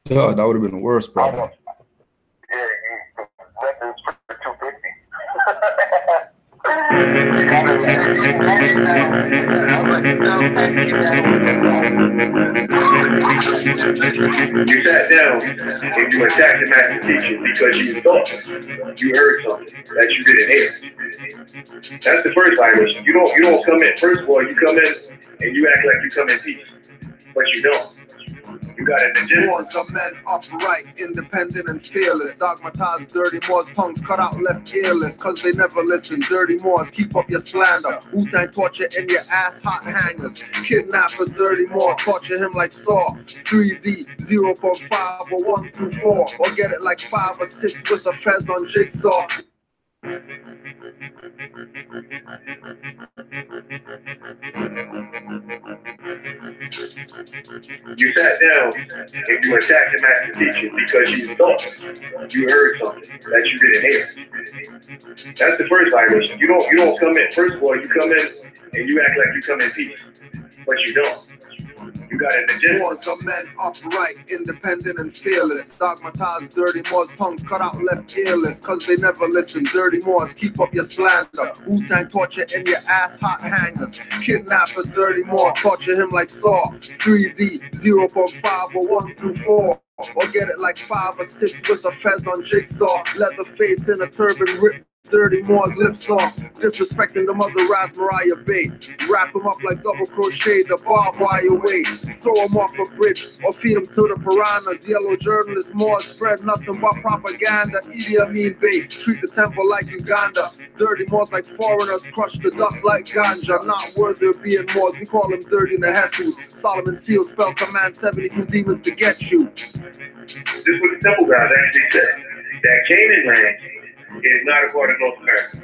God, that would have been the worst, I bro. know. Yeah, nothing's for 250. You sat down and you attacked the master teacher because you thought you heard something that you didn't hear. That's the first violation. You don't come in. First of all, you come in and you act like you come in peace, but you don't. You got an agenda. Moors are men upright, independent and fearless. Dogmatized dirty Moors, tongues cut out left earless, cause they never listen. Dirty Moors, keep up your slander. Wu-Tang torture in your ass, hot hangers. Kidnapper, dirty Moor, torture him like Saw. 3D, 0.5 or 1 through 4. Or get it like 5 or 6 with a fez on jigsaw. You sat down and you attacked the master teacher because you thought you heard something that you didn't hear. That's the first violation. You don't come in. First of all, you come in and you act like you come in peace, but you don't. You got an agenda. Moors are men upright, independent and fearless. Dogmatized dirty Moors, tongues cut out left earless, cause they never listen. Dirty Moors, keep up your slander. Wu-Tang torture in your ass, hot hangers. Kidnapper, dirty Moor, torture him like Saw. 3D, 0.5 or 1 through 4. Or get it like 5 or 6 with a fez on jigsaw. Leather face in a turban, rip dirty Moors lips off. Disrespecting the mother Raz Mariah Bey. Wrap him up like double crochet, the barbed wire way. Throw him off a bridge or feed him to the piranhas. Yellow journalists, Moors spread nothing but propaganda. Idi Amin Bey, treat the temple like Uganda. Dirty Moors like foreigners, crush the dust like ganja. Not worthy of being Moors, we call them dirty Nehesus. Solomon Seal spell command 72 demons to get you. This is what the temple guys actually said. That Canaan land is not a part of North America.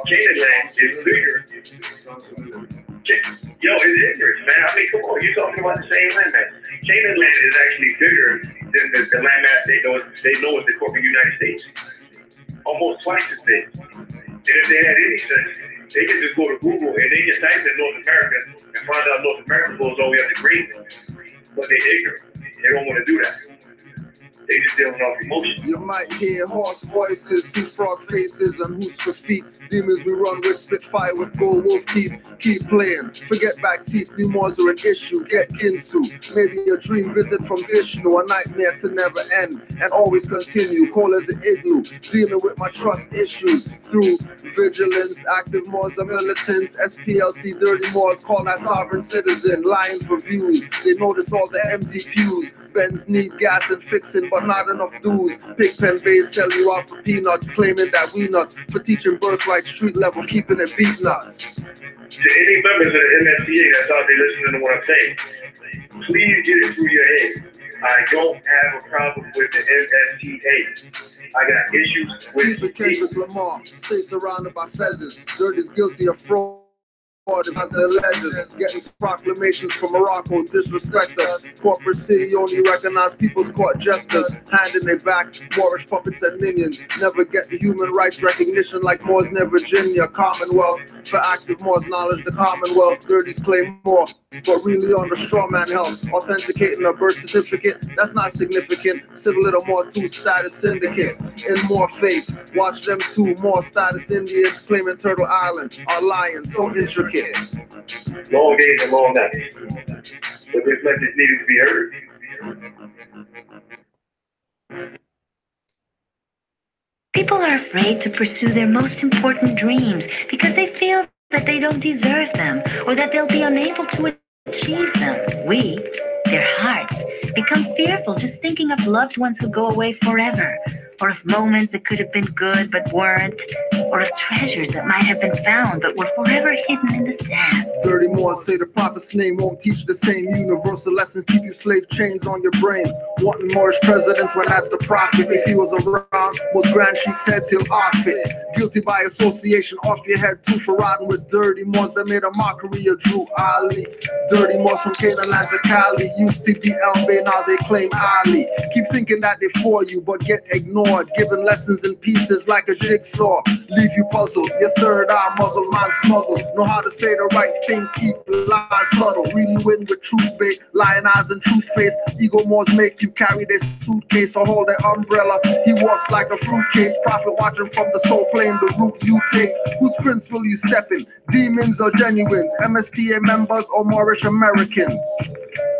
Canaan land is bigger. Yo, it's ignorance, man. I mean, come on, you're talking about the same land mass. Canaan land is actually bigger than the land mass they know is the corporate United States. Almost twice as big. And if they had any sense, they could just go to Google and they can type in North America and find out North America goes all the way up to Greenland. But they're ignorant. They don't want to do that. They just dealing off emotion. You might hear hoarse voices, see frog faces, and hoots for feet. Demons we run with, spit fire with gold wolf teeth. Keep playing, forget back teeth. New Moors are an issue, get Ginsu. Maybe a dream visit from Vishnu, a nightmare to never end and always continue. Cold as an igloo, dealing with my trust issues through vigilance. Active Moors are militants, SPLC dirty Moors call that sovereign citizen. Lying for views, they notice all the empty pews. Benz need gas and fixing, but not enough dues. Pigpen Bays sell you out for peanuts, claiming that we nuts for teaching birthright street level, keeping it beat nuts. To any members of the MSCA that's out there listening to what I'm saying, please get it through your head. I don't have a problem with the MSCA. I got issues with Kendrick Lamar, stay surrounded by feathers. Dirt is guilty of fraud. As alleges, getting proclamations from Morocco, disrespect us. Corporate city only recognize people's court jesters, hand in their back, Moorish puppets and minions. Never get the human rights recognition like Moors near Virginia. Commonwealth, for active Moors knowledge, the Commonwealth. Dirties claim more, but really on the straw man health. Authenticating a birth certificate, that's not significant. Civil little more two status syndicates. In more faith, watch them two more status Indians claiming Turtle Island are lying, so intricate. long days and long nights. But this message needed to be heard. People are afraid to pursue their most important dreams because they feel that they don't deserve them or that they'll be unable to achieve them. We, their hearts, become fearful just thinking of loved ones who go away forever, or of moments that could have been good but weren't, or of treasures that might have been found but were forever hidden in the sand. Dirty Moors say the prophet's name won't teach the same universal lessons, keep you slave chains on your brain. Wanting Moorish presidents when that's the prophet. If he was around, most grand cheeks heads he'll off it. Guilty by association, off your head too for riding with dirty Moors that made a mockery of Drew Ali. Dirty Moors from Canaanland to Cali, used to be El Bay, now they claim Ali. Keep thinking that they're for you, but get ignored, giving lessons in pieces like a jigsaw. leave you puzzled. Your third eye muzzle, man smuggled. Know how to say the right thing, keep lies subtle. Really win with truth bait, lion eyes and truth face. Ego Moors make you carry their suitcase or hold their umbrella. He walks like a fruitcake, prophet watching from the soul plane, the route you take. Whose prince will you step in? Demons or genuines? MSTA members or Moorish Americans?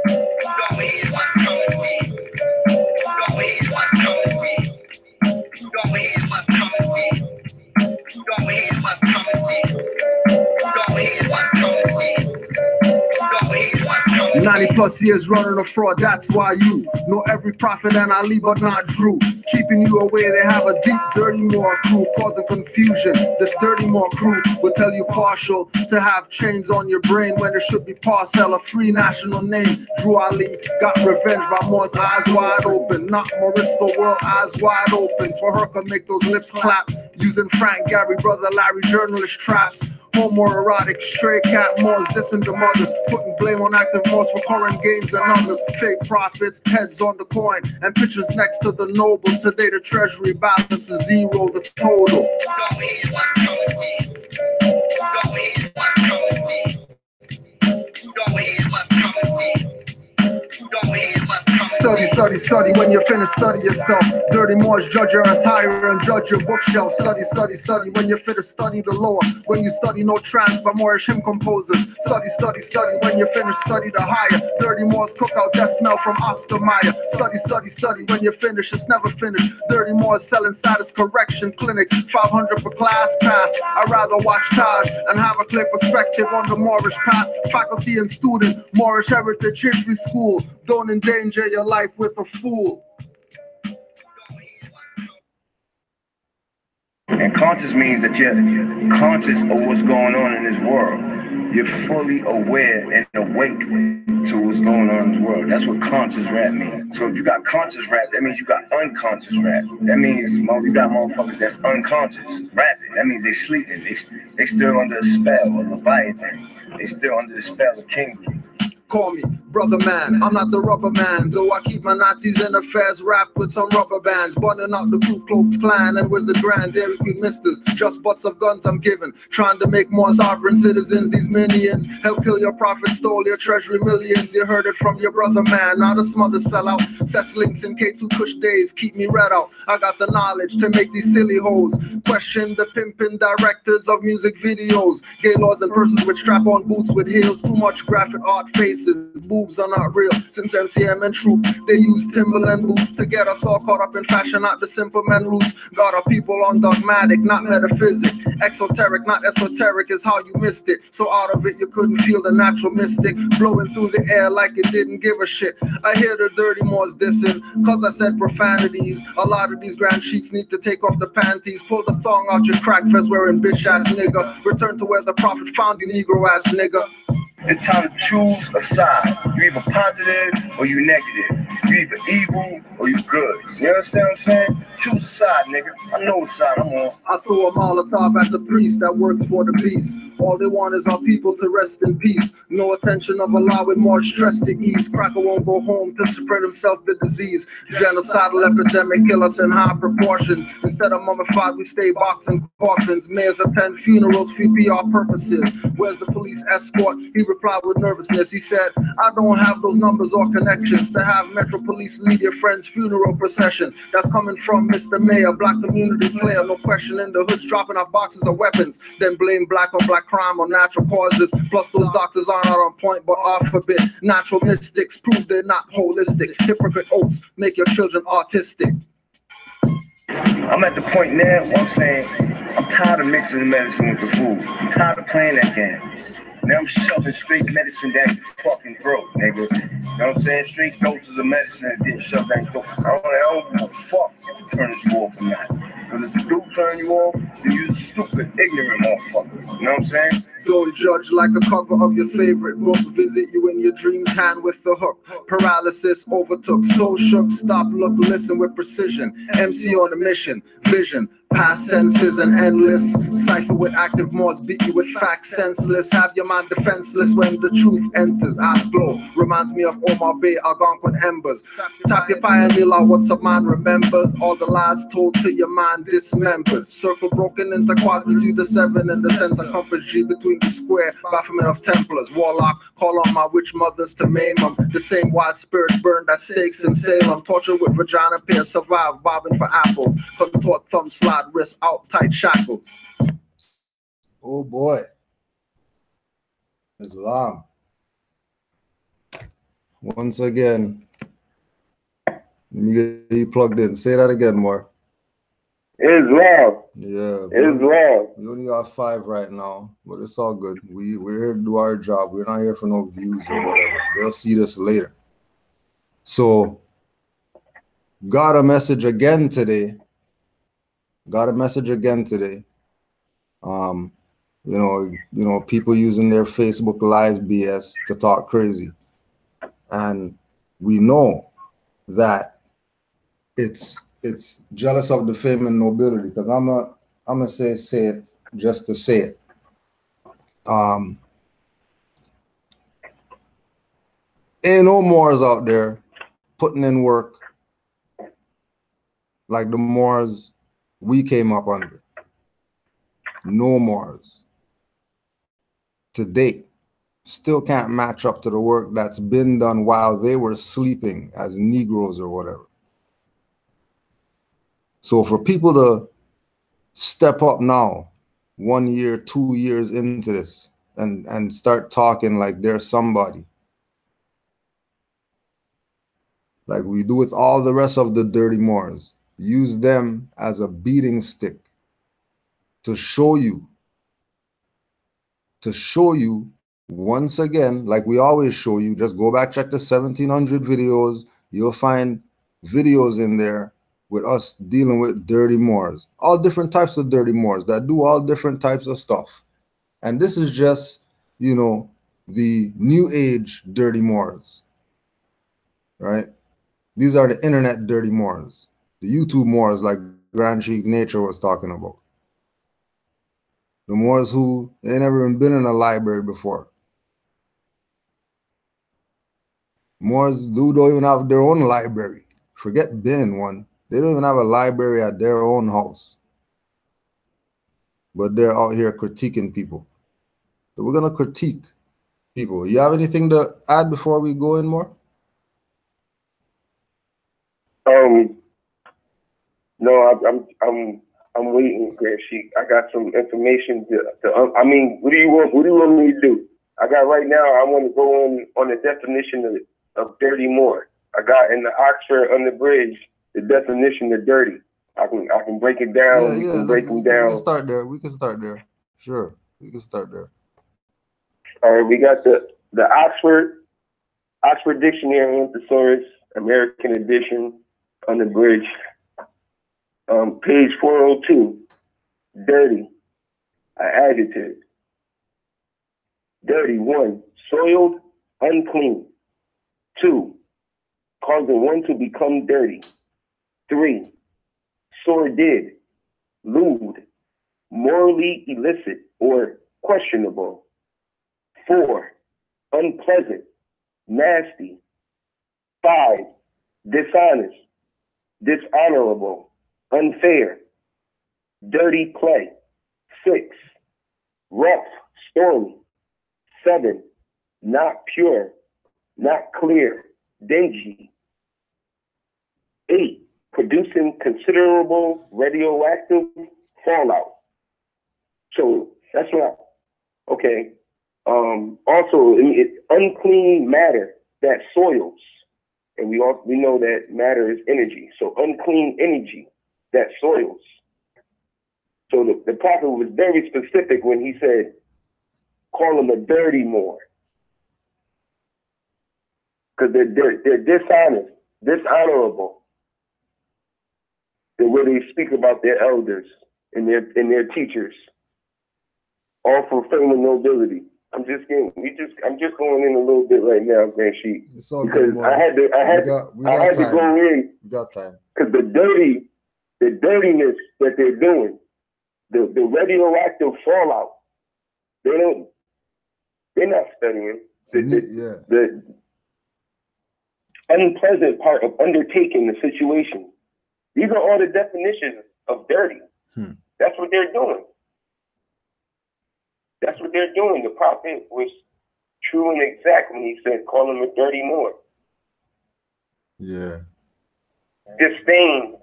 Go ahead, what's coming with? Go ahead, what's coming with? Go ahead, what's coming with? Go ahead, what's coming with? 90 plus years running a fraud, that's why you know every prophet and Ali but not Drew. Keeping you away, they have a deep, dirty Moor crew, causing confusion. This dirty Moor crew will tell you partial to have chains on your brain when there should be parcel, a free national name. Drew Ali got revenge by Moors, eyes wide open. Not Morisco world, eyes wide open. For her can make those lips clap. Using Frank, Gary, Brother Larry, journalist traps. Homoerotic, stray cat Moors, dissing the mothers. Putting blame on active Moors for current gains and others. Fake prophets, heads on the coin, and pictures next to the noble. Today the treasury balance is zero, the total. Go ahead, what's coming with? Go ahead, what's coming with? Go ahead, what's coming with? Go ahead, what's coming with? Study, study, study. When you finish, study yourself. Dirty Moors, judge your attire and judge your bookshelf. Study, study, study. When you finish, study the lower. When you study, no trance by Moorish hymn composers. Study, study, study. When you finish, study the higher. Dirty Moors cookout, death smell from Oscar Mayer. Study, study, study. When you finish, it's never finished. Dirty Moors selling status correction clinics. 500 per class pass. I'd rather watch Taj and have a clear perspective on the Moorish path. Faculty and student, Moorish Heritage History School. Don't endanger your life with a fool. And conscious means that you're conscious of what's going on in this world. You're fully aware and awake to what's going on in this world. That's what conscious rap means. So if you got conscious rap, that means you got unconscious rap. That means you got motherfuckers that's unconscious rapping. That means they sleeping. They still under a spell of Leviathan. They still under the spell of King. Call me brother man, I'm not the rubber man. Though I keep my Nazis in affairs wrapped with some rubber bands. Burning out the Ku Klux Klan and with the Grand Dairy Queen misters. Just butts of guns I'm giving. Trying to make more sovereign citizens, these minions. Help kill your prophet, stole your treasury millions. You heard it from your brother man, not a smother sellout. Sets links in K2 Kush days, keep me red out. I got the knowledge to make these silly hoes question the pimping directors of music videos. Gay laws and persons with strap-on boots with heels. Too much graphic art faces, boobs are not real. Since MCM and Troop, they use Timberland boots to get us all caught up in fashion, not the simple men roots. Got our people on dogmatic, not metaphysic. Exoteric, not esoteric is how you missed it. So out of it you couldn't feel the natural mystic blowing through the air like it didn't give a shit. I hear the dirty Moors dissing, cause I said profanities. A lot of these grand cheeks need to take off the panties. Pull the thong out your crack fest wearing bitch ass nigga. Return to where the prophet found you, negro ass nigga. It's time to choose a side. You're either positive or you negative. You're either evil or you good. You understand what I'm saying? Choose a side, nigga. I know what side I'm on. I throw a Molotov at the priest that works for the beast. All they want is our people to rest in peace. No attention of allowing more stress to ease. Cracker won't go home to spread himself the disease. Genocidal epidemic kill us in high proportions. Instead of mummified, we stay boxing coffins. Mayors attend funerals for PR purposes. Where's the police escort? He replied with nervousness. He said, I don't have those numbers or connections to have Metro Police lead your friend's funeral procession. That's coming from Mr. Mayor, black community player, no question in the hoods, dropping off boxes of weapons. Then blame black on black crime or natural causes. Plus those doctors are not on point but off a bit. Natural mystics prove they're not holistic. Hypocrite oaths make your children autistic. I'm at the point now where I'm saying I'm tired of mixing the medicine with the food. I'm tired of playing that game. Now I'm shoving straight medicine down your fucking throat, nigga. You know what I'm saying? Straight doses of medicine that didn't shove down your throat. I don't give a fuck if it turns you off or not. Because if it do turn you off, then you're a stupid, ignorant motherfucker. You know what I'm saying? Don't judge like a cover of your favorite book. Visit you in your dreams, hand with the hook. Paralysis overtook, so shook. Stop, look, listen with precision. MC on a mission, vision. Past senses and endless. Cipher with active Moors, beat you with facts senseless. Have your mind defenseless when the truth enters. I flow. Reminds me of Omar Bey, Algonquin embers. Tap your fire, Nila, what's up, man? Remembers all the lies told to your mind dismembered. Circle broken into quadrants, you the 7 in the center. Compass G between the square. Baphomet of Templars. Warlock, call on my witch mothers to maim them. The same wise spirits burned at stakes in Salem. Torture with vagina pair, survive, bobbing for apples. Contort thumb slide, wrist out, tight shackles. Oh boy. Islam. Once again, let me get you plugged in. Say that again, more. Islam. Yeah. Islam. We only got 5 right now, but it's all good. We're here to do our job. We're not here for no views or whatever. They'll see this later. So, got a message again today. You know, people using their Facebook Live BS to talk crazy. And we know that it's jealous of the fame and nobility, because I'm gonna say it just to say it. Ain't no Moors out there putting in work like the Moors we came up under. No Moors. To date, still can't match up to the work that's been done while they were sleeping as Negroes or whatever. So for people to step up now, 1 year, 2 years into this, and start talking like they're somebody, like we do with all the rest of the dirty Moors, use them as a beating stick to show you once again, like we always show you. Just go back, check the 1700 videos. You'll find videos in there with us dealing with dirty Moors, all different types of dirty Moors that do all different types of stuff. And this is just, you know, the new age dirty Moors, right? These are the internet dirty Moors, the YouTube Moors like Grand Sheik Nature was talking about. The Moors who ain't never even been in a library before. Moors who don't even have their own library. Forget being in one. They don't even have a library at their own house. But they're out here critiquing people. So we're going to critique people. You have anything to add before we go in more? No, I'm waiting, Grand Sheik. I got some information I mean, what do you want me to do? I got right now, I want to go on the definition of dirty Moor. I got in the Oxford Unabridged the definition of dirty. I can break it down. Yeah, we can start there. We can start there. Sure, we can start there. All right, we got the Oxford Dictionary and Thesaurus, American Edition, Unabridged. Page 402, dirty, an adjective. Dirty, 1, soiled, unclean. 2, causing one to become dirty. 3, sordid, lewd, morally illicit or questionable. 4, unpleasant, nasty. 5, dishonest, dishonorable, unfair, dirty play. 6, rough, stormy. 7, not pure, not clear, dingy. 8, producing considerable radioactive fallout. So that's what okay. Also, it's unclean matter that soils. And we know that matter is energy. So unclean energy that soils. So the prophet was very specific when he said, call them a dirty Moor. Because they're dishonest, dishonorable. The way they speak about their elders and their teachers. All for fame and nobility. I'm just going in a little bit right now, Grand Sheik. It's all because good, I had to go in. We got time. Because the dirty the dirtiness that they're doing, the radioactive fallout. They're not studying the unpleasant part of undertaking the situation. These are all the definitions of dirty. That's what they're doing. That's what they're doing. The prophet was true and exact when he said, call him a dirty Moor. Yeah. Disdained,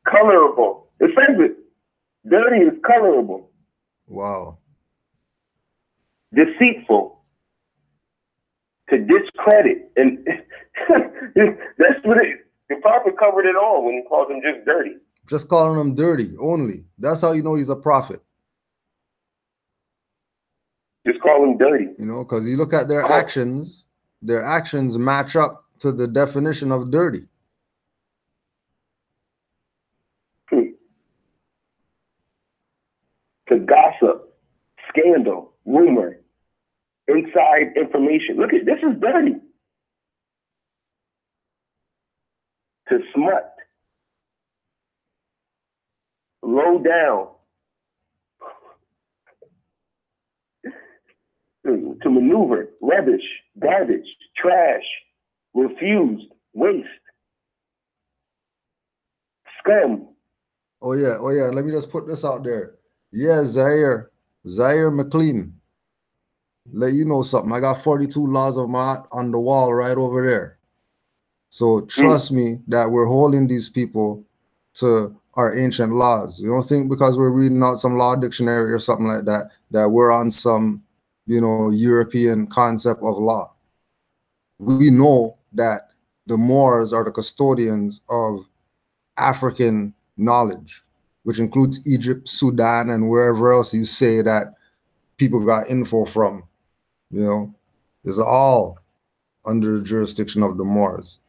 colorable. It says it. Dirty is colorable. Wow. Deceitful. To discredit. And that's what the prophet covered it all when he called him just dirty. Just calling him dirty only. That's how you know he's a prophet. Just call him dirty. You know, because you look at their actions match up to the definition of dirty. To gossip, scandal, rumor, inside information. Look at this is dirty. To smut, low down, to maneuver, rubbish, garbage, trash, refused, waste, scum. Oh yeah. Let me just put this out there. Yeah, Zaire McLean. Let you know something. I got 42 laws of Ma'at on the wall right over there. So trust me that we're holding these people to our ancient laws. You don't think because we're reading out some law dictionary or something like that, that we're on some, you know, European concept of law. We know that the Moors are the custodians of African knowledge, which includes Egypt, Sudan, and wherever else you say that people got info from. You know, it's all under the jurisdiction of the Moors.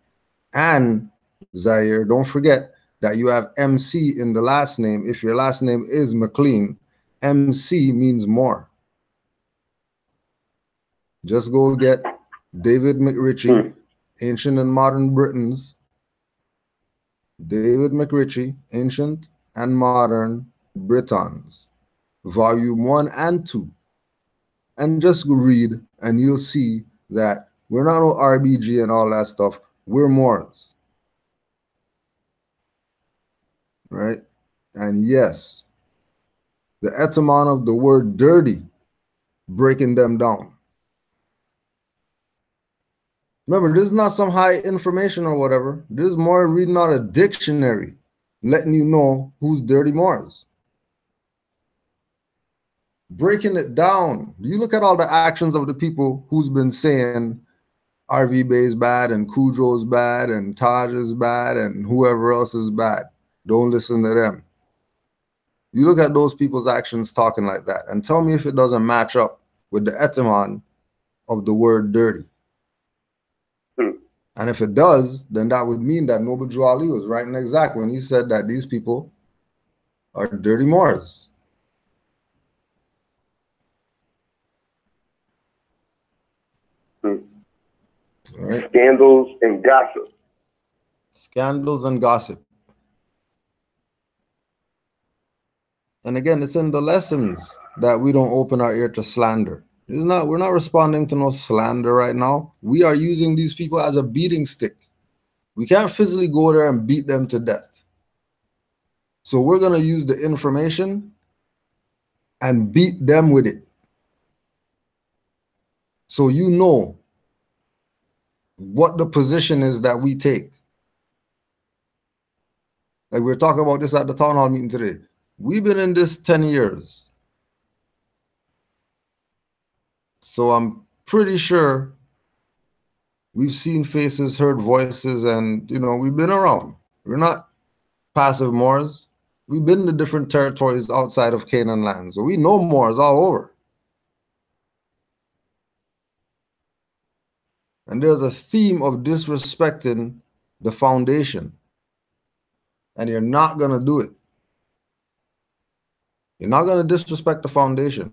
And Zaire, don't forget that you have MC in the last name. If your last name is McLean, MC means Moor. Just go get David McRitchie, Ancient and Modern Britons. David McRitchie, Ancient and Modern Britons, Volume 1 and 2. And just read, and you'll see that we're not no RBG and all that stuff. We're Moors. Right? And yes, the etymon of the word dirty, breaking them down. Remember, this is not some high information or whatever. This is more reading out a dictionary, letting you know who's dirty Moors. Breaking it down. You look at all the actions of the people who's been saying RV Bey is bad and Cujo's bad and Taj is bad and whoever else is bad. Don't listen to them. You look at those people's actions talking like that and tell me if it doesn't match up with the etymon of the word dirty. And if it does, then that would mean that Noble Drew Ali was right and exact when he said that these people are dirty Moors. All right. Scandals and gossip. Scandals and gossip. And again, it's in the lessons that we don't open our ear to slander. We're not responding to no slander right now. We are using these people as a beating stick. We can't physically go there and beat them to death. So we're going to use the information and beat them with it. So you know what the position is that we take. Like we were talking about this at the town hall meeting today. We've been in this 10 years. So I'm pretty sure we've seen faces, heard voices, and, you know, we've been around. We're not passive Moors. We've been to different territories outside of Canaan land. So we know Moors all over. And there's a theme of disrespecting the foundation. And you're not going to do it. You're not going to disrespect the foundation.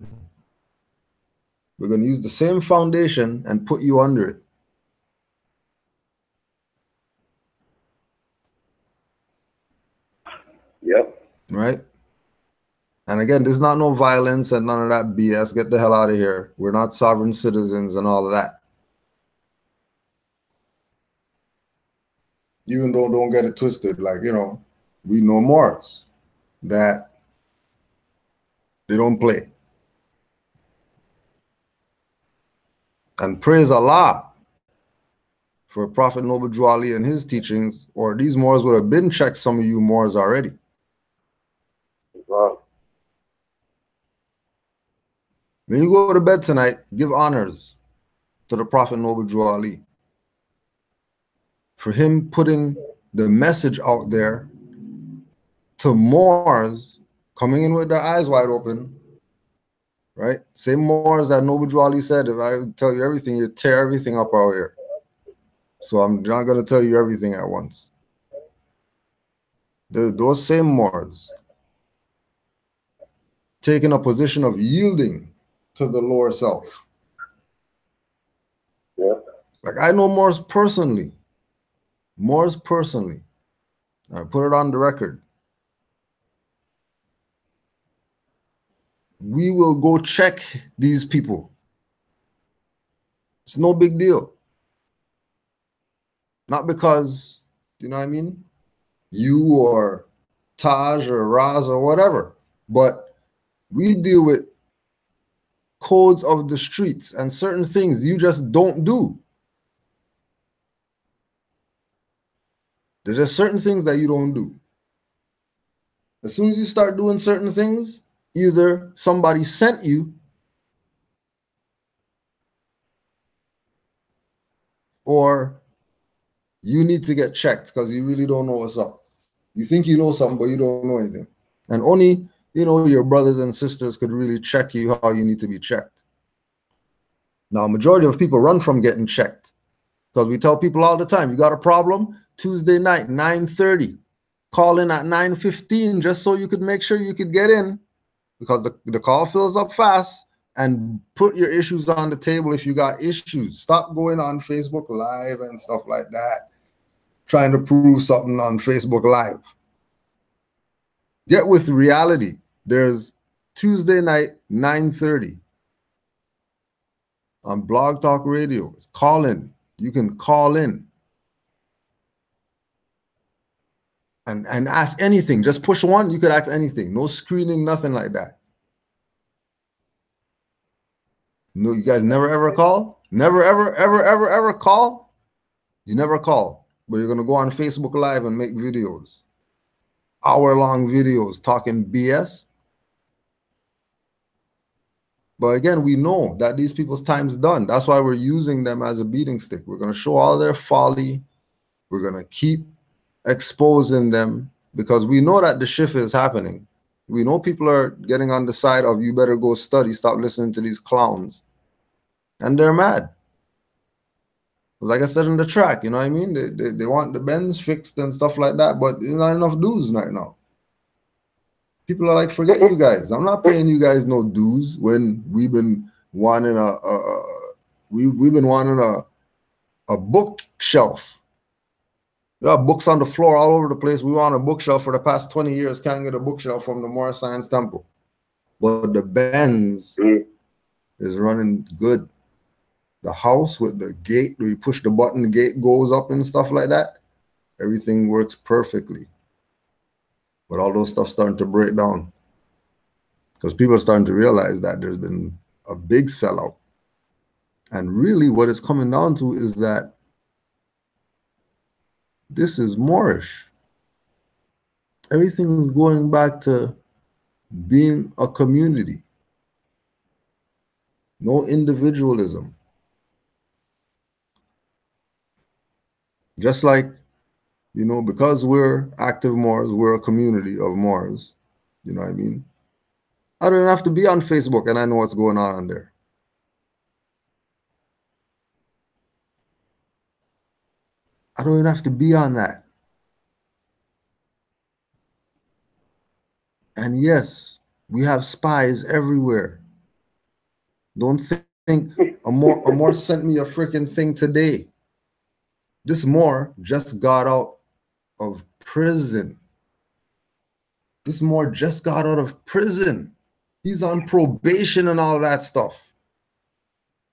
We're going to use the same foundation and put you under it. Yep. Right? And again, there's not no violence and none of that BS. Get the hell out of here. We're not sovereign citizens and all of that. Even though, don't get it twisted, like, you know, we know Moors that they don't play. And praise Allah for Prophet Noble Drew Ali and his teachings, or these Moors would have been checked some of you Moors already. Wow. When you go to bed tonight, give honors to the Prophet Noble Drew Ali for him putting the message out there to Moors coming in with their eyes wide open, right? Same Moors that Noble Drew Ali said, if I tell you everything, you tear everything up out here. So I'm not going to tell you everything at once. Those same Moors taking a position of yielding to the lower self. Yeah. Like I know Moors personally. Moors personally. I put it on the record. We will go check these people. It's no big deal. Not because, you know what I mean, you or Taj or Raz or whatever, but we deal with codes of the streets and certain things you just don't do. There's just certain things that you don't do. As soon as you start doing certain things, either somebody sent you or you need to get checked because you really don't know what's up. You think you know something, but you don't know anything. And only, you know, your brothers and sisters could really check you how you need to be checked. Now, majority of people run from getting checked because we tell people all the time, you got a problem? Tuesday night, 9:30. Call in at 9:15 just so you could make sure you could get in because the call fills up fast, and put your issues on the table if you got issues. Stop going on Facebook Live and stuff like that, trying to prove something on Facebook Live. Get with reality. There's Tuesday night, 9:30 on Blog Talk Radio. It's call in. You can call in and ask anything. Just push one, you could ask anything. No screening, nothing like that. No, you guys never ever call? Never ever call? You never call, but you're gonna go on Facebook Live and make videos. Hour-long videos talking BS. But again, we know that these people's time's done. That's why we're using them as a beating stick. We're gonna show all their folly. We're gonna keep exposing them because we know that the shift is happening. We know people are getting on the side of you better go study, stop listening to these clowns. And they're mad. Like I said in the track, you know what I mean? They want the Benz fixed and stuff like that, but there's not enough dues right now. People are like, forget you guys. I'm not paying you guys no dues when we've been wanting we've been wanting a bookshelf. There are books on the floor all over the place. We want a bookshelf for the past 20 years. Can't get a bookshelf from the Moor Science Temple. But the Benz is running good. The house with the gate, where you push the button, the gate goes up and stuff like that. Everything works perfectly. But all those stuff starting to break down. Because people are starting to realize that there's been a big sellout. And really what it's coming down to is that this is Moorish. Everything is going back to being a community. No individualism. Just like, you know, because we're active Moors, we're a community of Moors, you know what I mean? I don't even have to be on Facebook and I know what's going on there. I don't even have to be on that. And yes, we have spies everywhere. Don't think a Moor sent me a freaking thing today. This Moor just got out of prison. This Moor just got out of prison. He's on probation and all that stuff,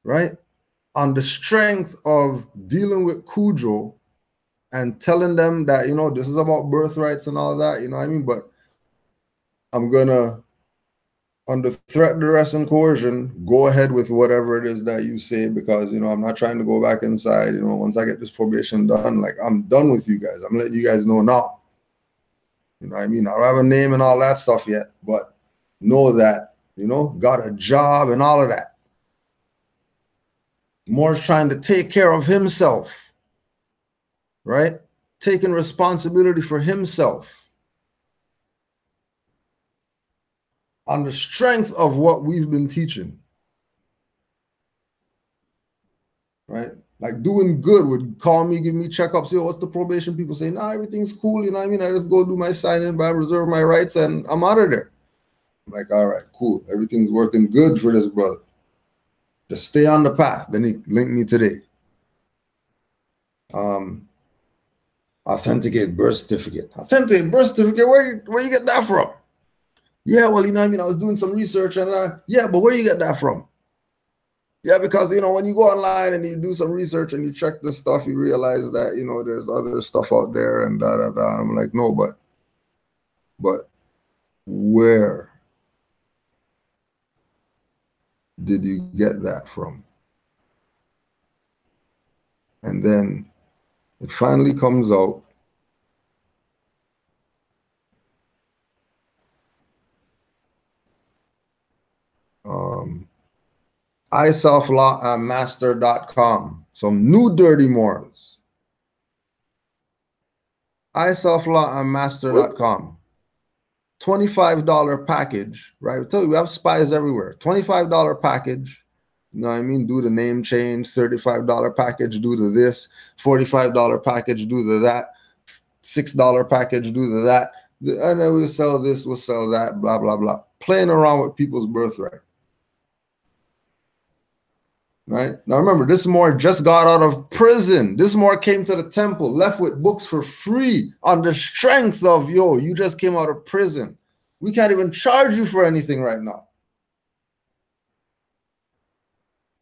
right? On the strength of dealing with Cujo and telling them that, you know, this is about birthrights and all that, you know what I mean? But I'm gonna, under threat, duress, and coercion, go ahead with whatever it is that you say, because, you know, I'm not trying to go back inside. You know, once I get this probation done, like, I'm done with you guys. I'm letting you guys know now. You know what I mean? I don't have a name and all that stuff yet, but know that, you know, got a job and all of that. Moore's trying to take care of himself, right? Taking responsibility for himself on the strength of what we've been teaching, right? Like doing good would call me, give me checkups. Yo, what's the probation? People say, nah, everything's cool. You know what I mean? I just go do my sign-in, I reserve my rights, and I'm out of there. I'm like, all right, cool. Everything's working good for this brother. Just stay on the path. Then he linked me today. Authenticate birth certificate. Authenticate birth certificate? Where you get that from? Yeah, well, you know what I mean? I was doing some research and yeah, but where you get that from? Yeah, because, you know, when you go online and you do some research and you check this stuff, you realize that, you know, there's other stuff out there and da da da. I'm like, no, but where did you get that from? And then it finally comes out. iselflawmaster.com. Some new dirty Moors. iselflawmaster.com. $25 package, right? I tell you, we have spies everywhere. $25 package. You know what I mean? Do the name change. $35 package, do the this. $45 package, do the that. $6 package, do the that. And then we'll sell this, we'll sell that, blah, blah, blah. Playing around with people's birthright. Right? Now remember, this Moor just got out of prison. This Moor came to the temple, left with books for free on the strength of, yo, you just came out of prison. We can't even charge you for anything right now.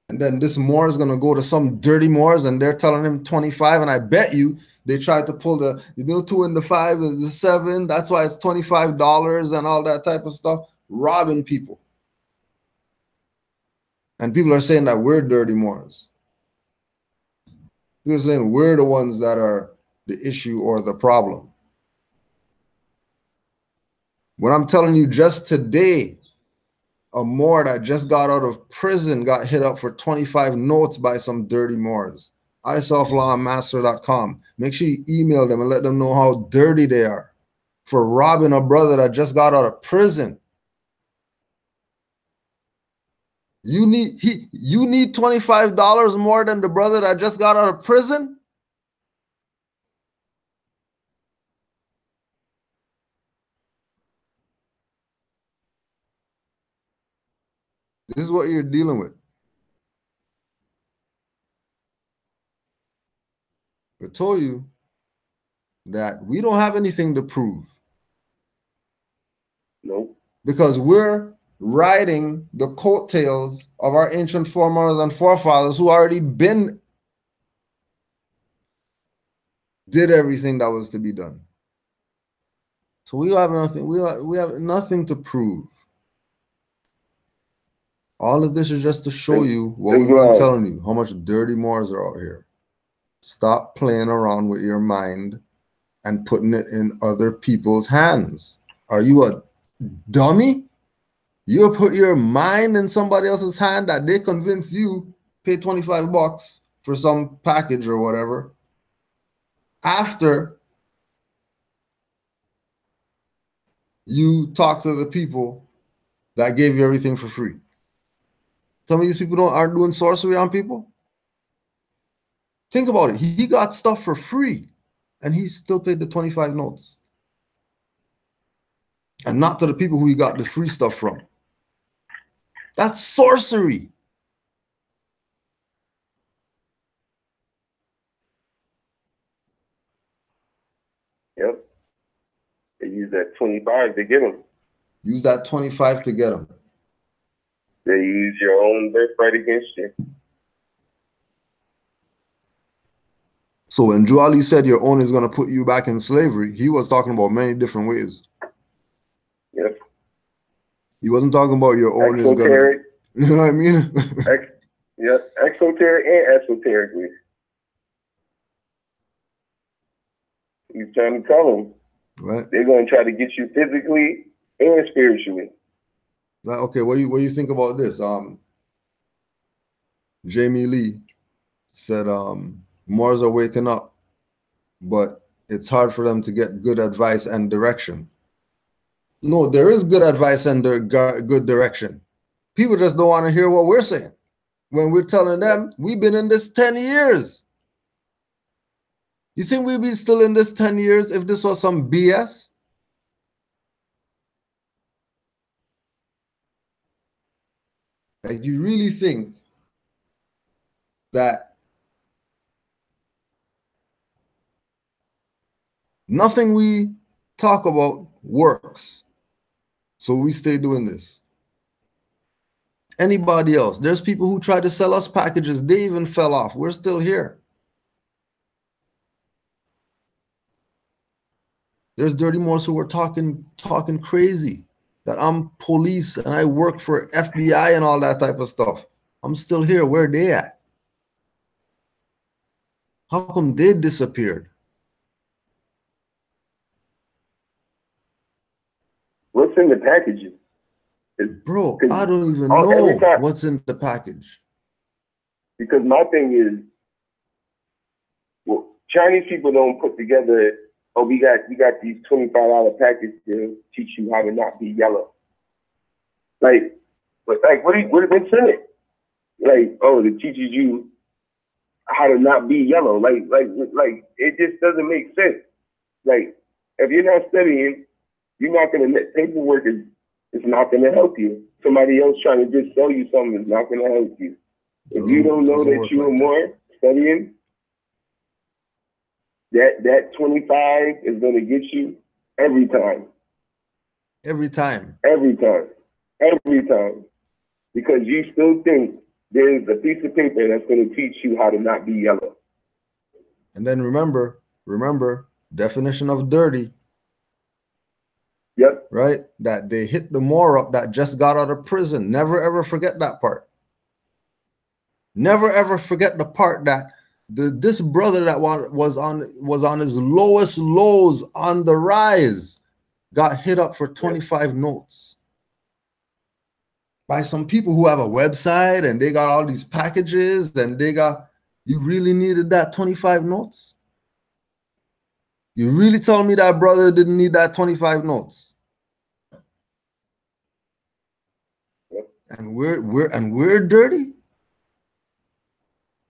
And then this Moor is going to go to some dirty Moors and they're telling him 25. And I bet you they tried to pull the, you know, 2 and the 5 is the 7. That's why it's $25 and all that type of stuff. Robbing people. And people are saying that we're dirty Moors. People are saying we're the ones that are the issue or the problem. When I'm telling you just today, a Moor that just got out of prison got hit up for 25 notes by some dirty Moors. iselflawmaster.com. Make sure you email them and let them know how dirty they are for robbing a brother that just got out of prison. You need $25 more than the brother that just got out of prison? This is what you're dealing with. I told you that we don't have anything to prove. Nope. Because we're riding the coattails of our ancient foremothers and forefathers who already did everything that was to be done. So we have nothing. We have nothing to prove. All of this is just to show you what we've been telling you, how much dirty Moors are out here. Stop playing around with your mind and putting it in other people's hands. Are you a dummy? You put your mind in somebody else's hand that they convince you pay $25 for some package or whatever after you talk to the people that gave you everything for free. Some of these people aren't doing sorcery on people. Think about it. He got stuff for free and he still paid the 25 notes. And not to the people who he got the free stuff from. That's sorcery. Yep. They use use that 25 to get them. Use that 25 to get them. They use your own birthright against you. So when Juali said your own is going to put you back in slavery, he was talking about many different ways. Yep. He wasn't talking about your own is going to, you know what I mean? Yep, exoteric and esoterically. He's trying to tell them. Right. They're going to try to get you physically and spiritually. Okay, what do you think about this? Jamie Lee said Moors are waking up, but it's hard for them to get good advice and direction. No, there is good advice and good direction. People just don't want to hear what we're saying. When we're telling them, we've been in this 10 years. You think we'd be still in this 10 years if this was some BS? Like, you really think that nothing we talk about works, so we stay doing this? Anybody else? There's people who tried to sell us packages. They even fell off. We're still here. There's dirty Moors who were talking crazy that I'm police and I work for FBI and all that type of stuff. I'm still here. Where are they at? How come they disappeared? What's in the packages? Bro, I don't even know what's in the package. Because my thing is, well, Chinese people don't put together, oh, we got these $25 packages to teach you how to not be yellow. What's in it? Like, oh, it teaches you how to not be yellow. Like it just doesn't make sense. Like, if you're not studying, you're not gonna paperwork is not gonna help you. Somebody else trying to just sell you something is not gonna help you. If you don't know that you are more studying, that 25 is gonna get you every time. Every time. Every time. Every time. Because you still think there's a piece of paper that's gonna teach you how to not be yellow. And then remember, definition of dirty. Yep. Right? That they hit the Moor up that just got out of prison. Never ever forget that part. Never ever forget the part that this brother that was on his lowest lows on the rise got hit up for 25 notes by some people who have a website and they got all these packages and you really needed that 25 notes? You really told me that brother didn't need that 25 notes? And we're dirty?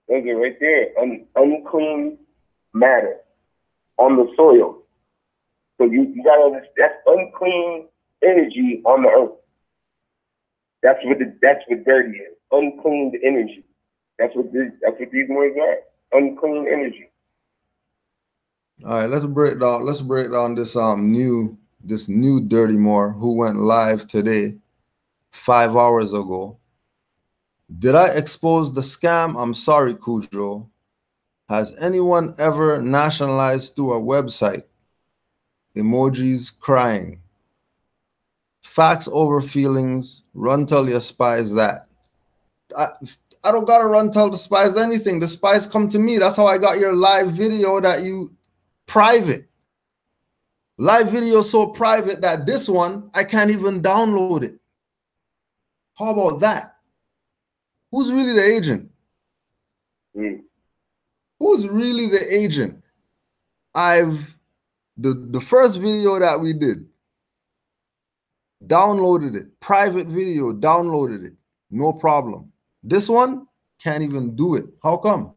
Look at right there, unclean matter on the soil. So you gotta understand, that's unclean energy on the earth. That's what dirty is. Unclean energy. That's what these words are. Unclean energy. All right, let's break down this new dirty Moor who went live today, 5 hours ago. Did I expose the scam? I'm sorry, Cujo. Has anyone ever nationalized through a website? Emojis crying. Facts over feelings. Run tell your spies that. I don't gotta run tell the spies anything. The spies come to me. That's how I got your live video that you private. Live video so private that this one, I can't even download it. How about that? Who's really the agent? Who's really the agent? The first video that we did, downloaded it. Private video, downloaded it. No problem. This one, can't even do it. How come?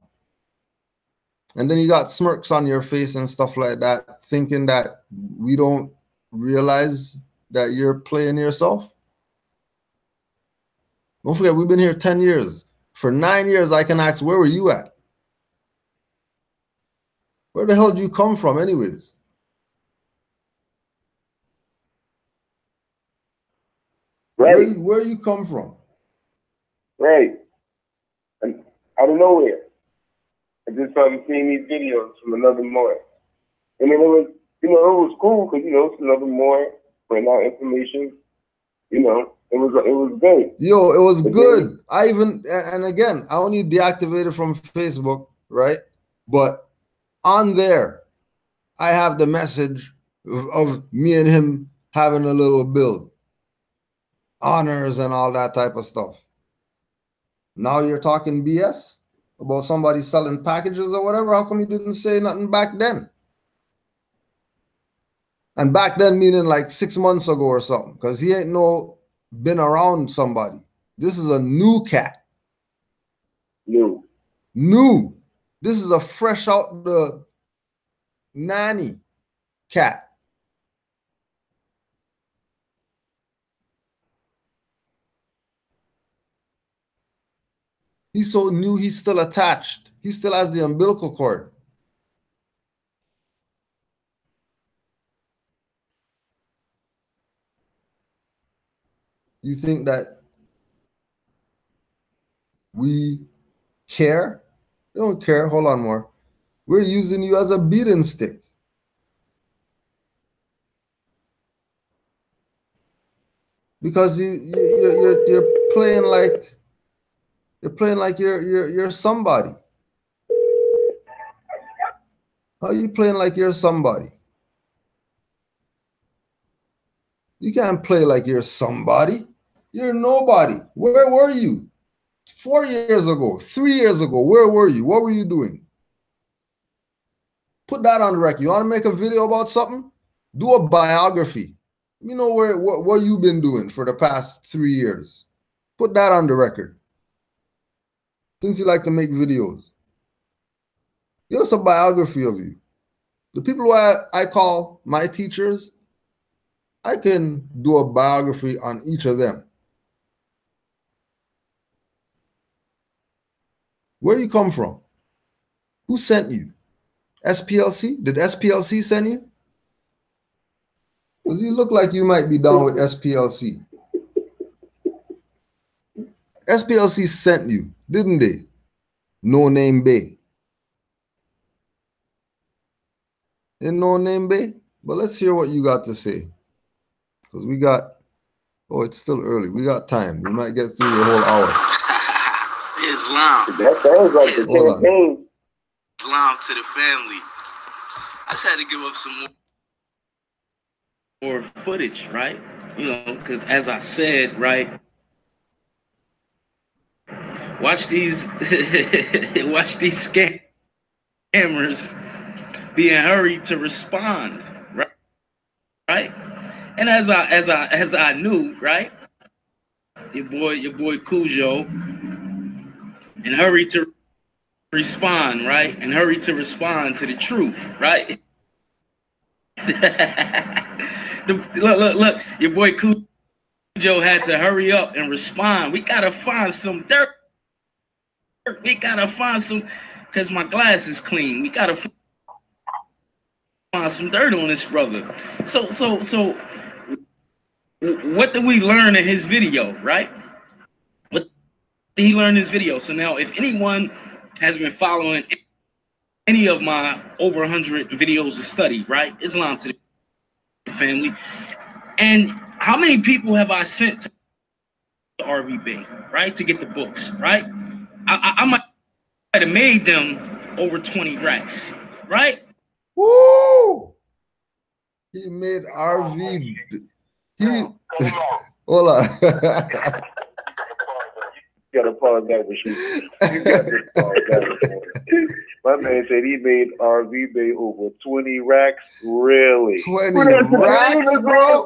And then you got smirks on your face and stuff like that, thinking that we don't realize that you're playing yourself. Don't forget, we've been here 10 years. For 9 years, I can ask, where were you at? Where the hell did you come from anyways? Right. Where you come from? Right. And out of nowhere, I just started seeing these videos from another Moor. And then it was, it was cool because, it's another Moor putting out information. It was good. Yo, it was good. I even, and again, I only deactivated from Facebook, right? But on there, I have the message of me and him having a little build, honors and all that type of stuff. Now you're talking BS about somebody selling packages or whatever. How come you didn't say nothing back then? And back then meaning like 6 months ago or something, because he ain't been around somebody. This is a new cat. New. This is a fresh out the nanny cat. He's so new, he's still attached. He still has the umbilical cord. You think that we care? We don't care. Hold on more. We're using you as a beating stick. Because you're playing like you're somebody. How are you playing like you're somebody? You can't play like you're somebody. You're nobody. Where were you? 4 years ago, 3 years ago, where were you? What were you doing? Put that on the record. You want to make a video about something? Do a biography. You know what you've been doing for the past 3 years. Put that on the record. Since you like to make videos. Give us a biography of you. The people who I call my teachers, I can do a biography on each of them. Where you come from? Who sent you? SPLC? Did SPLC send you? Does you look like you might be down with SPLC? SPLC sent you, didn't they? No Name Bey. In No Name Bey? But let's hear what you got to say. Because we got, it's still early. We got time. We might get through the whole hour. Islam. That sounds like the campaign. Islam to the family. I just had to give up some more footage, right? Because as I said, right, watch these scammers being hurried to respond, right? And as I knew, right, your boy Cujo, and hurry to respond, right, and hurry to respond to the truth, right. Look, your boy Cujo had to hurry up and respond. We gotta find some dirt. We gotta find some, because my glass is clean. We gotta find some dirt on this brother. So what did we learn in his video, right? What did he learn in his video? So now, if anyone has been following any of my over 100 videos of study, right? Islam to the family. And how many people have I sent to RV Bey, right? To get the books, right? I might have made them over 20 racks, right? Woo! He made RV. Hold on. You gotta pause that with you. You gotta pause that. My man said he made RV Bey over 20 racks. Really? 20 racks, bro?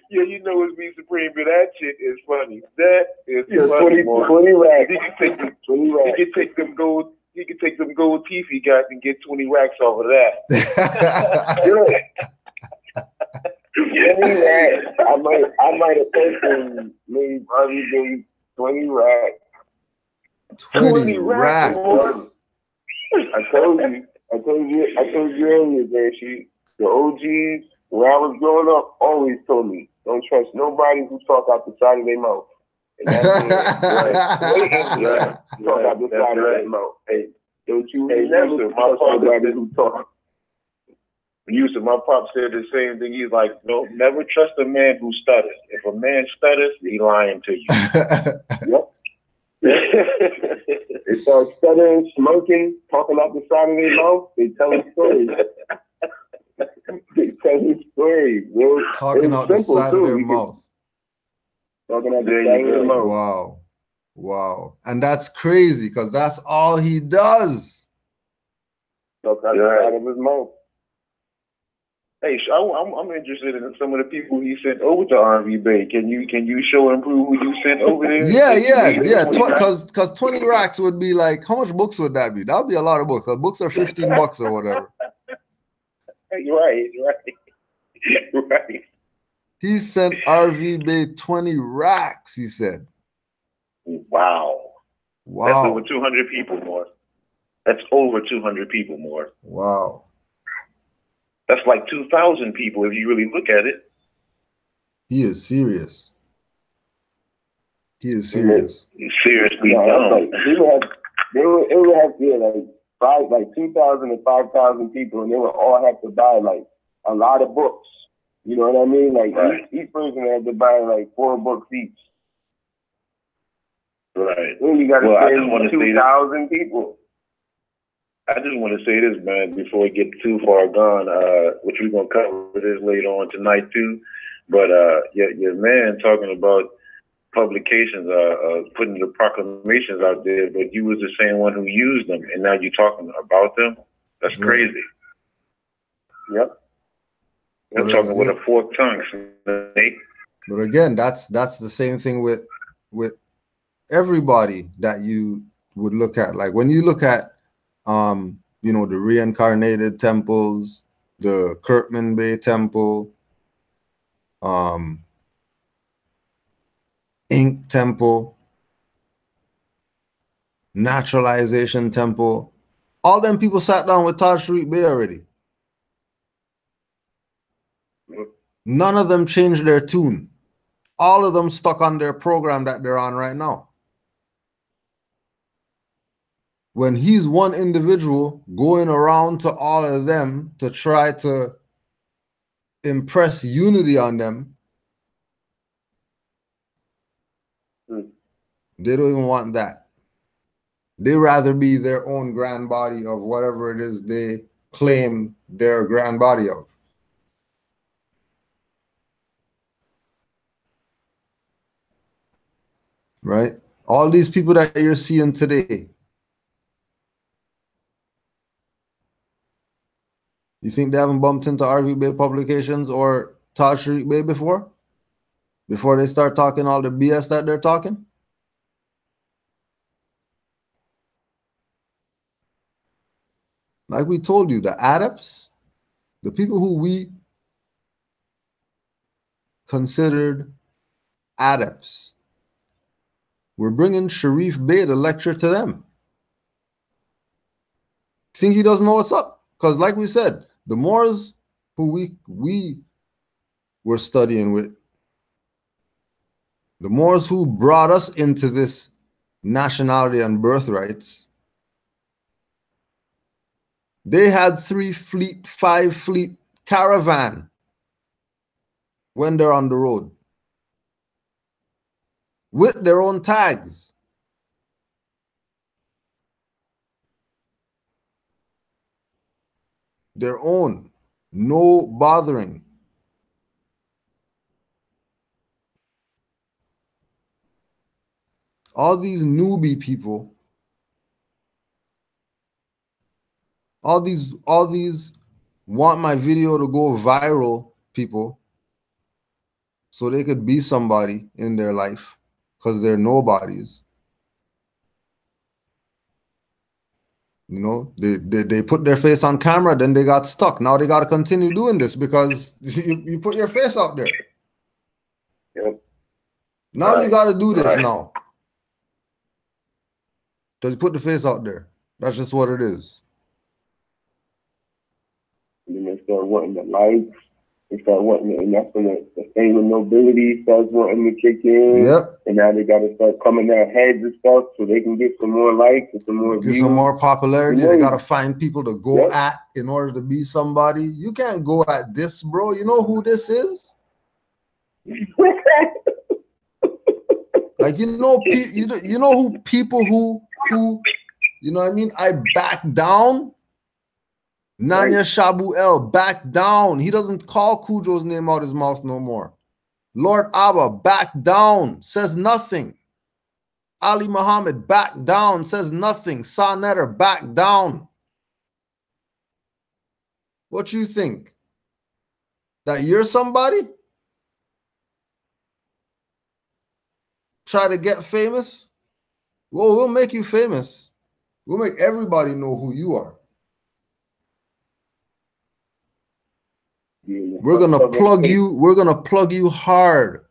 Yeah, it's me supreme, but that shit is funny. That is funny. 20 racks. He can take them gold teeth he got and get 20 racks off of that. I might have personally made RV Bey 20 racks. 20 racks. I told you earlier, man. The OGs, when I was growing up, always told me, Don't trust nobody who talk out the side of their mouth. And that's it. Talk out the side of their mouth. Hey, don't you never trust nobody who talk. Yusuf, my pop said the same thing. He's like, no, never trust a man who stutters. If a man stutters, he lying to you. Yep. They start stuttering, smoking, talking out the side of their mouth. They telling stories. They telling stories. Talking out the side of their mouth. Talking out the side of their mouth. Wow. Wow. And that's crazy because that's all he does. Talk out the side of his mouth. Hey, I'm interested in some of the people he sent over to RV Bey. Can you show and prove who you sent over there? Yeah. Because 20 racks would be like, how much books would that be? That would be a lot of books. The books are $15 or whatever. Right. He sent RV Bey 20 racks, he said. Wow. That's over 200 people more. That's over 200 people more. Wow. That's like 2,000 people if you really look at it. He is serious. He's seriously dumb. They would have 2,000 to 5,000 people, and they would all have to buy like a lot of books. You know what I mean? Like each person had to buy like 4 books each. Right. Then you got to say 2,000 people. I just want to say this, man, before we get too far gone, which we're going to cover this later on tonight, too. But your man talking about publications, putting the proclamations out there, but you was the same one who used them, and now you're talking about them? That's crazy. Yep. You're talking with a forked tongue, Snake. But again, that's the same thing with everybody that you would look at. Like when you look at the reincarnated temples, the Kirkman Bay Temple, Ink Temple, Naturalization Temple, all them people sat down with Taj Tariq Bey already. None of them changed their tune. All of them stuck on their program that they're on right now. When he's one individual going around to all of them to try to impress unity on them, they don't even want that. They rather be their own grand body of whatever it is they claim their grand body of. Right? All these people that you're seeing today, you think they haven't bumped into RV Bey publications or Taj Tariq Bey before? Before they start talking all the BS that they're talking? Like we told you, the adepts, the people who we considered adepts, we're bringing Sharif Bey to lecture to them. Think he doesn't know what's up? Because like we said, the Moors who we were studying with, the Moors who brought us into this nationality and birthrights, they had 3-fleet, 5-fleet caravan when they're on the road with their own tags. Their own, no bothering. All these newbie people, all these want my video to go viral people so they could be somebody in their life because they're nobodies. You know, they put their face on camera, then they got stuck. Now they got to continue doing this because you put your face out there. Yep. Now you got to do this now. Because you put the face out there. That's just what it is. And then they start wanting the likes They start wanting it, and that's when the fame and nobility starts wanting to kick in. Yep. And now they got to start coming out heads and stuff so they can get some more likes and some more views. Get some more popularity. You know, they got to find people to go yep. at in order to be somebody. You can't go at this, bro. You know who this is? Like, you know who people who you know what I mean? I back down. Nanya Shabu El back down. He doesn't call Cujo's name out his mouth no more. Lord Abba back down, says nothing. Ali Muhammad back down, says nothing. Sa Netter back down. What you think? That you're somebody? Try to get famous? Well, we'll make you famous. We'll make everybody know who you are. We're gonna plug you. We're gonna plug you hard.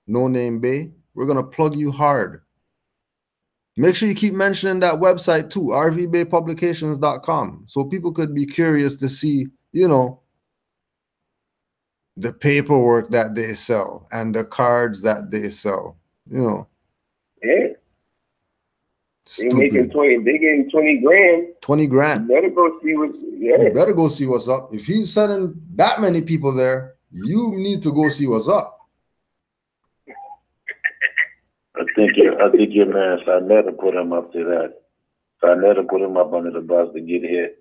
No Name Bey. We're gonna plug you hard. Make sure you keep mentioning that website too, rvbaypublications.com, so people could be curious to see, you know, the paperwork that they sell and the cards that they sell. You know. Yeah. Stupid. They getting 20 grand. 20 grand. You better go see what. Yeah. You better go see what's up. If he's sending that many people there, you need to go see what's up. I think your man Sanetter put him up to that. Sanetter put him up under the bus to get hit.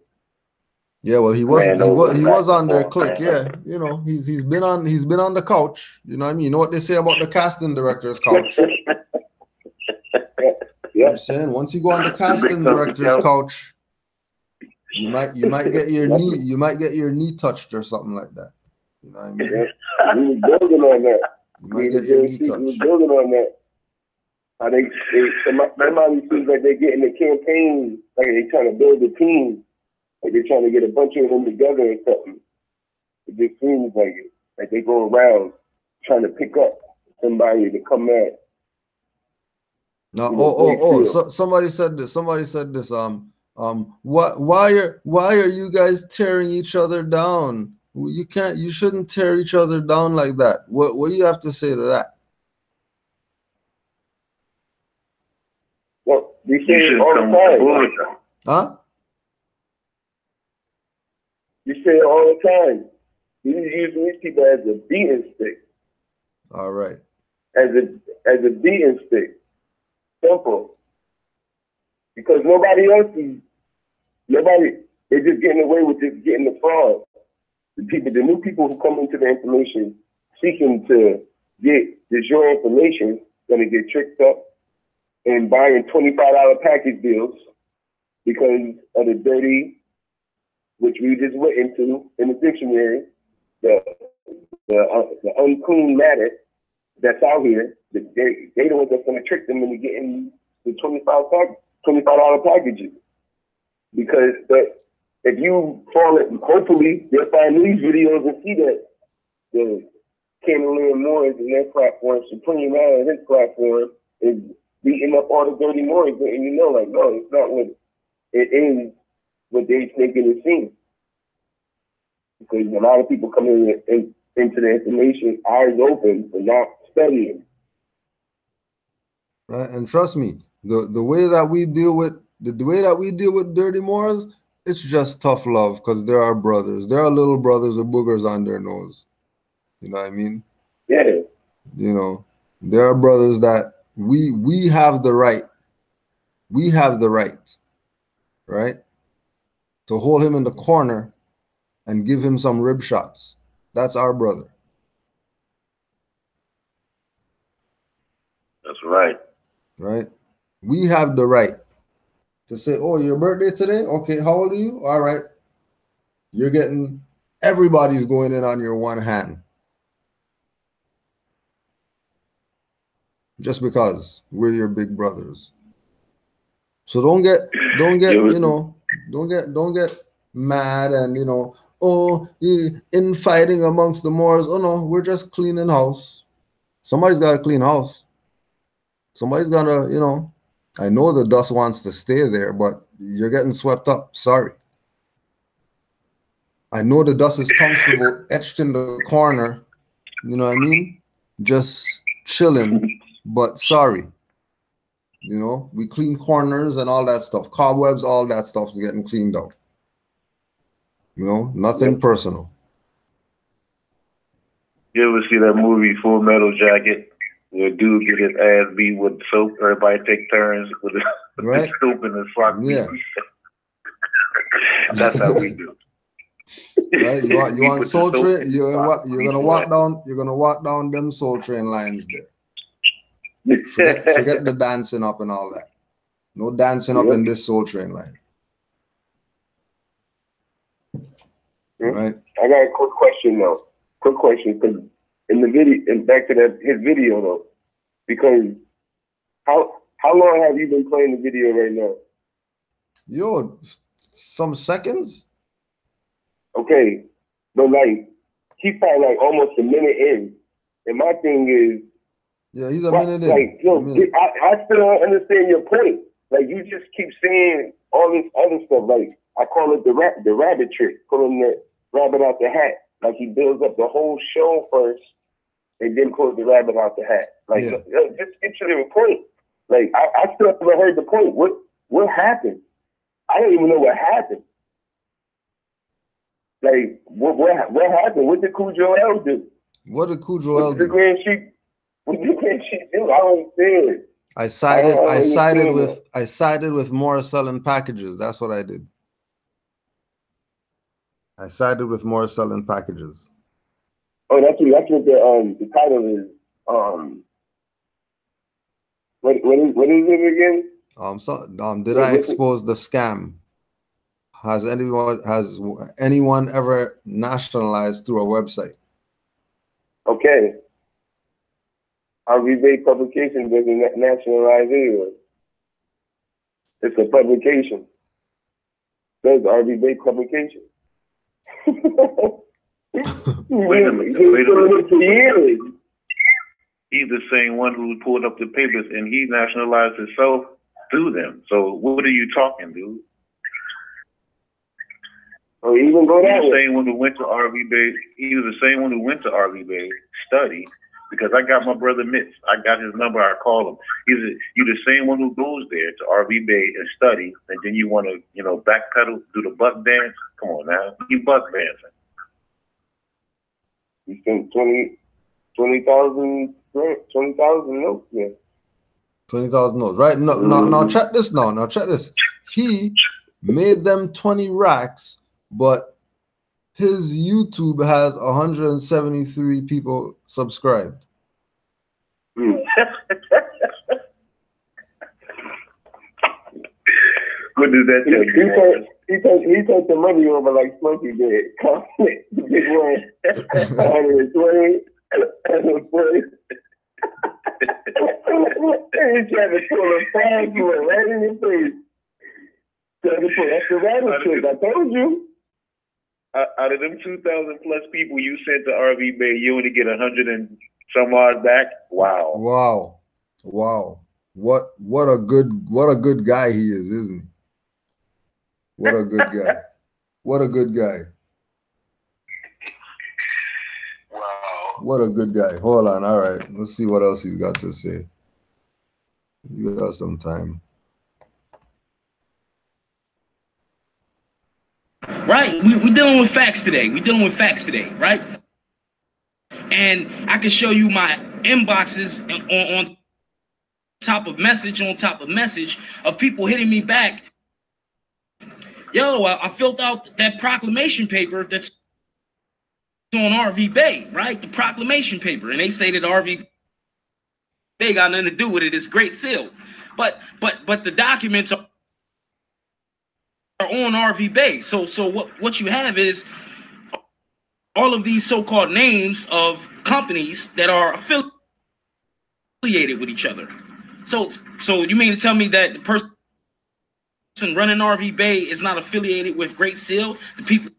Yeah, well, he was on their click. Yeah, you know, he's been on the couch. You know what I mean? You know what they say about the casting director's couch? Yeah. I'm saying once you go on the casting director's couch, you might get your knee touched or something like that. You know what I mean? Yeah. We was building on that. You might get your knee touched. We was building on that. How somebody seems like they're getting the campaign, like they're trying to build a team, like they're trying to get a bunch of them together or something. It just seems like they go around trying to pick up somebody to come at. No, so somebody said this. Why are you guys tearing each other down? You shouldn't tear each other down like that. What do you have to say to that? Well, we say it all the time. Huh? You say it all the time. You use these people as a beating stick. All right. As a beating stick. Simple. Because they're just getting away with just getting the fraud. The new people who come into the information seeking to get this your information, gonna get tricked up and buying $25 package deals because of the dirty, which we just went into in the dictionary, the unclean matter that's out here. They the ones that's going to trick them into getting the $25 packages. Because if you fall it, hopefully they'll find these videos and see that the Canaanland Moors and their platform, Supreme Man and his platform, is beating up all the dirty Moors. And you know, like, no, it's not what it is, what they thinking it seems. Because a lot of people come into the information, eyes open, but not studying. Right, and trust me, the way that we deal with dirty Moors, it's just tough love because they're our brothers. They're our little brothers with boogers on their nose. You know what I mean? Yeah. You know, they're our brothers that we have the right. We have the right, right, to hold him in the corner and give him some rib shots. That's our brother. That's right. Right? We have the right to say, oh, your birthday today? Okay, how old are you? All right. You're getting, everybody's going in on your one hand. Just because we're your big brothers. So don't get, you know, don't get mad and, you know, oh, infighting amongst the Moors. Oh no, we're just cleaning house. Somebody's got to clean house. Somebody's got to, you know, I know the dust wants to stay there, but you're getting swept up. Sorry. I know the dust is comfortable, etched in the corner. You know what I mean? Just chilling, but sorry. You know, we clean corners and all that stuff. Cobwebs, all that stuff is getting cleaned out. You know, nothing personal. You ever see that movie Full Metal Jacket? Where dude get his ass beat with soap. Everybody take turns with the soap in the sock. Yeah. That's how we do. Right? You want Soul Train? You're gonna walk down them Soul Train lines there. Forget the dancing up and all that. No dancing up in this Soul Train line. Right. I got a quick question though. Quick question, because in the video, and back to his video though, because how long have you been playing the video right now? Yo, some seconds. Okay, but like he's probably like almost a minute in, and my thing is, yeah, he's a minute in. Like, yo, I still don't understand your point. Like, you just keep saying all this other stuff. Like, I call it the rabbit trick, pulling the rabbit out the hat. Like, he builds up the whole show first, and then pulls the rabbit out the hat. Like, just get to the point. Like, I still haven't heard the point. What happened? I don't even know what happened. Like, what happened? What did Cujo L do? What did Cujo L do? What did the Grand Chief do? I don't understand. I sided with more selling packages. That's what I did. I sided with more selling packages. Oh, that's what the title is. What is it again? Did I expose the scam? Has anyone ever nationalized through a website? Okay. RV Bey Publication doesn't nationalize anyone. It's a publication. There's RV Bey Publication. Wait a minute. He's the same one who pulled up the papers and he nationalized himself through them. So what are you talking, dude? Oh, even go that way. He was the same one who went to RV Bey. He was the same one who went to RV Bey study. Because I got my brother Mitch. I got his number. I call him. You're the same one who goes there to RV Bey and study, and then you want to, backpedal, do the buck dance. Come on now, you buck dancing. You spent 20,000 notes there. 20,000 notes, right? No, now check this. Now check this. He made them 20 racks, but his YouTube has 173 people subscribed. What does that tell you? He took the money over like Smokey did. The big one, 120, 140. He's trying to pull a fast one right in your face. That's the rabbit trick. I told you. Out of them 2,000 plus people you sent to RV Bey, you only get 100 and some odd back. Wow. What a good guy he is, isn't he? What a good guy. What a good guy. Wow. What a good guy. Hold on. All right. Let's see what else he's got to say. You got some time. Right, we're dealing with facts today. Right? And I can show you my inboxes on top of message of people hitting me back. Yo, I filled out that proclamation paper that's on RV Bey, right? The proclamation paper, and they say that RV Bey got nothing to do with it. It's Great Seal, but the documents are on RV Bey. So what you have is all of these so-called names of companies that are affiliated with each other. So you mean to tell me that the person running RV Bey is not affiliated with Great Seal, the people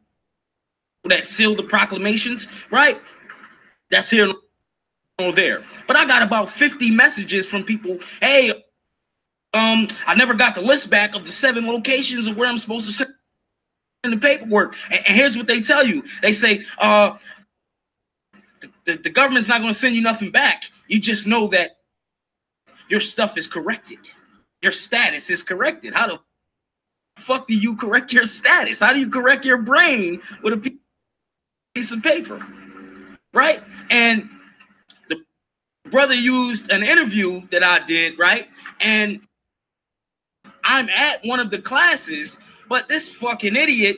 that seal the proclamations, right? That's here or there. But I got about 50 messages from people, hey, I never got the list back of the 7 locations of where I'm supposed to send the paperwork. And here's what they tell you. They say, the government's not going to send you nothing back. You just know that your stuff is corrected. Your status is corrected. How the fuck do you correct your status? How do you correct your brain with a piece of paper? Right? And the brother used an interview that I did, right? And I'm at one of the classes, but this fucking idiot,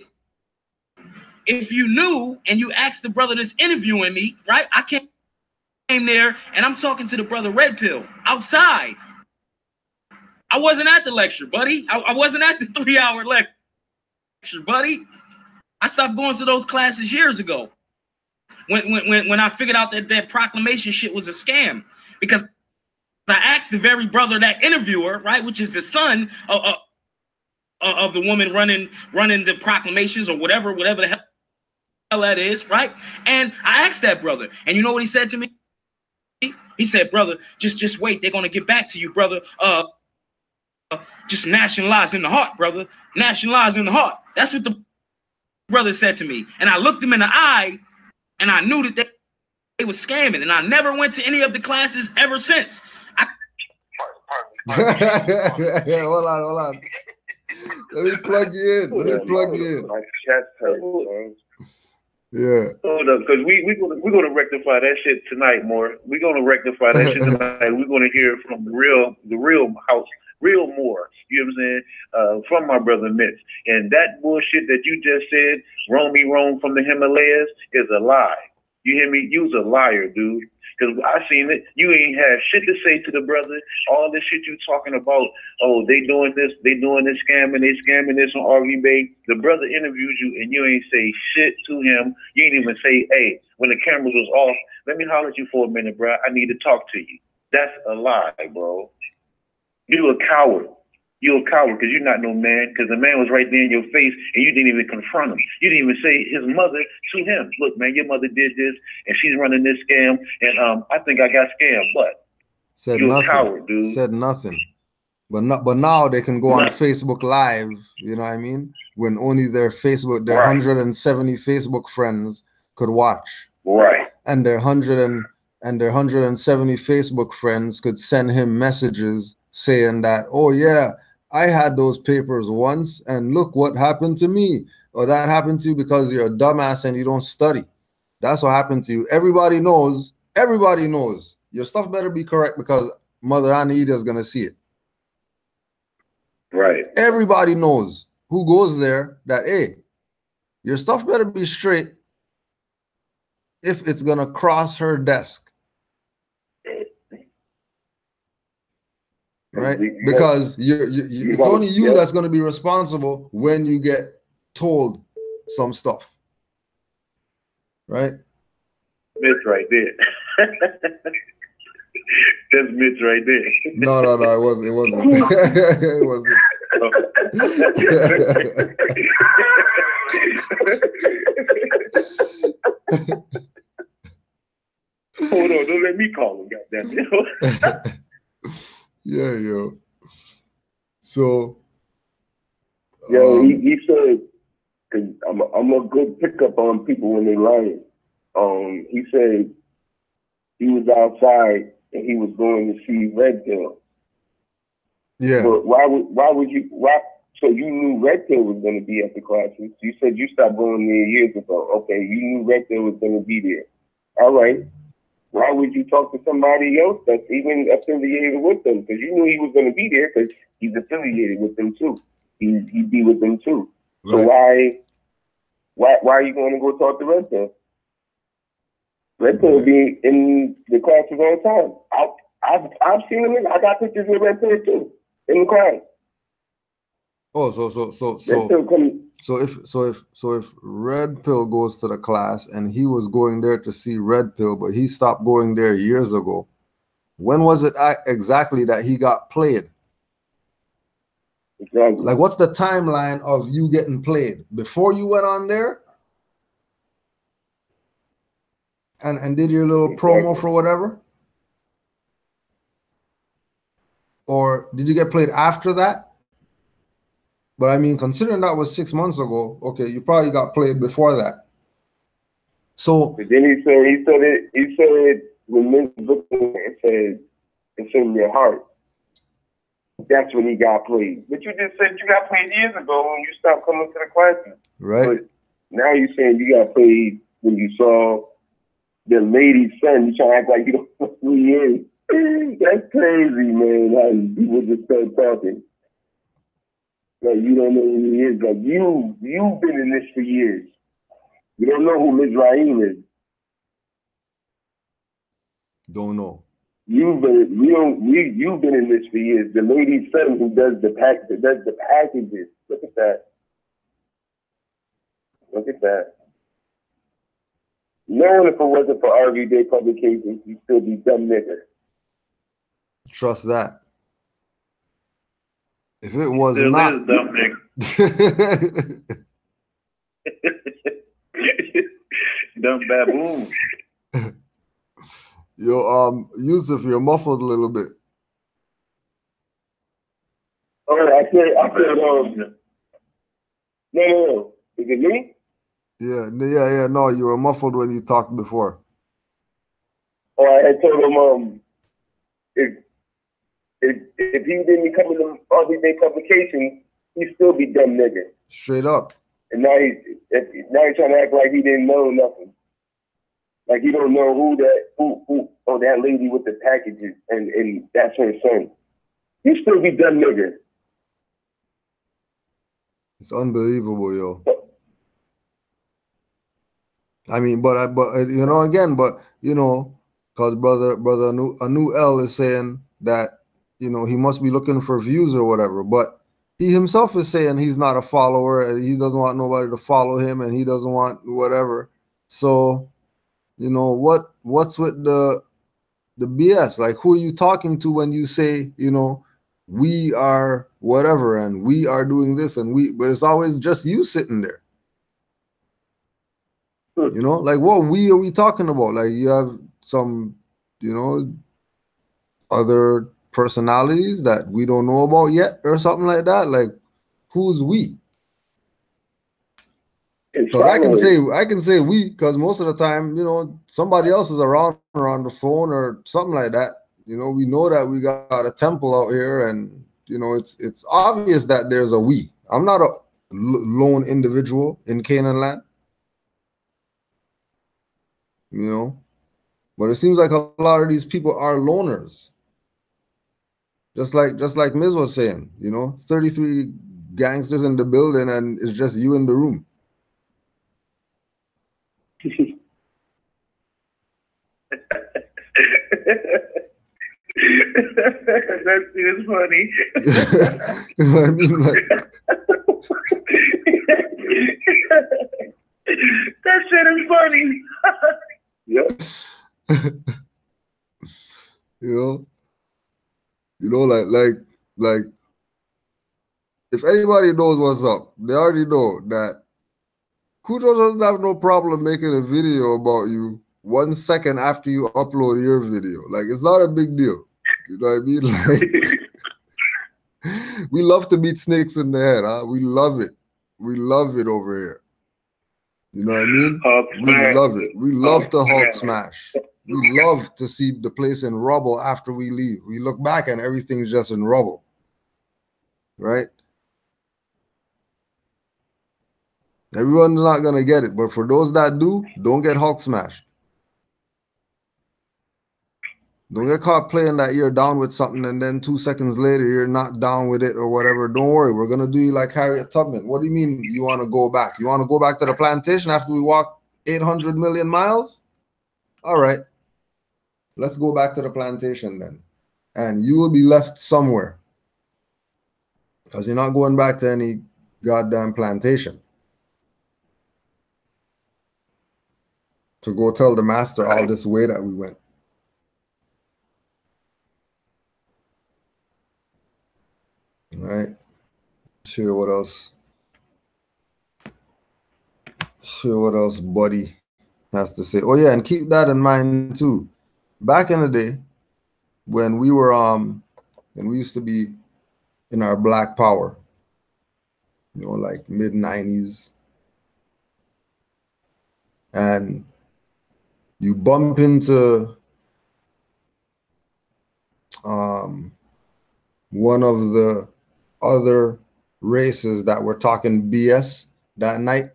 if you knew and you asked the brother that's interviewing me, right? I came there and I'm talking to the brother Red Pill outside. I wasn't at the lecture, buddy. I wasn't at the 3-hour lecture, buddy. I stopped going to those classes years ago. When I figured out that proclamation shit was a scam, because I asked the very brother, that interviewer, right, which is the son of the woman running the proclamations or whatever the hell that is, right? And I asked that brother, and you know what he said to me? He said, brother, just wait. They're gonna get back to you, brother. Just nationalize in the heart, brother. Nationalize in the heart. That's what the brother said to me. And I looked him in the eye, and I knew that they were scamming. And I never went to any of the classes ever since. Hold on. Let me plug you in. My chest hurts. Yeah. Hold up, because we're gonna rectify that shit tonight, more. We're gonna rectify that shit tonight. We're gonna hear from the real Moor. You know what I'm saying? From my brother Mitch. And that bullshit that you just said, roam me wrong from the Himalayas, is a lie. You hear me? You's a liar, dude. Because I seen it. You ain't have shit to say to the brother. All this shit you talking about, oh, they doing this scamming, they scamming this on RV Bay. The brother interviewed you and you ain't say shit to him. You ain't even say, hey, when the cameras was off, let me holler at you for a minute, bro. I need to talk to you. That's a lie, bro. You a coward. You're a coward because you're not no man, because the man was right there in your face and you didn't even confront him. You didn't even say his mother to him. Look, man, your mother did this and she's running this scam and I think I got scammed. But you're a coward, dude. Said nothing. But now they can go on Facebook Live, you know what I mean? When only their 170 Facebook friends could watch. Right. And their 170 Facebook friends could send him messages saying that, oh yeah, I had those papers once and look what happened to me. Or that happened to you because you're a dumbass and you don't study. That's what happened to you. Everybody knows. Your stuff better be correct because Mother Anita is going to see it. Right. Everybody knows who goes there that, hey, your stuff better be straight if it's going to cross her desk. Right? Because it's only you that's going to be responsible when you get told some stuff. Right? Mitch right there. That's Mitch right there. No, it wasn't. It wasn't. Hold on, don't let me call him, goddamn. Yeah, yo. So, he said, cause I'm a good pickup on people when they lying. He said he was outside and he was going to see Red Pill. Yeah. But why? So you knew Red Pill was going to be at the classes. You said you stopped going there years ago. Okay, you knew Red Pill was going to be there. All right. Why would you talk to somebody else that's even affiliated with them? Because you knew he was going to be there because he's affiliated with them too. He'd be with them too. Right. So why are you going to go talk to Red Pill? Red Pill be in the classes all the time. I've seen him. I got pictures with Red Pill too in the class. Oh, so if Red Pill goes to the class and he was going there to see Red Pill, but he stopped going there years ago, when was it exactly that he got played? Exactly. Like, what's the timeline of you getting played? Before you went on there and did your little promo for whatever? Or did you get played after that? But I mean, considering that was 6 months ago, okay, you probably got played before that. So But then he said when Miss looked at it, it said, it's in your heart. That's when he got played. But you just said you got played years ago when you stopped coming to the classes. right. But now you're saying you got played when you saw the lady's son. You trying to act like you don't know who he is. That's crazy, man. Like, people just start talking. Like, you don't know who he is. Like, you've been in this for years. You don't know who Mizraim is. Don't know. You've been in this for years. The lady's son who does the packages. Look at that. Look at that. Knowing if it wasn't for everyday publications, you'd still be dumb nigger. Trust that. If it was Still not is dumb nigga. Dumb baboon. Yo, Yusuf, you're muffled a little bit. Oh, I said, no. Is it me? Yeah. No, you were muffled when you talked before. Oh, I had told him, if he didn't become an everyday publication, he'd still be dumb nigger. Straight up. And now he's trying to act like he didn't know nothing. Like he don't know that lady with the packages and that's her son. He still be dumb nigger. It's unbelievable, yo. I mean, but you know, again, because brother Anu L is saying that, you know, he must be looking for views or whatever, but he himself is saying he's not a follower and he doesn't want nobody to follow him and he doesn't want whatever. So, you know, what's with the BS? Like, who are you talking to when you say, you know, we are whatever and we are doing this but it's always just you sitting there. You know, like, what we are we talking about? Like, you have some, you know, other personalities that we don't know about yet or something like that. Like, who's we? Because I can say we, because most of the time, you know, somebody else is around or on the phone or something like that. You know, we know that we got a temple out here, and you know, it's obvious that there's a we. I'm not a lone individual in Canaanland. You know, but it seems like a lot of these people are loners. Just like Miz was saying, you know, 33 gangsters in the building and it's just you in the room. That is funny. You know what I mean? Like, that shit is funny. Yep. you know, like, if anybody knows what's up, they already know that Kujo doesn't have no problem making a video about you 1 second after you upload your video. Like, it's not a big deal. You know what I mean? Like, we love to beat snakes in the head, huh? We love it. We love it over here. You know what I mean? We love it. We love to Hulk smash. We love to see the place in rubble after we leave. We look back and everything's just in rubble. Right? Everyone's not going to get it. But for those that do, don't get Hulk smashed. Don't get caught playing that you're down with something and then 2 seconds later you're not down with it or whatever. Don't worry. We're going to do you like Harriet Tubman. What do you mean you want to go back? You want to go back to the plantation after we walk 800 million miles? All right. Let's go back to the plantation then. And you will be left somewhere. Because you're not going back to any goddamn plantation. To go tell the master all this way that we went. All right. Sure, what else? Sure, what else Buddy has to say. Oh yeah, and keep that in mind too. Back in the day, when we were and we used to be in our black power, you know, like mid-90s, and you bump into one of the other races that were talking BS that night,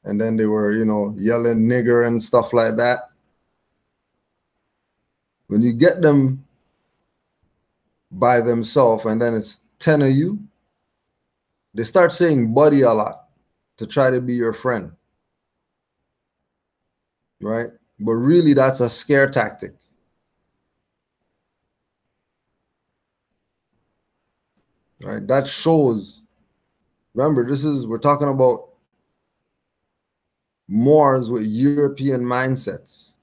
and then they were, you know, yelling nigger and stuff like that. When you get them by themselves and then it's 10 of you, they start saying buddy a lot to try to be your friend, right? But really that's a scare tactic. Right? That shows, remember, we're talking about Moors with European mindsets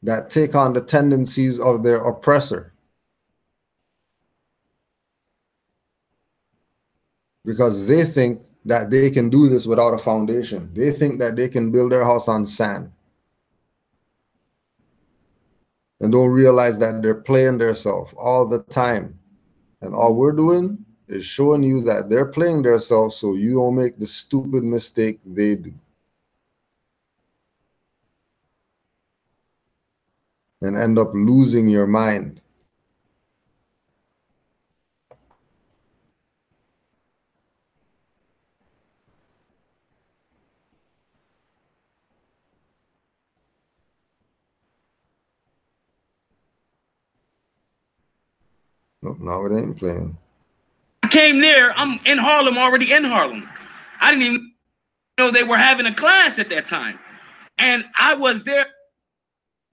that take on the tendencies of their oppressor, because they think that they can do this without a foundation. They think that they can build their house on sand, and don't realize that they're playing themselves all the time. And all we're doing is showing you that they're playing themselves so you don't make the stupid mistake they do and end up losing your mind. Nope, now it ain't playing. I came there. I'm in Harlem, already in Harlem. I didn't even know they were having a class at that time. And I was there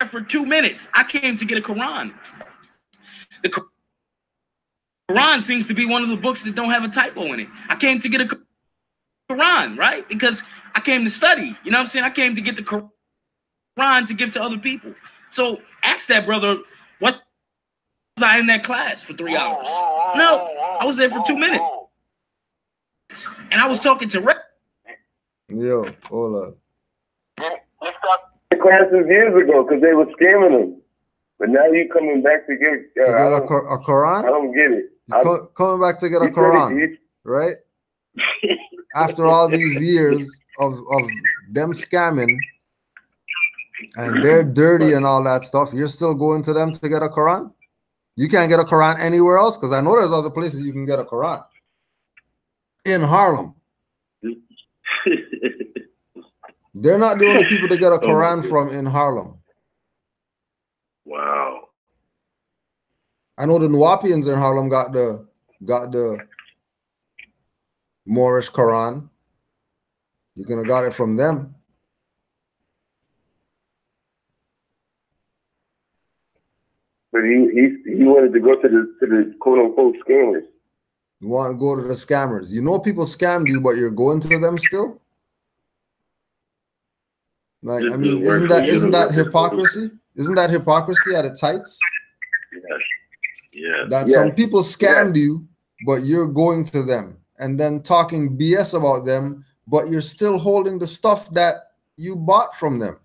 for 2 minutes. I came to get a Quran. The Quran seems to be one of the books that don't have a typo in it. I came to get a Quran, right? Because I came to study. You know what I'm saying? I came to get the Quran to give to other people. So ask that brother, what was I in that class for 3 hours? No, I was there for 2 minutes. And I was talking to Yo, hold up. The classes years ago because they were scamming them. But now you coming back to get a Quran? I don't get it. Coming back to get a Quran, right? After all these years of them scamming and they're dirty and all that stuff, you're still going to them to get a Quran? You can't get a Quran anywhere else? Because I know there's other places you can get a Quran. In Harlem. They're not the only people to get a Quran from in Harlem. Wow. I know the Nuwapians in Harlem got the Moorish Quran. You could have got it from them. But he wanted to go to the quote unquote scammers. You want to go to the scammers. You know people scammed you, but you're going to them still? Like, I mean, isn't that hypocrisy? Isn't that hypocrisy at its heights? Yes. Yeah. That some people scammed you, but you're going to them and then talking BS about them, but you're still holding the stuff that you bought from them.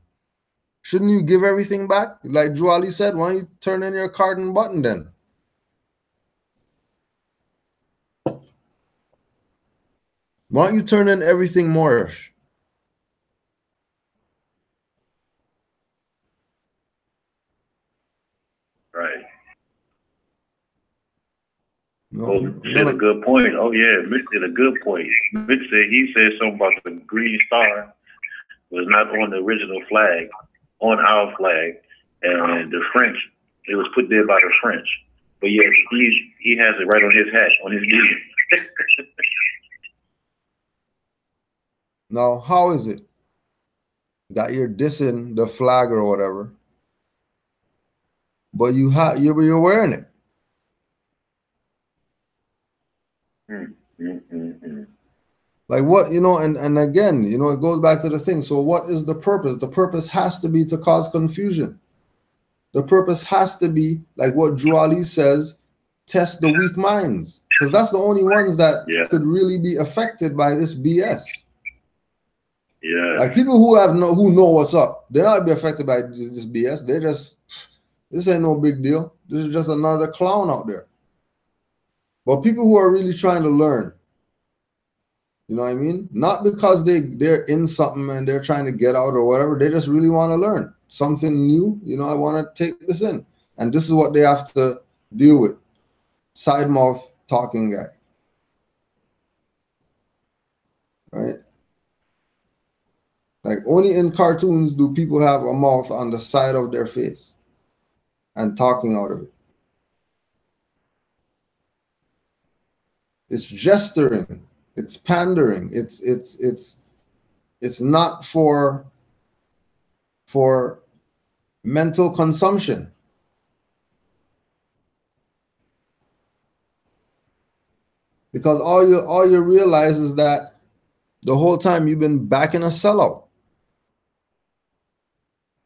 Shouldn't you give everything back? Like Drew Ali said, why don't you turn in your card and button then? Why don't you turn in everything Moorish? Right. No, oh, said a good point. Oh yeah, Mitch did a good point. Mitch said he said something about the green star was not on the original flag, on our flag, and the French, it was put there by the French. But yet he has it right on his hat, on his knee. Now, how is it that you're dissing the flag or whatever, but you're wearing it? Like what, you know, and again, you know, it goes back to the thing. So what is the purpose? The purpose has to be to cause confusion. The purpose has to be, like what Drew Ali says, test the weak minds, because that's the only ones that could really be affected by this BS. Yeah. Like people who know what's up, they're not be affected by this BS. They just, this ain't no big deal. This is just another clown out there. But people who are really trying to learn, you know what I mean? Not because they're in something and they're trying to get out or whatever. They just really want to learn something new. You know, I want to take this in. And this is what they have to deal with. Side mouth talking guy. Right? Like only in cartoons do people have a mouth on the side of their face and talking out of it. It's gesturing. It's pandering. It's not for mental consumption. Because all you realize is that the whole time you've been backing a sellout.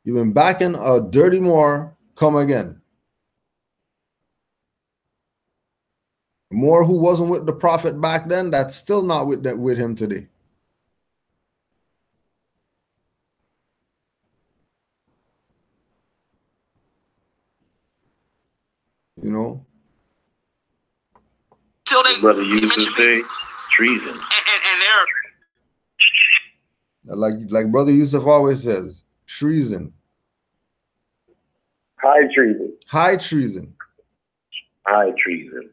You've been backing a dirty Moor come again. Moor who wasn't with the prophet back then, that's still not with him today. You know? Brother used to say treason. And they're like Brother Yusuf always says, treason. High treason. High treason. High treason.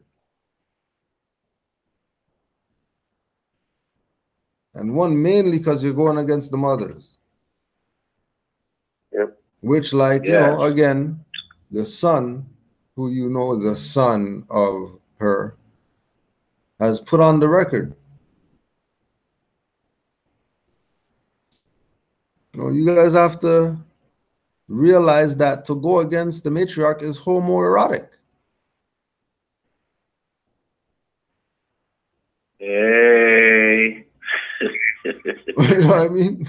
And one mainly because you're going against the mothers. Yep. Which, like, you know, again, the son, who you know, the son of her, has put on the record. You know, you guys have to realize that to go against the matriarch is homoerotic. Hey. You know what I mean?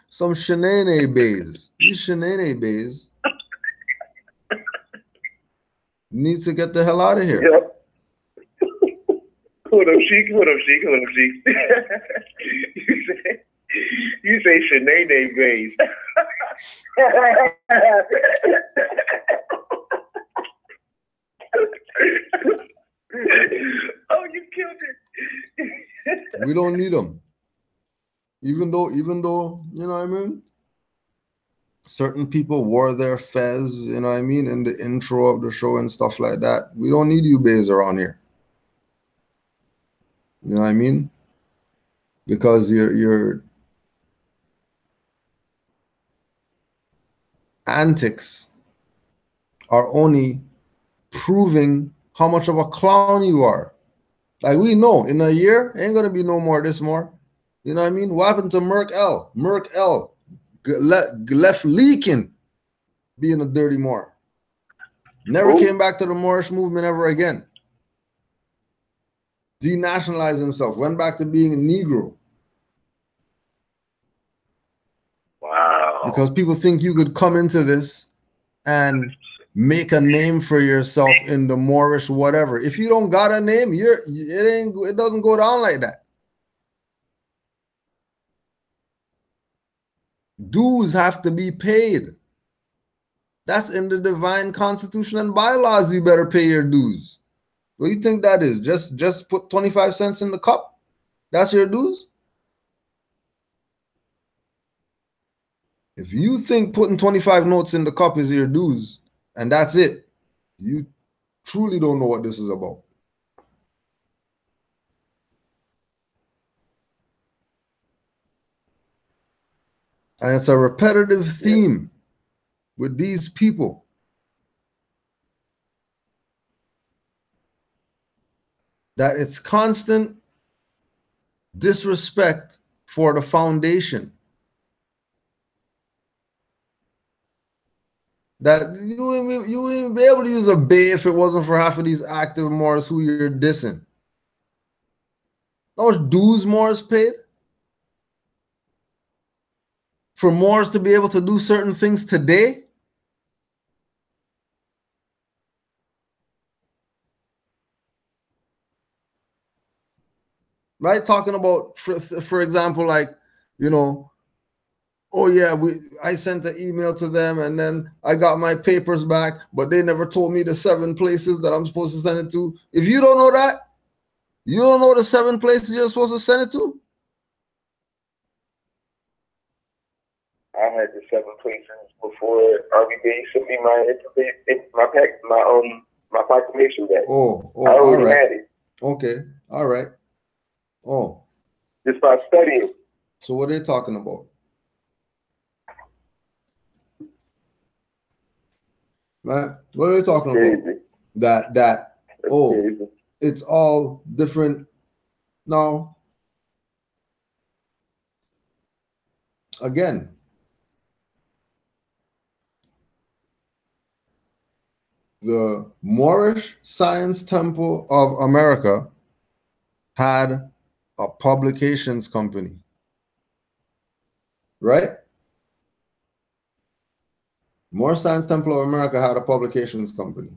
Some shenane bays. These shenane bays need to get the hell out of here. Yep. What up, Sheik? What up, Sheik? What up, Sheik? You say Sinead Bays. Oh, you killed it. We don't need them. Even though, you know what I mean? Certain people wore their fez, you know what I mean, in the intro of the show and stuff like that. We don't need you bays around here. You know what I mean? Because your antics are only proving how much of a clown you are. Like, we know in a year ain't gonna be no more this more. You know what I mean? What happened to Merc L? Merc L left leaking being a dirty Moor. Never came back to the Moorish movement ever again. Denationalized himself, went back to being a Negro. Wow. Because people think you could come into this and make a name for yourself in the Moorish whatever. If you don't got a name, it doesn't go down like that. Dues have to be paid. That's in the divine constitution and bylaws. You better pay your dues. What do you think that is? Just put 25 cents in the cup? That's your dues? If you think putting 25 notes in the cup is your dues, and that's it, you truly don't know what this is about. And it's a repetitive theme with these people. That it's constant disrespect for the foundation. That you wouldn't be able to use a bay if it wasn't for half of these active Moors who you're dissing. How much dues Moors paid? For Moors to be able to do certain things today? Right? Talking about, for example, like, you know, oh yeah, I sent an email to them and then I got my papers back, but they never told me the 7 places that I'm supposed to send it to. If you don't know that, You don't know the 7 places you're supposed to send it to? I had the 7 places before RVB sent me my proclamation back. Oh, I already all right. had it. Okay, all right. Oh, Just by studying. so what are they talking about? Right? What are they talking about? Crazy. That Crazy. it's all different. Now, again, the Moorish Science Temple of America had a publications company, right? Moorish Science Temple of America had a publications company.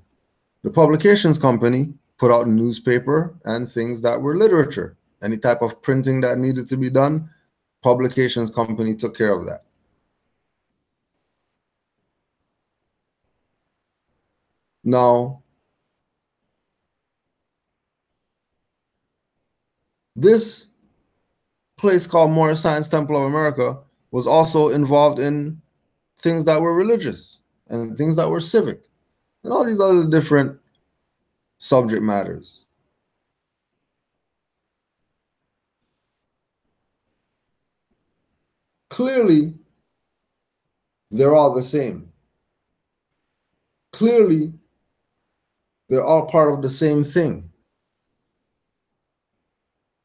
The publications company put out a newspaper and things that were literature. Any type of printing that needed to be done, publications company took care of that. Now, this place called Moorish Science Temple of America was also involved in things that were religious and things that were civic and all these other different subject matters. Clearly, they're all the same. Clearly, they're all part of the same thing.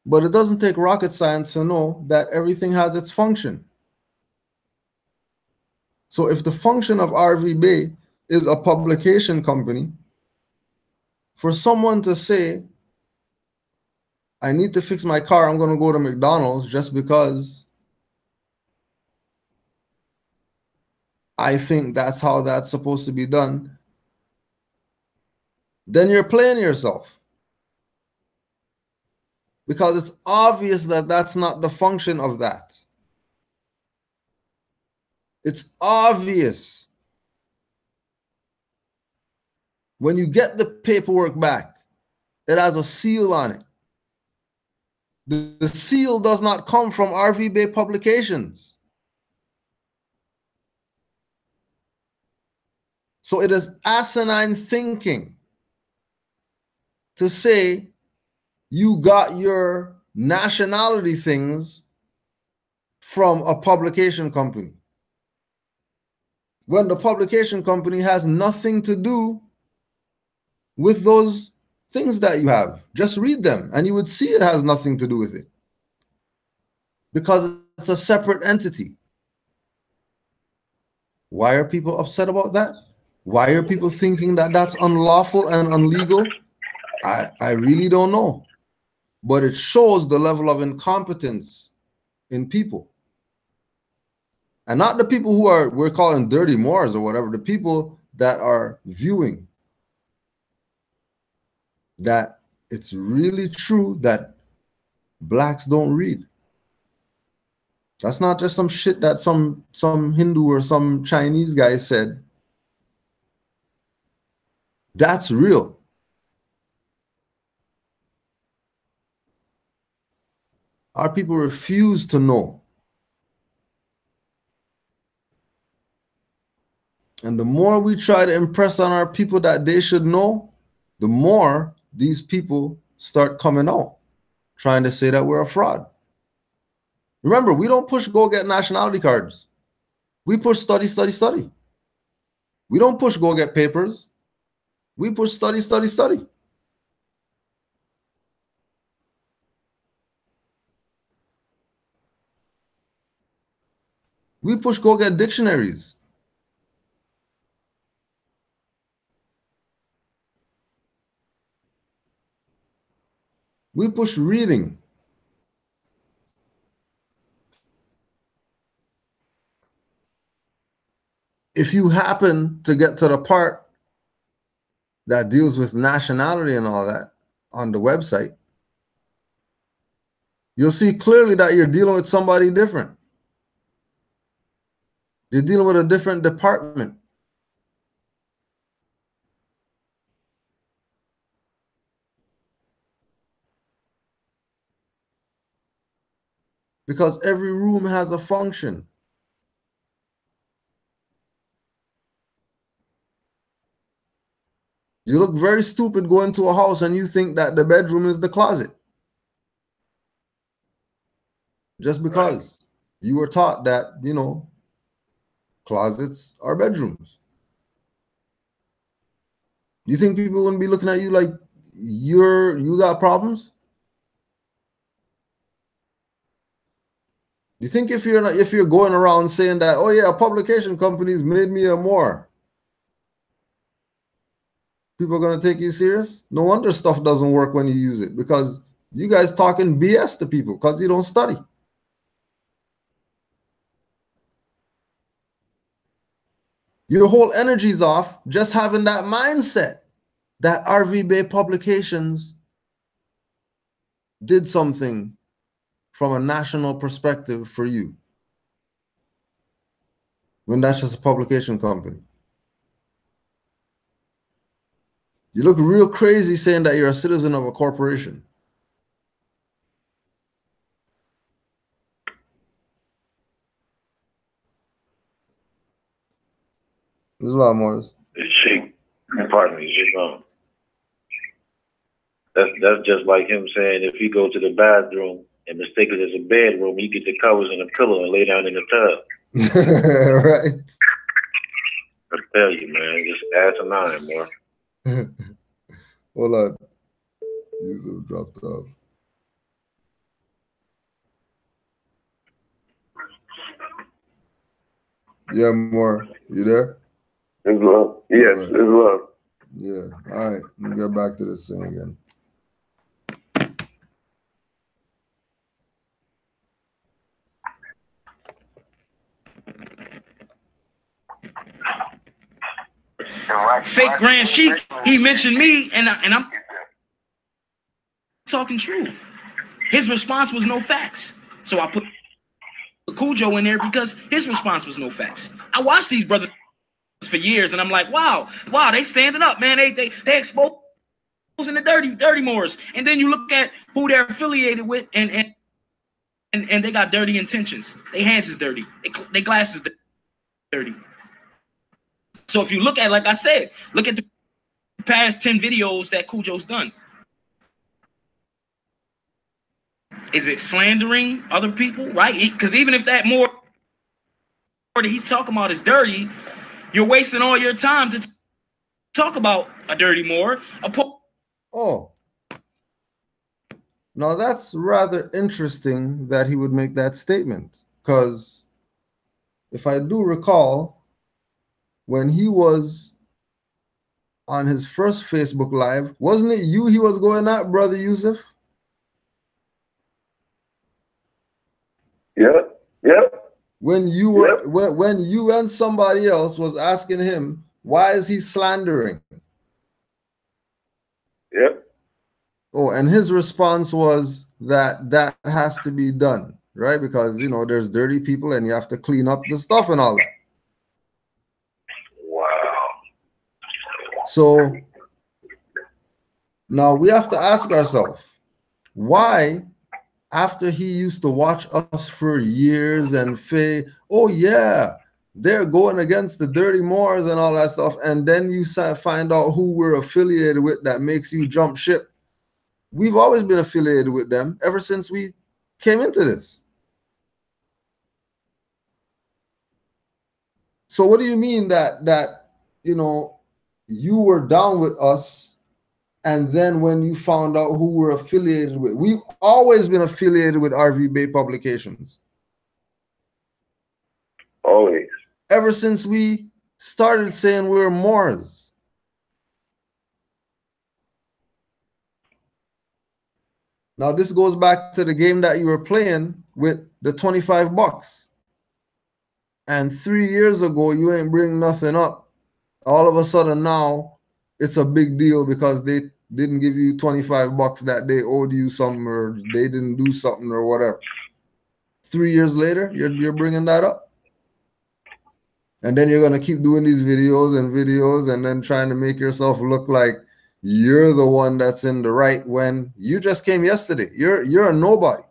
But it doesn't take rocket science to know that everything has its function. So if the function of RV Bey is a publication company, for someone to say, I need to fix my car, I'm going to go to McDonald's just because I think that's how that's supposed to be done, then you're playing yourself. Because it's obvious that that's not the function of that. It's obvious. When you get the paperwork back, it has a seal on it. The seal does not come from RV Bey Publications. So it is asinine thinking to say you got your nationality things from a publication company, when the publication company has nothing to do with those things that you have. Just read them and you would see it has nothing to do with it, because it's a separate entity. Why are people upset about that? Why are people thinking that that's unlawful and illegal? I really don't know. But it shows the level of incompetence in people. And not the people who we're calling dirty Moors or whatever, the people that are viewing that it's really true that blacks don't read. That's not just some shit that some Hindu or some Chinese guy said. That's real. Our people refuse to know. And the more we try to impress on our people that they should know, the more these people start coming out, trying to say that we're a fraud. Remember, we don't push go get nationality cards. We push study, study, study. We don't push go get papers. We push study, study, study. We push go get dictionaries. We push reading. If you happen to get to the part that deals with nationality and all that on the website, you'll see clearly that you're dealing with somebody different. You're dealing with a different department. because every room has a function. You look very stupid going to a house and you think that the bedroom is the closet. Just because you were taught that, you know, closets are bedrooms. You think people wouldn't be looking at you like you got problems? You think if you're going around saying that, oh yeah, publication companies made me a Moor, people are gonna take you serious? No wonder stuff doesn't work when you use it, because you guys talking BS to people because you don't study. Your whole energy's off just having that mindset that RV Bey Publications did something from a national perspective for you, when that's just a publication company. You look real crazy saying that you're a citizen of a corporation. There's a lot more. Pardon me, that's just like him saying if you go to the bathroom and mistake it as a bedroom, you get the covers and a pillow and lay down in the tub. Right. I tell you, man, just asinine, more. Hold on. Yusuf dropped off. Yeah, more. You there? It's love. Yes, right. It's love. Yeah. All right. Let me get back to this thing again. Fake Grand Sheik, he mentioned me, and I'm talking truth. His response was no facts. So I put Cujo in there because his response was no facts. I watched these brothers for years, and I'm like, wow, they standing up, man. They exposing the dirty Moors. And then you look at who they're affiliated with, and they got dirty intentions. Their hands is dirty. Their glasses dirty. So if you look at, like I said, look at the past 10 videos that Cujo's done. Is it slandering other people, right? Because even if that Moor that he's talking about is dirty, you're wasting all your time to talk about a dirty Moor. Oh. Now that's rather interesting that he would make that statement, because if I do recall, when he was on his first Facebook Live, wasn't it you he was going at, Brother Yusuf? Yep. When you were when you and somebody else was asking him, why is he slandering? Yep. Oh, and his response was that has to be done, right? Because, you know, there's dirty people and you have to clean up the stuff and all that. Wow. So now we have to ask ourselves, why, after he used to watch us for years and say, oh yeah, they're going against the dirty Moors and all that stuff, and then you find out who we're affiliated with, that makes you jump ship? We've always been affiliated with them ever since we came into this. So what do you mean that you know, you were down with us, and then when you found out who we're affiliated with? We've always been affiliated with RV Bey Publications. Always. Ever since we started saying we're Moors. Now this goes back to the game that you were playing with the $25. And 3 years ago, you ain't bring nothing up. All of a sudden now, it's a big deal because they didn't give you $25 that they owed you something, or they didn't do something or whatever. 3 years later, you're bringing that up. And then you're going to keep doing these videos and then trying to make yourself look like you're the one that's in the right when you just came yesterday. You're a nobody.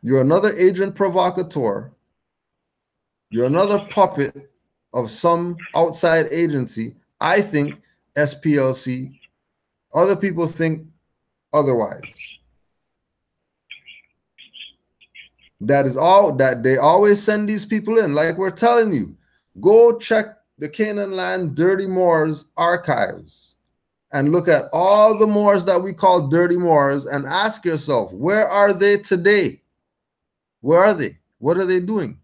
You're another agent provocateur. You're another puppet of some outside agency. I think SPLC. Other people think otherwise. That is all that they always send these people in. Like we're telling you, go check the Canaanland Dirty Moors archives and look at all the Moors that we call Dirty Moors and ask yourself, where are they today? Where are they? What are they doing?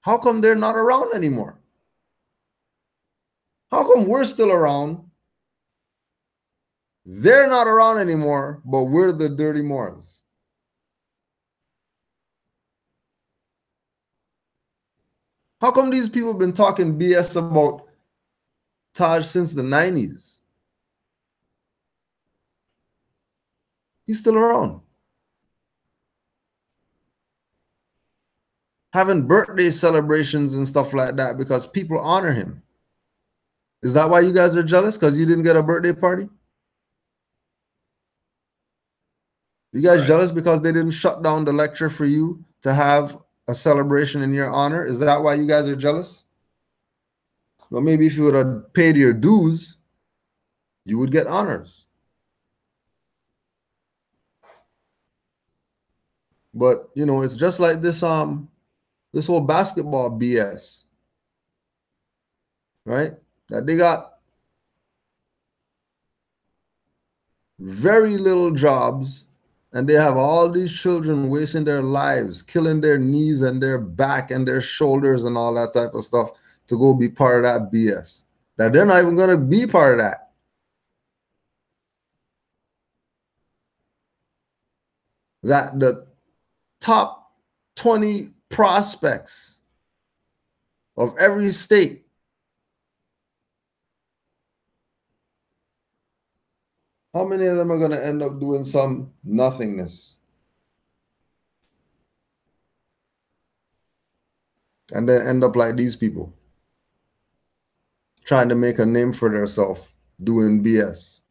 How come they're not around anymore? How come we're still around? They're not around anymore, but we're the Dirty Moors. How come these people have been talking BS about Taj since the 90s? He's still around. Having birthday celebrations and stuff like that because people honor him. Is that why you guys are jealous? Because you didn't get a birthday party? You guys jealous because they didn't shut down the lecture for you to have a celebration in your honor? Is that why you guys are jealous? Well, maybe if you would have paid your dues, you would get honors. But, you know, it's just like this whole basketball BS, right? That they got very little jobs and they have all these children wasting their lives, killing their knees and their back and their shoulders and all that type of stuff to go be part of that BS. That they're not even going to be part of that. That the top 20 prospects of every state how many of them are going to end up doing some nothingness? And then end up like these people, trying to make a name for themselves, doing BS.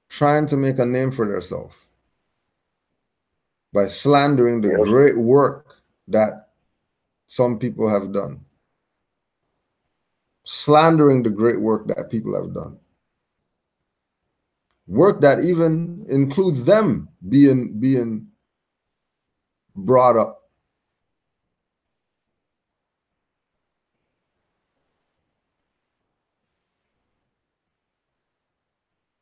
Trying to make a name for themselves by slandering the great work that some people have done. Slandering the great work that people have done. Work that even includes them being brought up.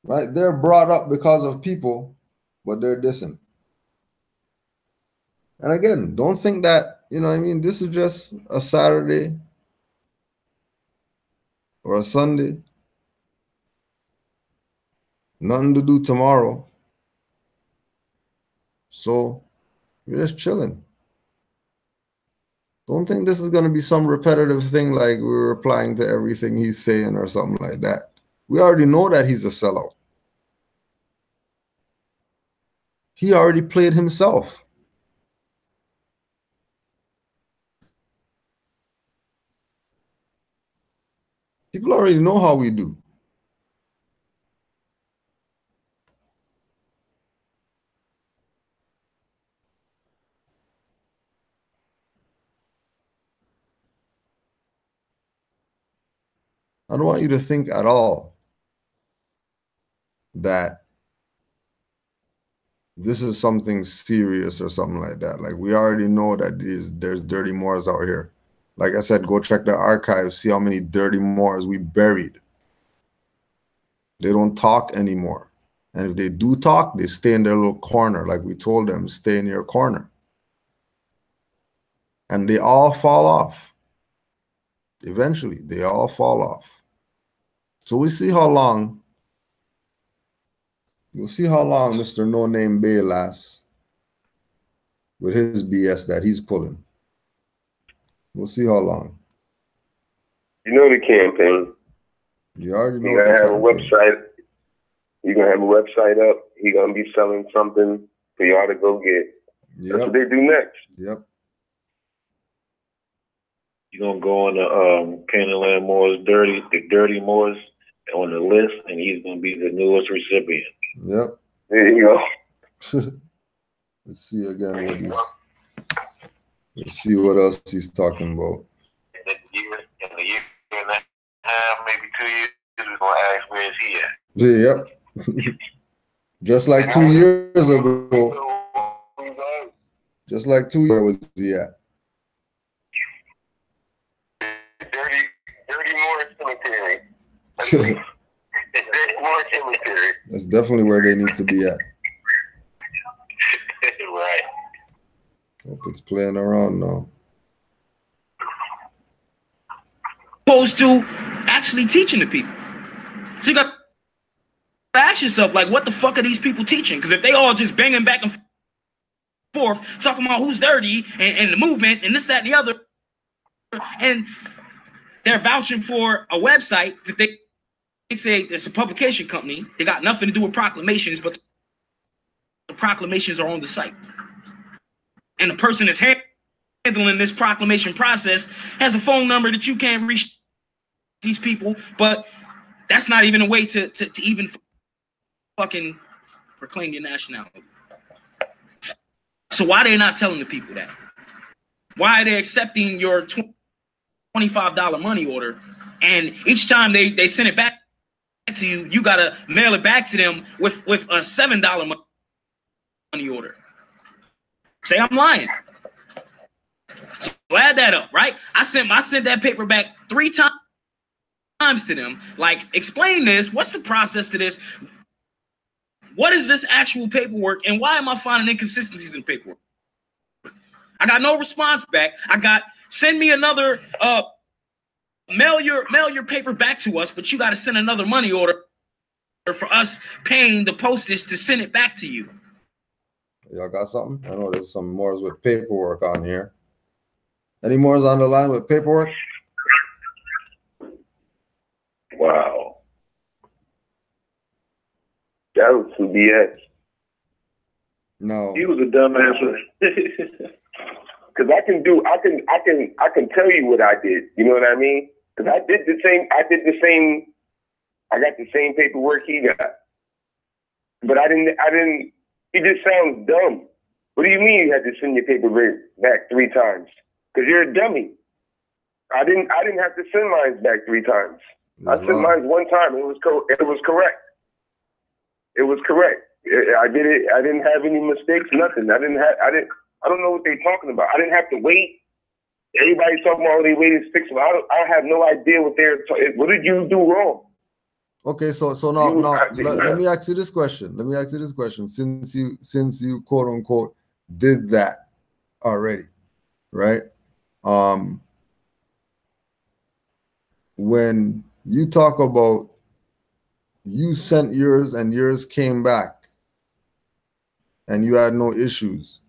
Right? They're brought up because of people, but they're dissing. And again, don't think that, you know what I mean, this is just a Saturday or a Sunday. Nothing to do tomorrow. So you're just chilling. Don't think this is going to be some repetitive thing like we're replying to everything he's saying or something like that. We already know that he's a sellout. He already played himself. People already know how we do. I don't want you to think at all that this is something serious or something like that. Like, we already know that there's dirty Moors out here. Like I said, go check the archives, see how many dirty Moors we buried. They don't talk anymore. And if they do talk, they stay in their little corner. Like we told them, stay in your corner. And they all fall off. Eventually, they all fall off. So we'll see how long Mr. No Name Bey lasts with his BS that he's pulling. We'll see how long. You know the campaign. You already know. You're gonna have a website. You're gonna have a website up. You're gonna be selling something for y'all to go get. Yep. That's what they do next. Yep. You're gonna go on the Canaanland Moors, the Dirty Moors on the list, and he's going to be the newest recipient. Yep. There you go. Let's see again what he's. Let's see what else he's talking about. In a year and a half, maybe 2 years, we're going to ask where is he at. Yep. Just like 2 years ago. Just like 2 years was he at? Dirty Moors Cemetery. Dirty Moors Cemetery. That's definitely where they need to be at. Right. Hope it's playing around now. Opposed to actually teaching the people. So you got to ask yourself, like, what the fuck are these people teaching? Because if they all just banging back and forth, talking about who's dirty and the movement and this, that, and the other, and they're vouching for a website that they say it's a publication company. They got nothing to do with proclamations, but the proclamations are on the site. And the person that's handling this proclamation process has a phone number that you can't reach these people, but that's not even a way to even fucking proclaim your nationality. So why are they not telling the people that? Why are they accepting your $25 money order, and each time they send it back to you, you gotta mail it back to them with a $7 money order? Say I'm lying. So add that up, right? I sent that paper back 3 times to them. Like, explain this. What's the process to this? What is this actual paperwork, and why am I finding inconsistencies in paperwork? I got no response back. I got, send me another mail your paper back to us, but you got to send another money order for us paying the postage to send it back to you. Y'all got something? I know there's some Moors with paperwork on here. Any Moors on the line with paperwork? Wow. That was some BS. No. He was a dumbass. Because I can tell you what I did. You know what I mean? Because I got the same paperwork he got. But I didn't, it just sounds dumb. What do you mean you had to send your paper back 3 times? Because you're a dummy. I didn't have to send mine back 3 times. I sent mine 1 time. It was correct. It was correct. I did it. I didn't have any mistakes. Nothing. I don't know what they're talking about. I didn't have to wait. Everybody's talking about they waited 6 months. I have no idea what they're talking. What did you do wrong? Okay, so now let me ask you this question. Since you quote unquote did that already, right? When you talk about you sent yours and yours came back and you had no issues,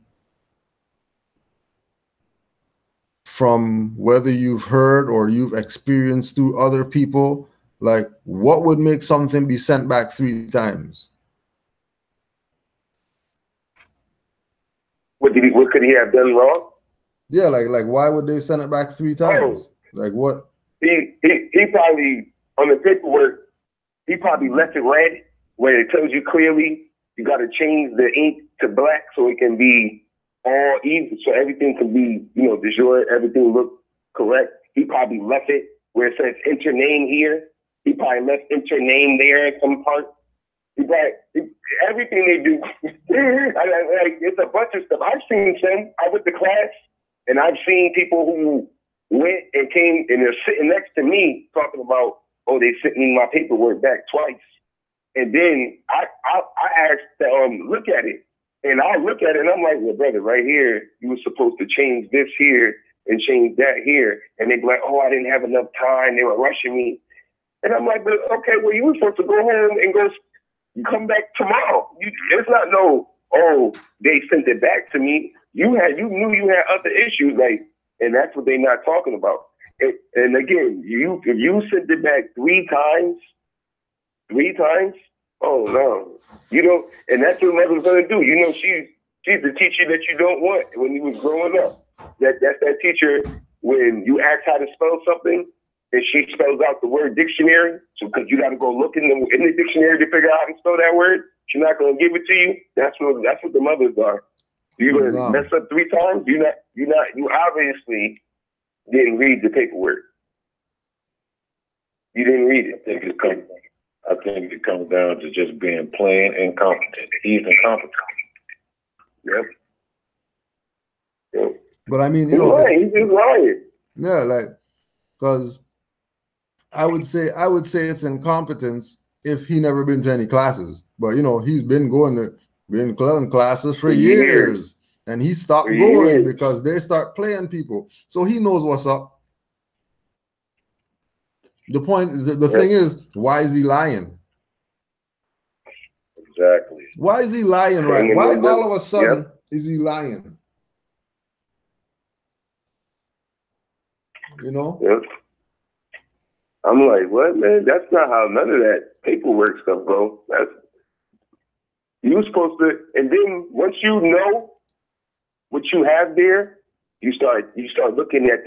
from whether you've heard or you've experienced through other people, like, what would make something be sent back 3 times? What could he have done wrong? Yeah, like why would they send it back 3 times? Like what? He probably, on the paperwork, he probably left it red where it tells you clearly you got to change the ink to black so it can be all even, so everything can be, de jure, everything look correct. He probably left it where it says enter name here. He probably left enter name there at some part. Everything they do, it's a bunch of stuff. I've seen some. I went to class, and I've seen people who went and came, and they're sitting next to me talking about, oh, they sent me my paperwork back twice. And then I asked to look at it. And I look at it, and I'm like, well, brother, right here, you were supposed to change this here and change that here. And they'd be like, oh, I didn't have enough time. They were rushing me. And I'm like, but okay, well, you were supposed to go home and come back tomorrow. It's not oh, they sent it back to me. You knew you had other issues, and that's what they're not talking about. And again, if you sent it back 3 times, oh no, and that's what mother's gonna do. She's the teacher that you don't want when you was growing up. That's that teacher when you ask how to spell something, and she spells out the word dictionary, so because you got to go look in the dictionary to figure out how to spell that word, she's not going to give it to you. That's what the mothers are. You're going to mess up 3 times. You obviously didn't read the paperwork. You didn't read it. I think it comes down to just being plain incompetent. He's incompetent. Yep. But I mean, he's just lying. Yeah, like, because I would say it's incompetence if he never been to any classes. But he's been in classes for years, and he stopped going because they start playing people. So he knows what's up. The point is, the thing is, why is he lying? Exactly. Why is he lying, right? Why all of a sudden is he lying? Yep. I'm like, what, man? That's not how none of that paperwork stuff goes. You're supposed to, and then once you know what you have there, you start looking at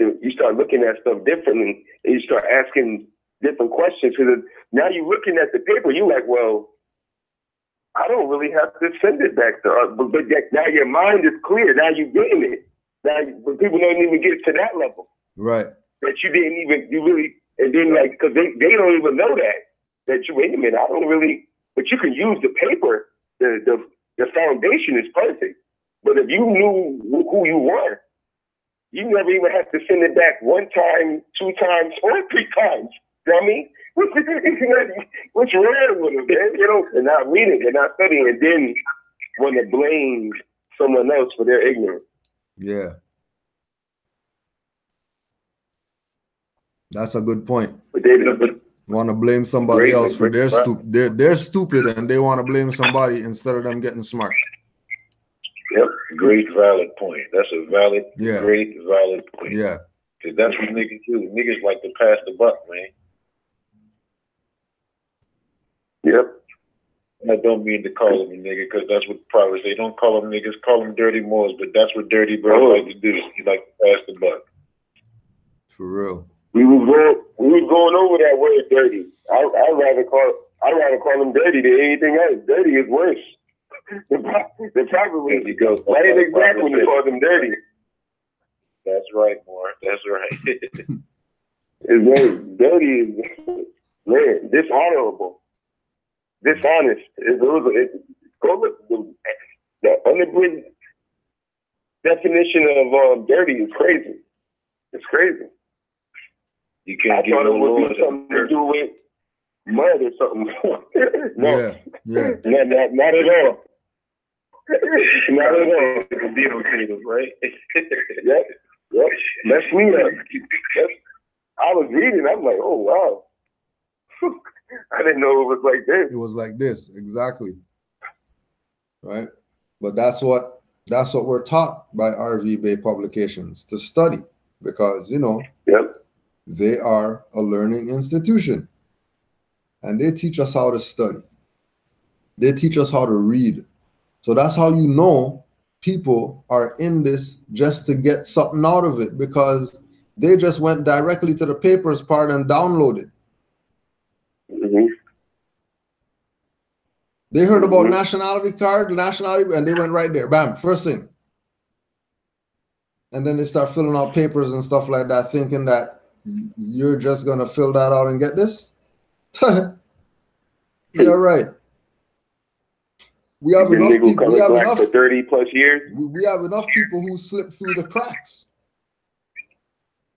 stuff differently, and you start asking different questions. Because now you're looking at the paper, you're like, well, I don't really have to send it back to us. But now your mind is clear. Now you're getting it. But people don't even get to that level. Right. That and then because they don't even know that you, wait a minute, I don't really, but you can use the paper. The foundation is perfect. But if you knew who you were, you never even have to send it back 1 time, 2 times, or 3 times. You know what I mean? What's wrong with them, man? They're not reading, they're not studying, and then want to blame someone else for their ignorance. Yeah. That's a good point. But they want to blame somebody else for their they're stupid, and they want to blame somebody instead of them getting smart. Yep, great valid point. That's a great valid point. Yeah. Because that's what niggas do. Niggas like to pass the buck, man. Yep. I don't mean to call them a nigga because that's what prophets say. Don't call them niggas, call them dirty Moors, but that's what dirty bros like to do. You like to pass the buck. For real. We was going over that word dirty. I'd rather call them dirty than anything else. Dirty is worse. The probably right exactly when you call them dirty. That's right, Moore. That's right. It's dirty is dishonorable. Dishonest. The unabridged definition of dirty is crazy. It's crazy. You can't I thought it would be something to do with mud or something. No. Yeah. Not at all. Not at all. Denotative, right? Yep. Messed me up. I was reading, I'm like, oh wow. I didn't know it was like this. It was like this, exactly. Right? But that's what we're taught by RV Bey Publications, to study, because they are a learning institution, and they teach us how to study. They teach us how to read. So that's how you know people are in this just to get something out of it, because they just went directly to the papers part and downloaded. Mm-hmm. They heard about nationality card, and they went right there, bam, first thing. And then they start filling out papers and stuff like that, thinking that you're just going to fill that out and get this? Yeah, right. We have enough people. We have enough for 30 plus years. We have enough people who slip through the cracks.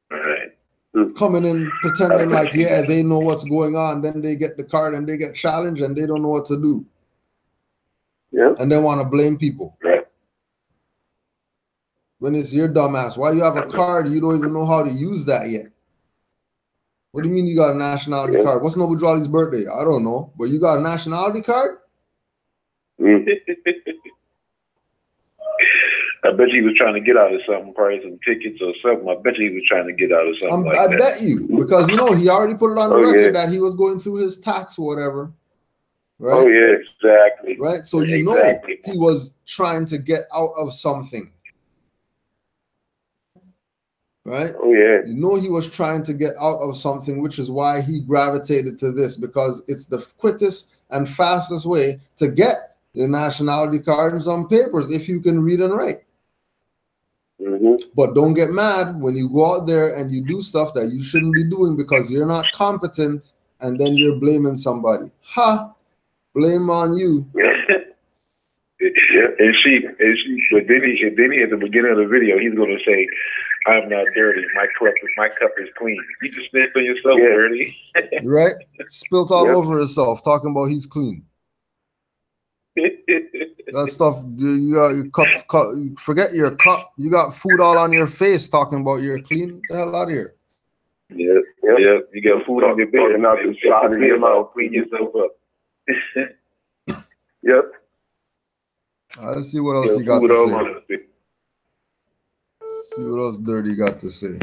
Right. Coming in pretending like, yeah, they know what's going on. Then they get the card and they get challenged and they don't know what to do. Yeah. And they want to blame people. Right. When it's your dumbass. Why you have a card? You don't even know how to use that yet. What do you mean you got a nationality card? What's Noble Drawley's birthday? I don't know. But you got a nationality card? I bet he was trying to get out of something, probably some tickets or something. I bet he was trying to get out of something like that. I bet you, because he already put it on the record that he was going through his tax or whatever. Right? Oh yeah, exactly. Right? So he was trying to get out of something. right? Oh yeah. You know he was trying to get out of something, which is why he gravitated to this, because it's the quickest and fastest way to get the nationality card and some papers if you can read and write. But don't get mad when you go out there and you do stuff that you shouldn't be doing because you're not competent, and then you're blaming somebody. Ha! Blame on you. But then he at the beginning of the video, he's gonna say, "I'm not dirty. My cup is clean." You just snitched on yourself, dirty. Right? Spilt all over himself, talking about he's clean. That stuff, you got your cups, forget your cup. You got food all on your face, talking about you're clean. Get the hell out of here. Yeah. You got food on your bed and out your side of your mouth. Clean yourself up. Yep. Let's see what else he got to say. See what else Dirty got to say.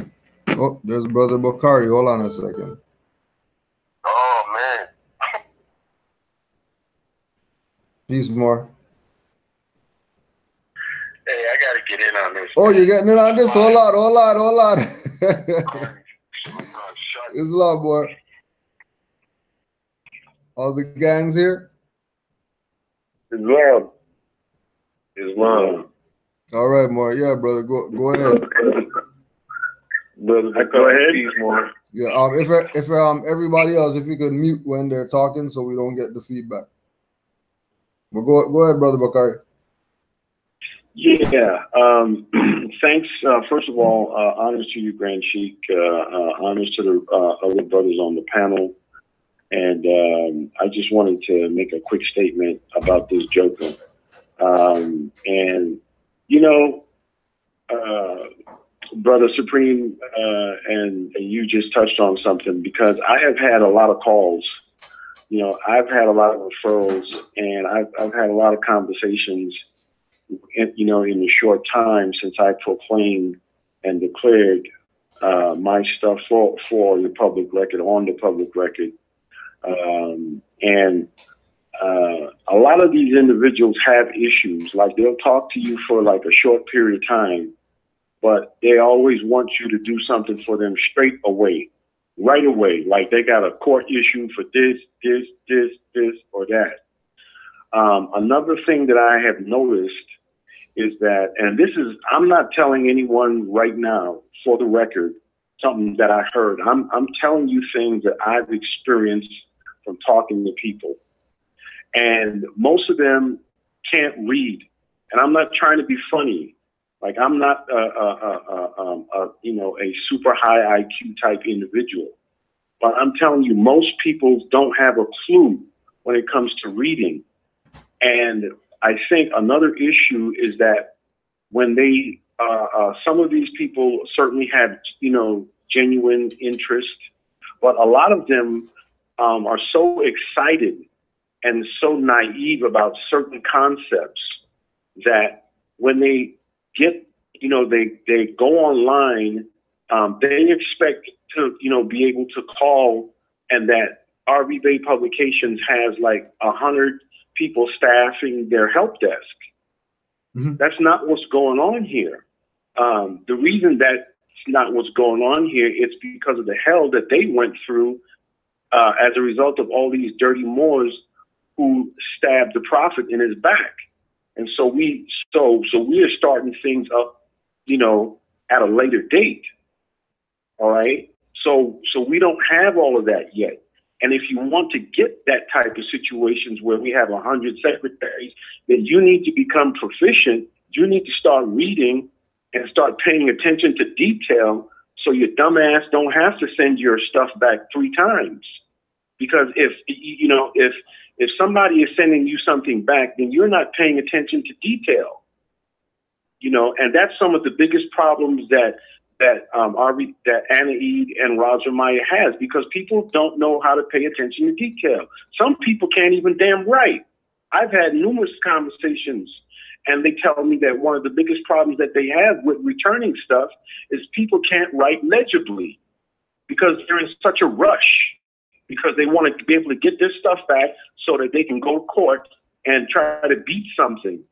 Oh, there's Brother Bakari. Hold on a second. Oh, man. Peace more. Hey, I got to get in on this. Oh, you're getting in on this? Hold on. It's a lot more. All the gangs here? Islam. All right, more. Yeah, brother. Go ahead. Brother, go ahead. Peace more. Yeah. If everybody else, if you could mute when they're talking, so we don't get the feedback. But go ahead, Brother Bakari. Yeah. Thanks. First of all, honors to you, Grand Sheik. Honors to the other brothers on the panel. And I just wanted to make a quick statement about this Joker. And, you know, Brother Supreme, and you just touched on something, because I have had a lot of calls. You know, I've had a lot of referrals, and I've had a lot of conversations, in the short time since I proclaimed and declared my stuff for the public record, on the public record. And a lot of these individuals have issues. Like, they'll talk to you for like a short period of time, but they always want you to do something for them straight away, right away. Like they got a court issue for this, or that. Another thing that I have noticed is that, and this is, I'm not telling anyone right now, for the record, something that I heard. I'm telling you things that I've experienced from talking to people. And most of them can't read. And I'm not trying to be funny. Like, I'm not a super high IQ type individual. But I'm telling you, most people don't have a clue when it comes to reading. And I think another issue is that when they, some of these people certainly have, genuine interest, but a lot of them are so excited and so naive about certain concepts that when they get, they go online, they expect to, be able to call, and that RB Bey Publications has like 100 people staffing their help desk. Mm-hmm. That's not what's going on here. The reason that's not what's going on here, it's because of the hell that they went through as a result of all these dirty Moors who stabbed the prophet in his back. And so we are starting things up, at a later date. All right. So we don't have all of that yet. And if you want to get that type of situations where we have 100 secretaries, then you need to become proficient. You need to start reading and start paying attention to detail, so your dumbass don't have to send your stuff back 3 times. Because if somebody is sending you something back, then you're not paying attention to detail. And that's some of the biggest problems that Anaid and Raja Maya has, because people don't know how to pay attention to detail. Some people can't even damn write. I've had numerous conversations, and they tell me that one of the biggest problems that they have with returning stuff is people can't write legibly because they're in such a rush, because they want to be able to get this stuff back so that they can go to court and try to beat something.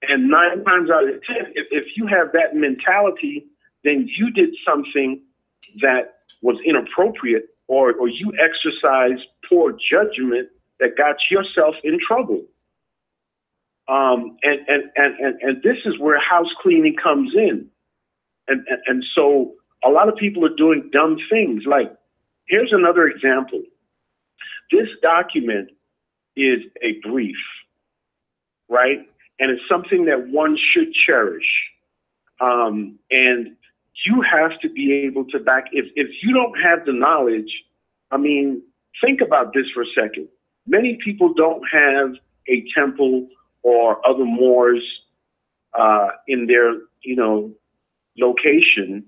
And 9 times out of 10, if you have that mentality, then you did something that was inappropriate, or you exercised poor judgment that got yourself in trouble. And this is where house cleaning comes in. And so a lot of people are doing dumb things. Like, here's another example. This document is a brief, right? And it's something that one should cherish. And you have to be able to if you don't have the knowledge, I mean, think about this for a second. Many people don't have a temple or other Moors in their, location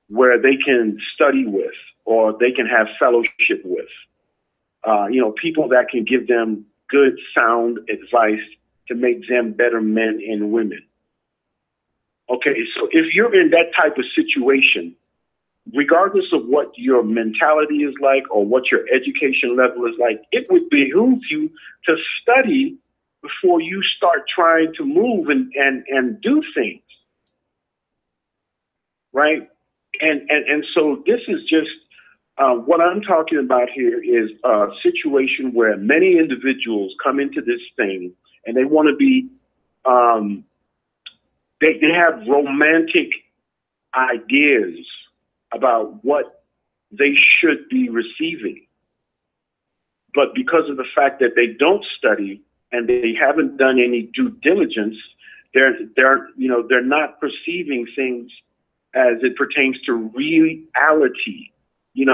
where they can study with, or they can have fellowship with. People that can give them good, sound advice to make them better men and women. Okay, so if you're in that type of situation, regardless of what your mentality is like or what your education level is like, it would behoove you to study before you start trying to move and do things, right? And so this is just what I'm talking about here is a situation where many individuals come into this thing and they want to be, they have romantic ideas about what they should be receiving. But because of the fact that they don't study and they haven't done any due diligence, they're not perceiving things as it pertains to reality.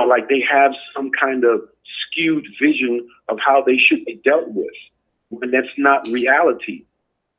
Like they have some kind of skewed vision of how they should be dealt with, when that's not reality.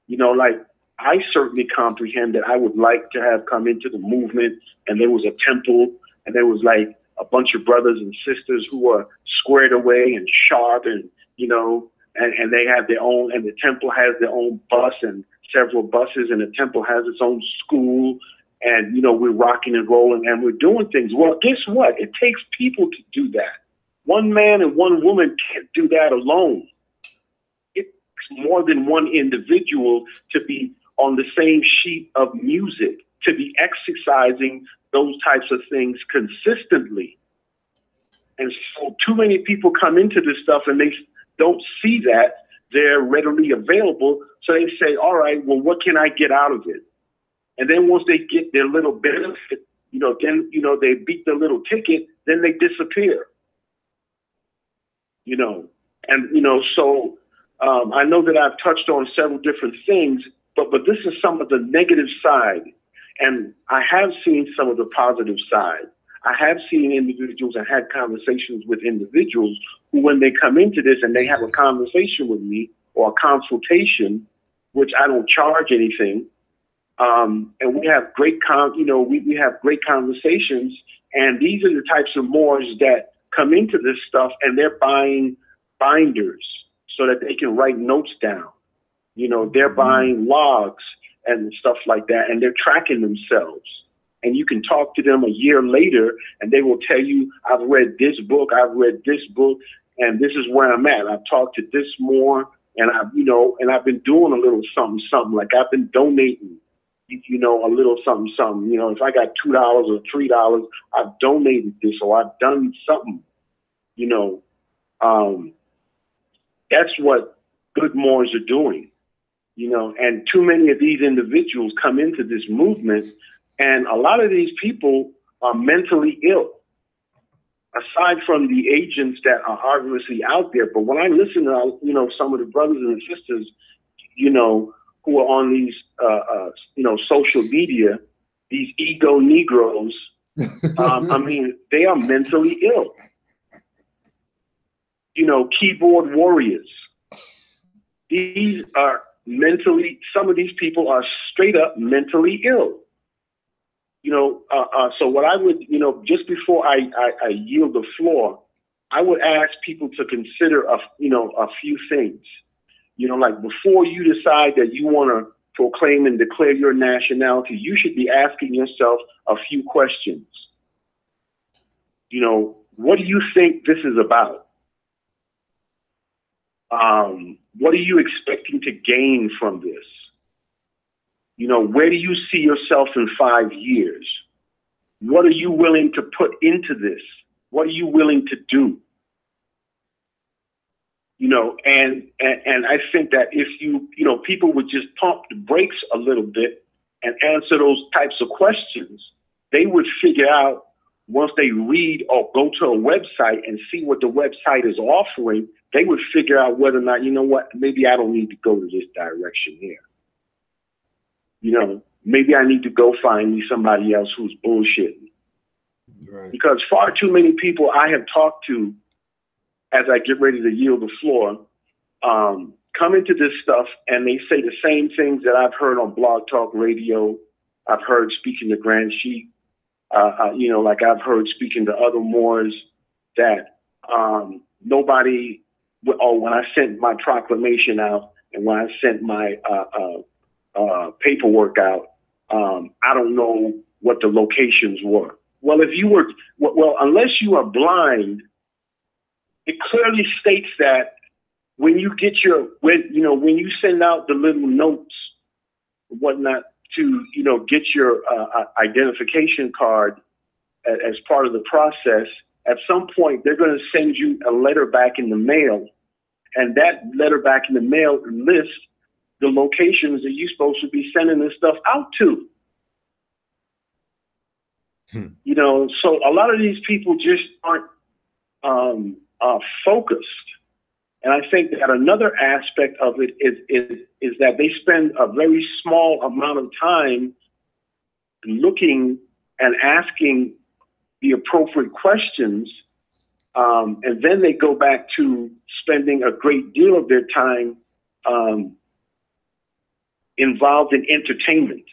Like, I certainly comprehend that I would like to have come into the movement and there was a temple and there was like a bunch of brothers and sisters who are squared away and sharp and, and they have their own, and the temple has their own bus and several buses, and the temple has its own school, and, we're rocking and rolling and we're doing things. Well, guess what? It takes people to do that. One man and one woman can't do that alone. It takes more than one individual to be on the same sheet of music, to be exercising those types of things consistently. And so too many people come into this stuff and they don't see that they're readily available. So they say, all right, well, what can I get out of it? And then once they get their little benefit, then, they beat their little ticket, then they disappear. So I know that I've touched on several different things, but this is some of the negative side. And I have seen some of the positive side. I have seen individuals and had conversations with individuals who, when they come into this and they have a conversation with me or a consultation, which I don't charge anything, and we have great we have great conversations, and these are the types of Moors that come into this stuff and they're buying binders so that they can write notes down. They're buying logs and stuff like that, and they're tracking themselves. And you can talk to them a year later and they will tell you, I've read this book, and this is where I'm at. I've talked to this Moor, and I've been doing a little something, like I've been donating, a little something. If I got $2 or $3, I've donated this, or I've done something, that's what good Moors are doing, and too many of these individuals come into this movement, and a lot of these people are mentally ill, aside from the agents that are obviously out there. But when I listen to, some of the brothers and sisters, who are on these, social media, these ego Negroes, I mean, they are mentally ill. Keyboard warriors. These are some of these people are straight up mentally ill. So what I would, just before I yield the floor, I would ask people to consider a few things. Like, before you decide that you want to proclaim and declare your nationality, you should be asking yourself a few questions. What do you think this is about? What are you expecting to gain from this? Where do you see yourself in 5 years? What are you willing to put into this? What are you willing to do? You know, and I think that if people would just pump the brakes a little bit and answer those types of questions, they would figure out, once they read or go to a website and see what the website is offering, they would figure out whether or not, you know what, maybe I don't need to go to this direction here. You know, maybe I need to go find me somebody else who's bullshitting. Right. Because far too many people I have talked to, as I get ready to yield the floor, come into this stuff and they say the same things that I've heard on Blog Talk Radio. I've heard speaking to Grand Sheik, you know, like I've heard speaking to other Moors, that nobody, when I sent my proclamation out and when I sent my paperwork out, I don't know what the locations were. Well, if you were, well, unless you are blind, it clearly states that when you get when you send out the little notes, whatnot, to, you know, get your identification card as part of the process, at some point they're going to send you a letter back in the mail, and that letter back in the mail lists the locations that you're supposed to be sending this stuff out to. You know, so a lot of these people just aren't focused. And I think that another aspect of it is that they spend a very small amount of time looking and asking the appropriate questions, and then they go back to spending a great deal of their time involved in entertainment.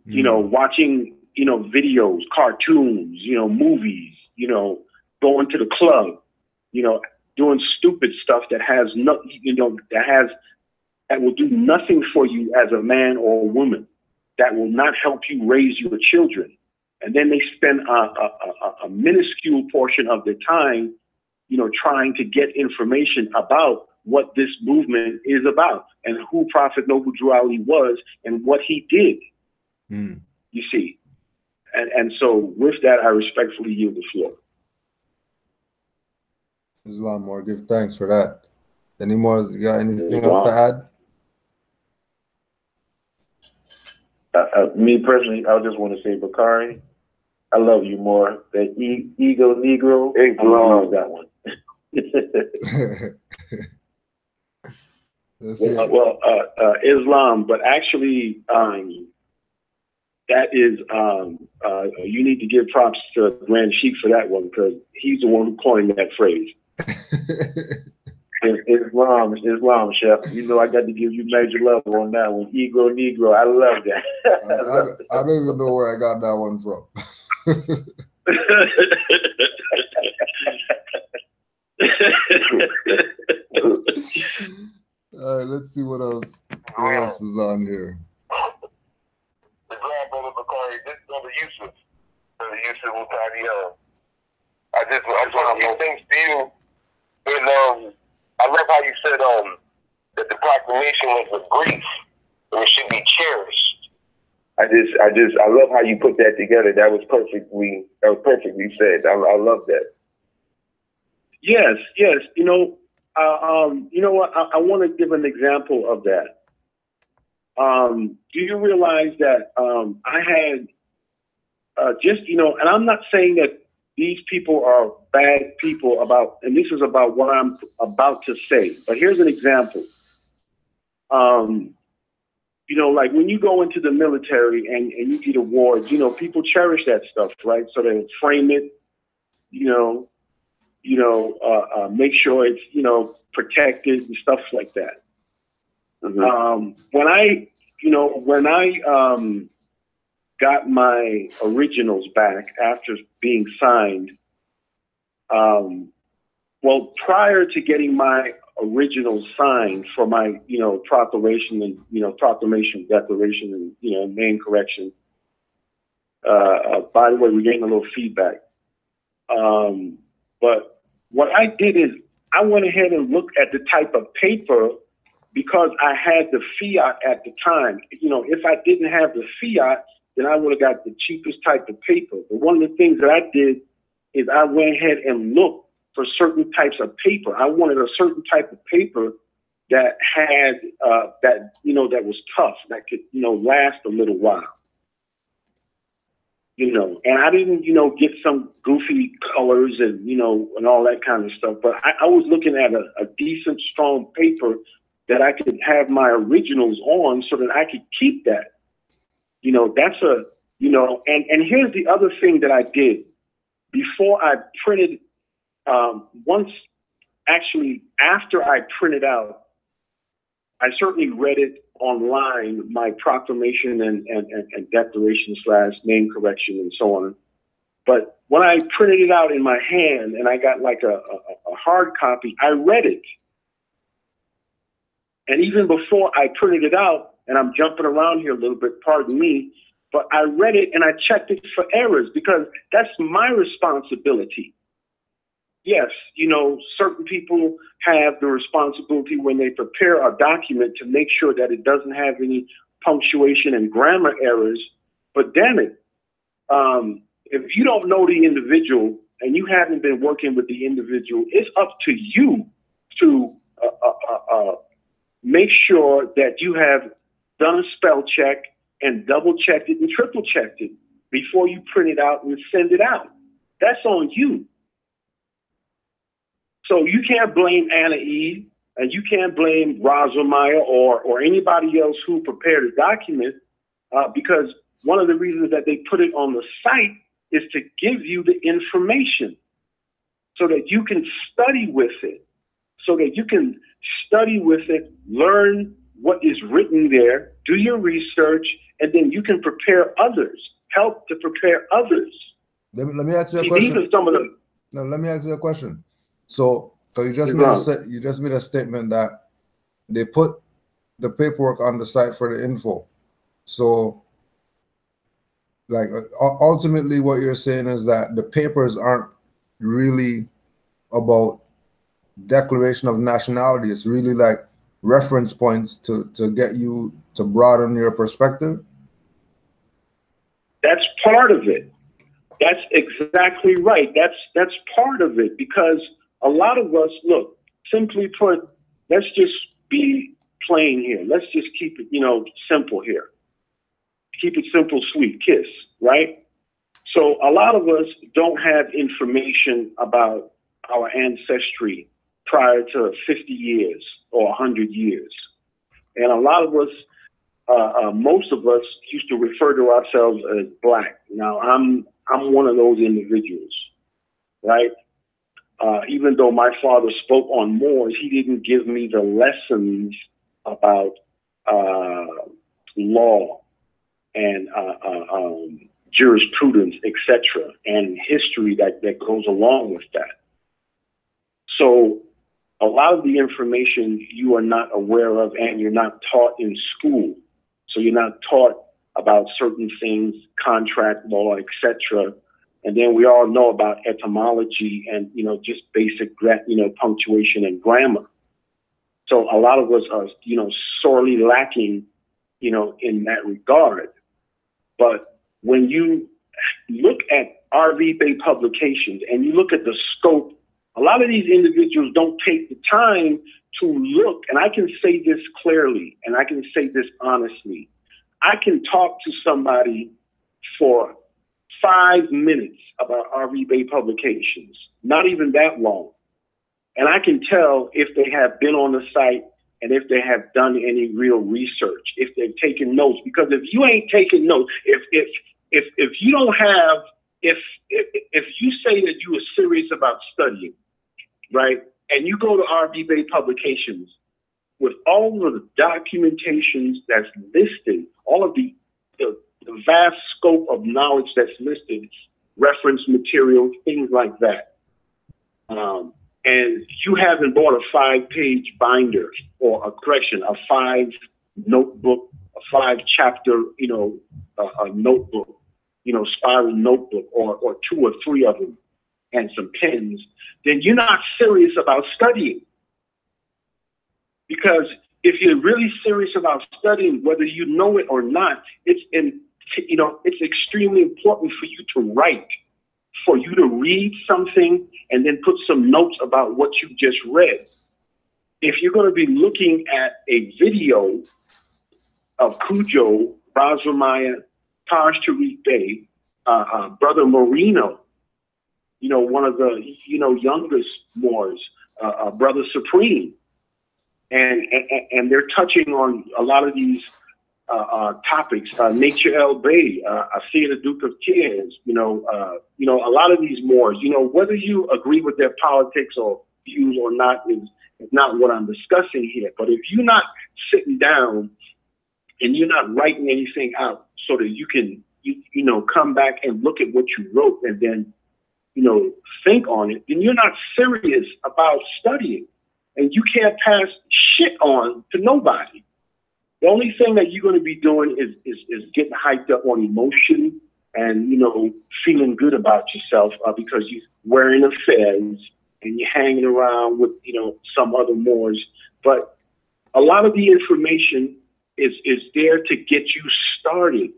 You know, watching, you know, videos, cartoons, you know, movies, you know, going to the club, you know, doing stupid stuff that has no, you know, that will do nothing for you as a man or a woman, that will not help you raise your children. And then they spend a minuscule portion of their time, you know, trying to get information about what this movement is about and who Prophet Noble Drew Ali was and what he did. You see. And so with that, I respectfully yield the floor. Islam, more give thanks for that. Any more? You got anything else to add? Me personally, I just want to say, Bakari, I love you more. That ego Negro, I love that one. Islam, but actually, that is, you need to give props to Grand Sheik for that one, because he's the one who coined that phrase. Islam, Chef. You know I got to give you major love on that one. Ego Negro, I love that. I don't even know where I got that one from. All right, let's see what else is on here. The grandbrother Bakari, this brother Yusuf Mutadi. I just want to thanks to you. And I love how you said that the proclamation was a grief and it should be cherished. I love how you put that together. That was perfectly said. I love that. Yes. You know what? I want to give an example of that. Do you realize that I had just, you know, and I'm not saying that these people are bad people and this is about what I'm about to say, but here's an example. You know, like when you go into the military and you get awards, you know, people cherish that stuff, right? So they frame it, make sure it's, you know, protected and stuff like that. When I got my originals back after being signed, well, prior to getting my originals signed for my, you know, proclamation and, proclamation, declaration, and, you know, name correction. By the way, we're getting a little feedback. But what I did is I went ahead and looked at the type of paper, because I had the fiat at the time. You know, if I didn't have the fiat, then I would have got the cheapest type of paper. But one of the things that I did is I went ahead and looked for certain types of paper. I wanted a certain type of paper that had, that was tough, that could, last a little while. And I didn't, get some goofy colors and, and all that kind of stuff. But I was looking at a decent, strong paper that I could have my originals on so that I could keep that. That's and here's the other thing that I did. Before I printed, after I printed out, I certainly read it online, my proclamation and declaration / name correction and so on. But when I printed it out in my hand and I got like a hard copy, I read it. And even before I printed it out, and I'm jumping around here a little bit, pardon me, but I read it and I checked it for errors because that's my responsibility. Yes, certain people have the responsibility when they prepare a document to make sure that it doesn't have any punctuation and grammar errors. But damn it, if you don't know the individual and you haven't been working with the individual, it's up to you to make sure that you have done a spell check and double checked it and triple checked it before you print it out and send it out. That's on you. So you can't blame Anna Eve and you can't blame Rosamaya or anybody else who prepared a document because one of the reasons that they put it on the site is to give you the information so that you can study with it, learn what is written there, do your research, and then you can prepare others, help to prepare others. Let me ask you a question. These are some of the. No, let me ask you a question. So you just made a statement that they put the paperwork on the site for the info. So, like, ultimately, what you're saying is that the papers aren't really about declaration of nationality. It's really like reference points to get you to broaden your perspective. That's part of it. That's exactly right. That's part of it because a lot of us, look, simply put, let's just be plain here. Let's just keep it, simple here. Keep it simple, sweet, kiss, right? So a lot of us don't have information about our ancestry prior to 50 years or 100 years. And a lot of us, most of us used to refer to ourselves as Black. Now, I'm one of those individuals, right? Even though my father spoke on Moors, he didn't give me the lessons about law and jurisprudence, etc., and history that goes along with that. So a lot of the information you are not aware of and you're not taught in school. So you're not taught about certain things, contract law, etc. And then we all know about etymology and, just basic, punctuation and grammar. So a lot of us are, sorely lacking, in that regard. But when you look at R.V. Bey publications and you look at the scope, a lot of these individuals don't take the time to look. And I can say this clearly, and I can say this honestly. I can talk to somebody for 5 minutes about R.V. Bey publications, not even that long. And I can tell if they have been on the site and if they have done any real research, if they've taken notes. Because if you ain't taking notes, if you don't have, if you say that you are serious about studying, right, and you go to R.V. Bey publications with all of the documentations that's listed, all of the vast scope of knowledge that's listed, reference material, things like that. And you haven't bought a 5-page binder or a 5 notebook, a 5-chapter, a notebook, spiral notebook, or 2 or 3 of them and some pens, then you're not serious about studying. Because if you're really serious about studying, whether you know it or not, it's it's extremely important for you to write, for you to read something and then put some notes about what you just read. If you're going to be looking at a video of Cujo, Razramaya, Taj Tariq Bey, Brother Marino, one of the, youngest Moors, Brother Supreme, and they're touching on a lot of these topics. Nature El Bey, Asir the Duke of Tears, a lot of these Moors, whether you agree with their politics or views or not is not what I'm discussing here. But if you're not sitting down and you're not writing anything out so that you can, come back and look at what you wrote and then, think on it, then you're not serious about studying. And you can't pass shit on to nobody. The only thing that you're going to be doing is getting hyped up on emotion and, feeling good about yourself because you're wearing a fez and you're hanging around with, some other Moors. But a lot of the information is there to get you started.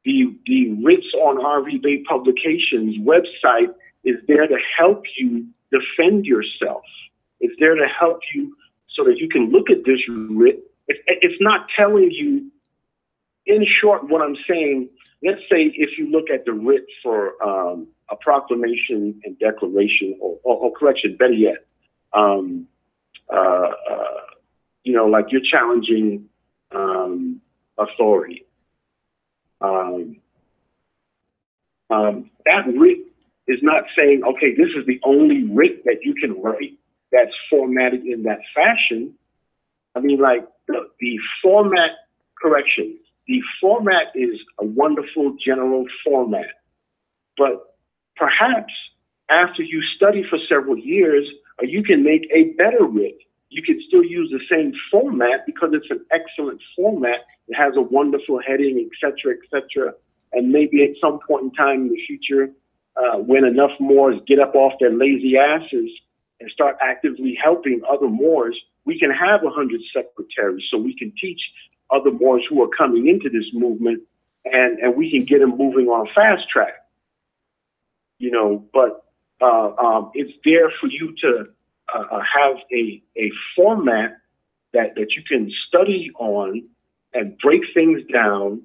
The Ritz on RV Bey Publications website is there to help you defend yourself. It's there to help you so that you can look at this writ. It's not telling you, in short, what I'm saying. Let's say if you look at the writ for a proclamation and declaration, or correction, better yet, like you're challenging authority. That writ is not saying, okay, this is the only writ that you can write that's formatted in that fashion. I mean, like the format, correction, the format is a wonderful general format, but perhaps after you study for several years, you can make a better writ. You can still use the same format because it's an excellent format. It has a wonderful heading, et cetera, and maybe at some point in time in the future, when enough Moors get up off their lazy asses and start actively helping other Moors, we can have 100 secretaries so we can teach other Moors who are coming into this movement and we can get them moving on fast track. But it's there for you to have a format that you can study on and break things down,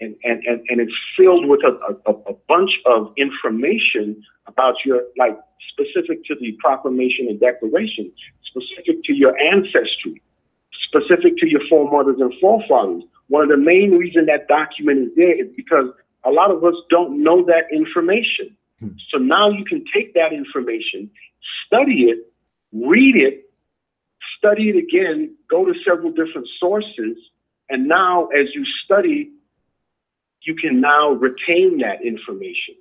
and it's filled with a bunch of information about your, like, specific to the proclamation and declaration, specific to your ancestry, specific to your foremothers and forefathers. One of the main reasons that document is there is because a lot of us don't know that information. So now you can take that information, study it, read it, study it again, go to several different sources, and now as you study, you can now retain that information,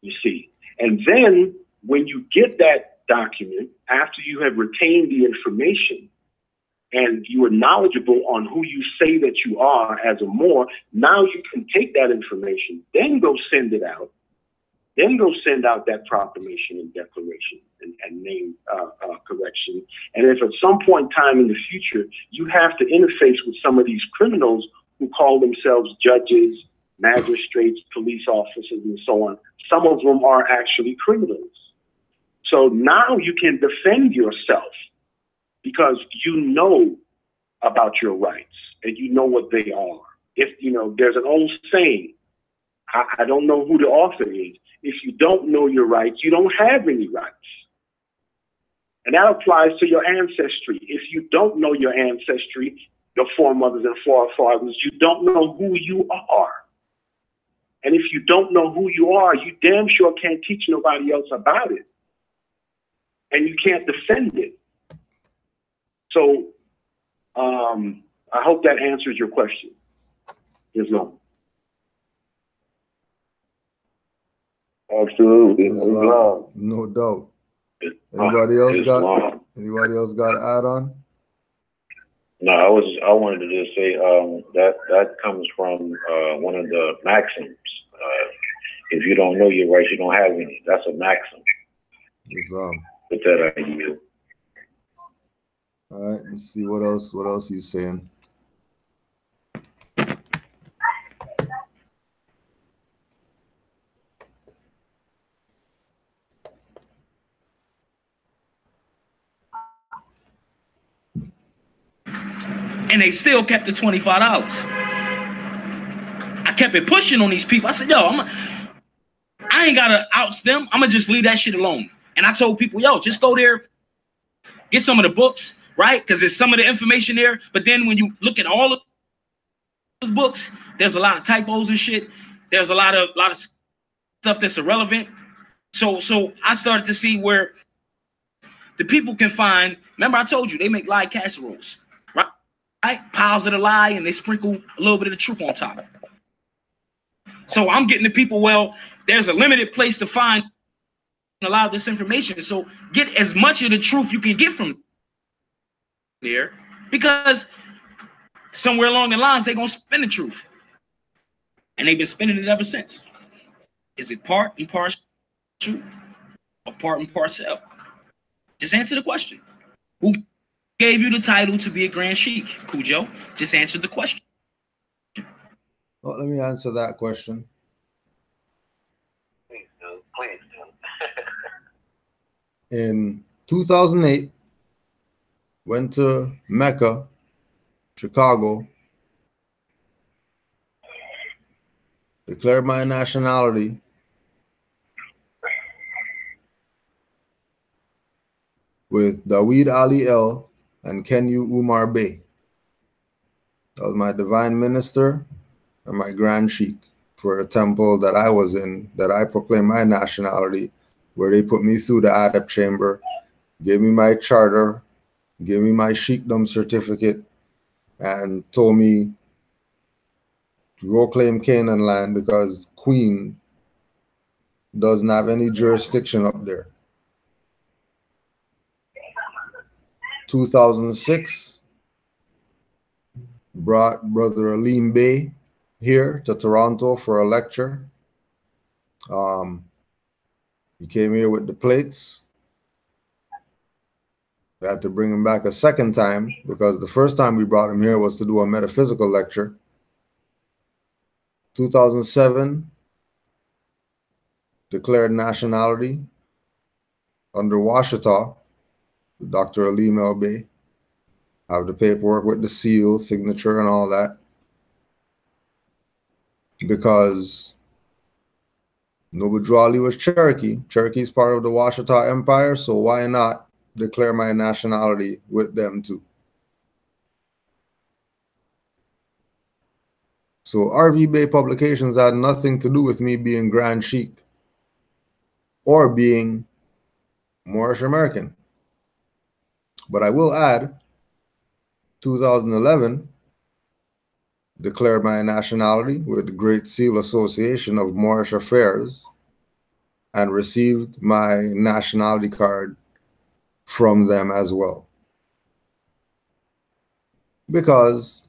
you see. And then when you get that document, after you have retained the information and you are knowledgeable on who you say that you are as a Moor, now you can take that information, then go send it out, then go send out that proclamation and declaration and name correction. And if at some point in time in the future, you have to interface with some of these criminals who call themselves judges, magistrates, police officers, and so on, some of them are actually criminals. So now you can defend yourself because you know about your rights and you know what they are. If, there's an old saying, I don't know who the author is. If you don't know your rights, you don't have any rights. And that applies to your ancestry. If you don't know your ancestry, your foremothers and forefathers, you don't know who you are. And if you don't know who you are, you damn sure can't teach nobody else about it. And you can't defend it. So I hope that answers your question, Islam. Absolutely. Islam. No doubt. Anybody else got to add on? No, I wanted to just say that comes from one of the maxims. If you don't know your rights, you don't have any. That's a maxim. Islam. Put that on you. All right, let's see what else he's saying. and they still kept the $25. I kept it pushing on these people. I said, yo, I ain't gotta oust them. I'm gonna just leave that shit alone. And I told people, yo, just go there, get some of the books, right? Because there's some of the information there. But then when you look at all of the books, there's a lot of typos and shit. There's a lot of stuff that's irrelevant. So I started to see where the people can find. Remember, I told you they make lye casseroles, right? Piles of the lye, and they sprinkle a little bit of the truth on top. So I'm getting the people, well, there's a limited place to find a lot of this information. So get as much of the truth you can get from there, because somewhere along the lines, they're going to spin the truth. And they've been spinning it ever since. Is it part and parcel or part and parcel? Just answer the question. Who gave you the title to be a Grand Sheik, Cujo? Just answer the question. Well, let me answer that question. Please do. Please do. In 2008, went to Mecca, Chicago, declared my nationality, with Daweed Ali El and Kenyu Umar Bey. That was my divine minister and my Grand Sheik for the temple that I was in, that I proclaimed my nationality, where they put me through the Adab chamber, gave me my charter, gave me my sheikdom certificate, and told me to go claim Canaan land because Queen doesn't have any jurisdiction up there. 2006, brought Brother Aleem Bey here to Toronto for a lecture. He came here with the plates. We had to bring him back a second time because the first time we brought him here was to do a metaphysical lecture. 2007, declared nationality under Washita, Dr. Aleem El Bey. Have the paperwork with the seal, signature, and all that. Because Nobudrali was Cherokee. Cherokee is part of the Washita Empire, so why not declare my nationality with them too? So RV Bey Publications had nothing to do with me being Grand Sheik or being Moorish American. But I will add, 2011, declared my nationality with the Great Seal Association of Moorish Affairs and received my nationality card from them as well. Because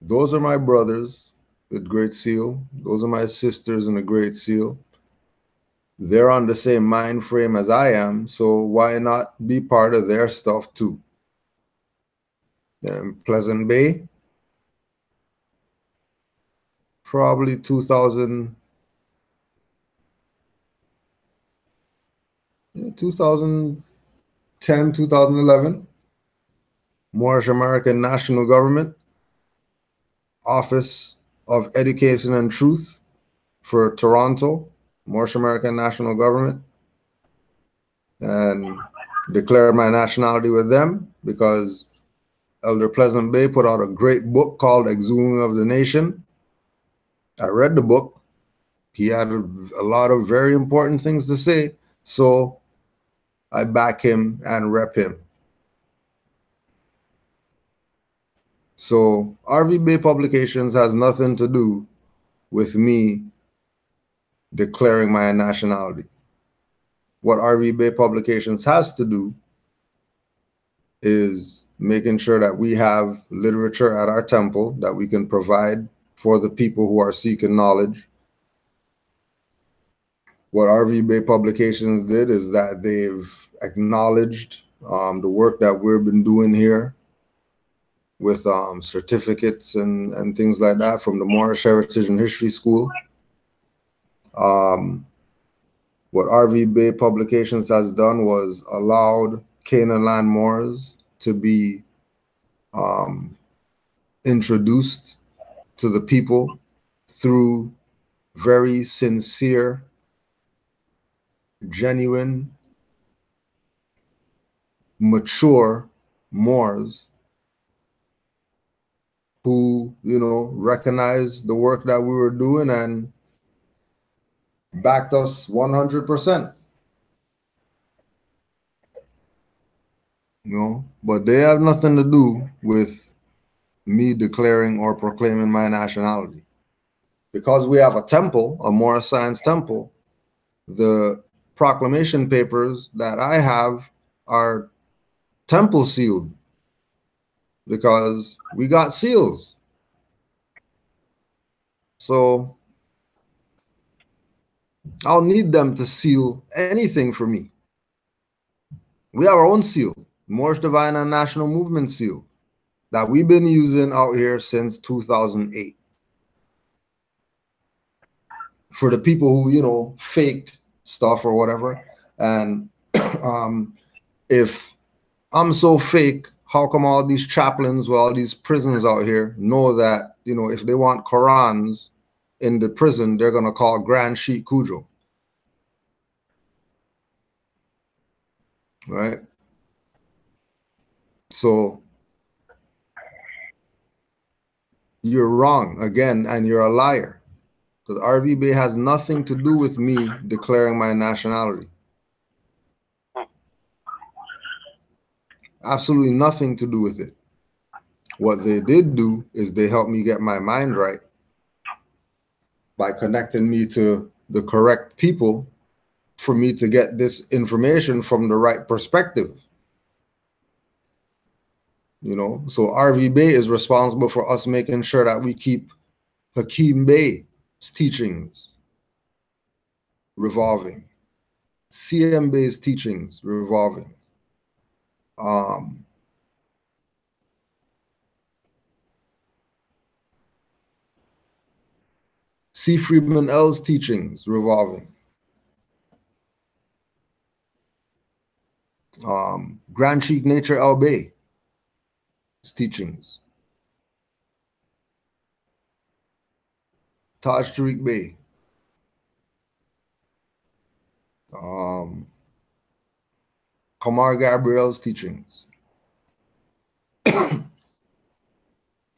those are my brothers with Great Seal. Those are my sisters in the Great Seal. They're on the same mind frame as I am, so why not be part of their stuff too? Pleasant Bay, probably 2010, 2011, Moorish American National Government, Office of Education and Truth for Toronto, Moorish American National Government, and declared my nationality with them because Elder Pleasant Bey put out a great book called Exhuming of the Nation. I read the book. He had a lot of very important things to say, so I back him and rep him. So RV Bey Publications has nothing to do with me declaring my nationality. What RV Bey Publications has to do is making sure that we have literature at our temple that we can provide for the people who are seeking knowledge. What RV Bey Publications did is that they've acknowledged the work that we've been doing here with certificates and things like that from the Moorish Heritage and History School. What RV Bey Publications has done was allowed Canaanland Moors to be introduced to the people through very sincere, genuine, mature Moors who, you know, recognized the work that we were doing and backed us 100%. You know, but they have nothing to do with me declaring or proclaiming my nationality. Because we have a temple, a Moorish Science temple, the proclamation papers that I have are temple sealed because we got seals. So I'll need them to seal anything for me. We have our own seal, Moorish Divine and National Movement seal, that we've been using out here since 2008. For the people who, you know, fake stuff or whatever. And if I'm so fake, how come all these chaplains with all these prisons out here know that, you know, if they want Qurans in the prison, they're going to call Grand Sheikh Cujo? Right? So you're wrong again, and you're a liar. Because RV Bey has nothing to do with me declaring my nationality. Absolutely nothing to do with it. What they did do is they helped me get my mind right by connecting me to the correct people for me to get this information from the right perspective. You know, so RV Bey is responsible for us making sure that we keep Hakeem Bey's teachings revolving, CM Bey's teachings revolving. C. Freeman L's teachings revolving. Grand Sheikh Nature Al Bey's teachings. Taj Tariq Bey. Kamar Gabriel's teachings.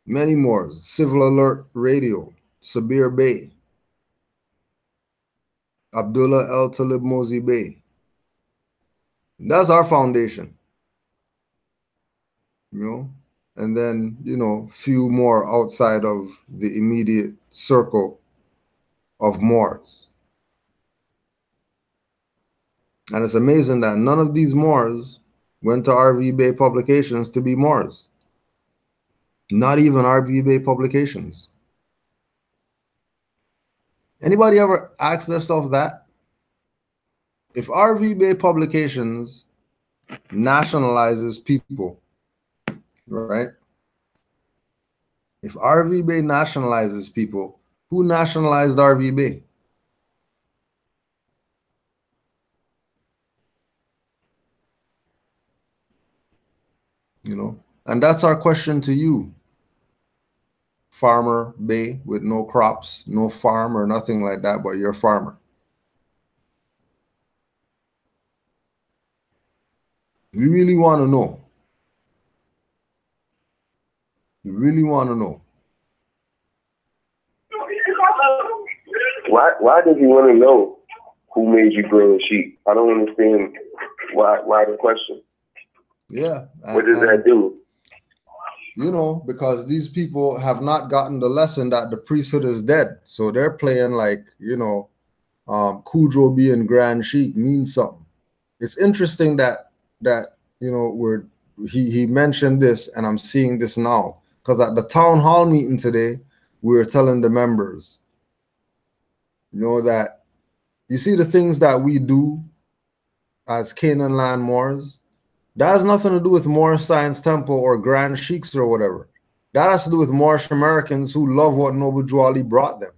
Many more. Civil Alert Radio. Sabir Bey. Abdullah El Talib Mozi Bey. That's our foundation. You know? And then, you know, few more outside of the immediate circle of Moors. And it's amazing that none of these Moors went to RV Bey Publications to be Moors. Not even RV Bey Publications. Anybody ever ask themselves that? If RV Bey Publications nationalizes people, right? If RV Bey nationalizes people, who nationalized RV Bey? You know, and that's our question to you, Farmer Bey, with no crops, no farm or nothing like that, but you're a farmer. We really want to know. We really want to know. Why does he want to know who made you grow a sheep? I don't understand why the question. Yeah. What does that do? You know, because these people have not gotten the lesson that the priesthood is dead. So they're playing like, you know, Cujo being Grand Sheik means something. It's interesting that you know, he mentioned this, and I'm seeing this now. Because at the town hall meeting today, we were telling the members, you know, that you see the things that we do as Canaanland Moors, that has nothing to do with Moorish Science Temple or Grand Sheiks or whatever. That has to do with Moorish Americans who love what Noble Drew Ali brought them.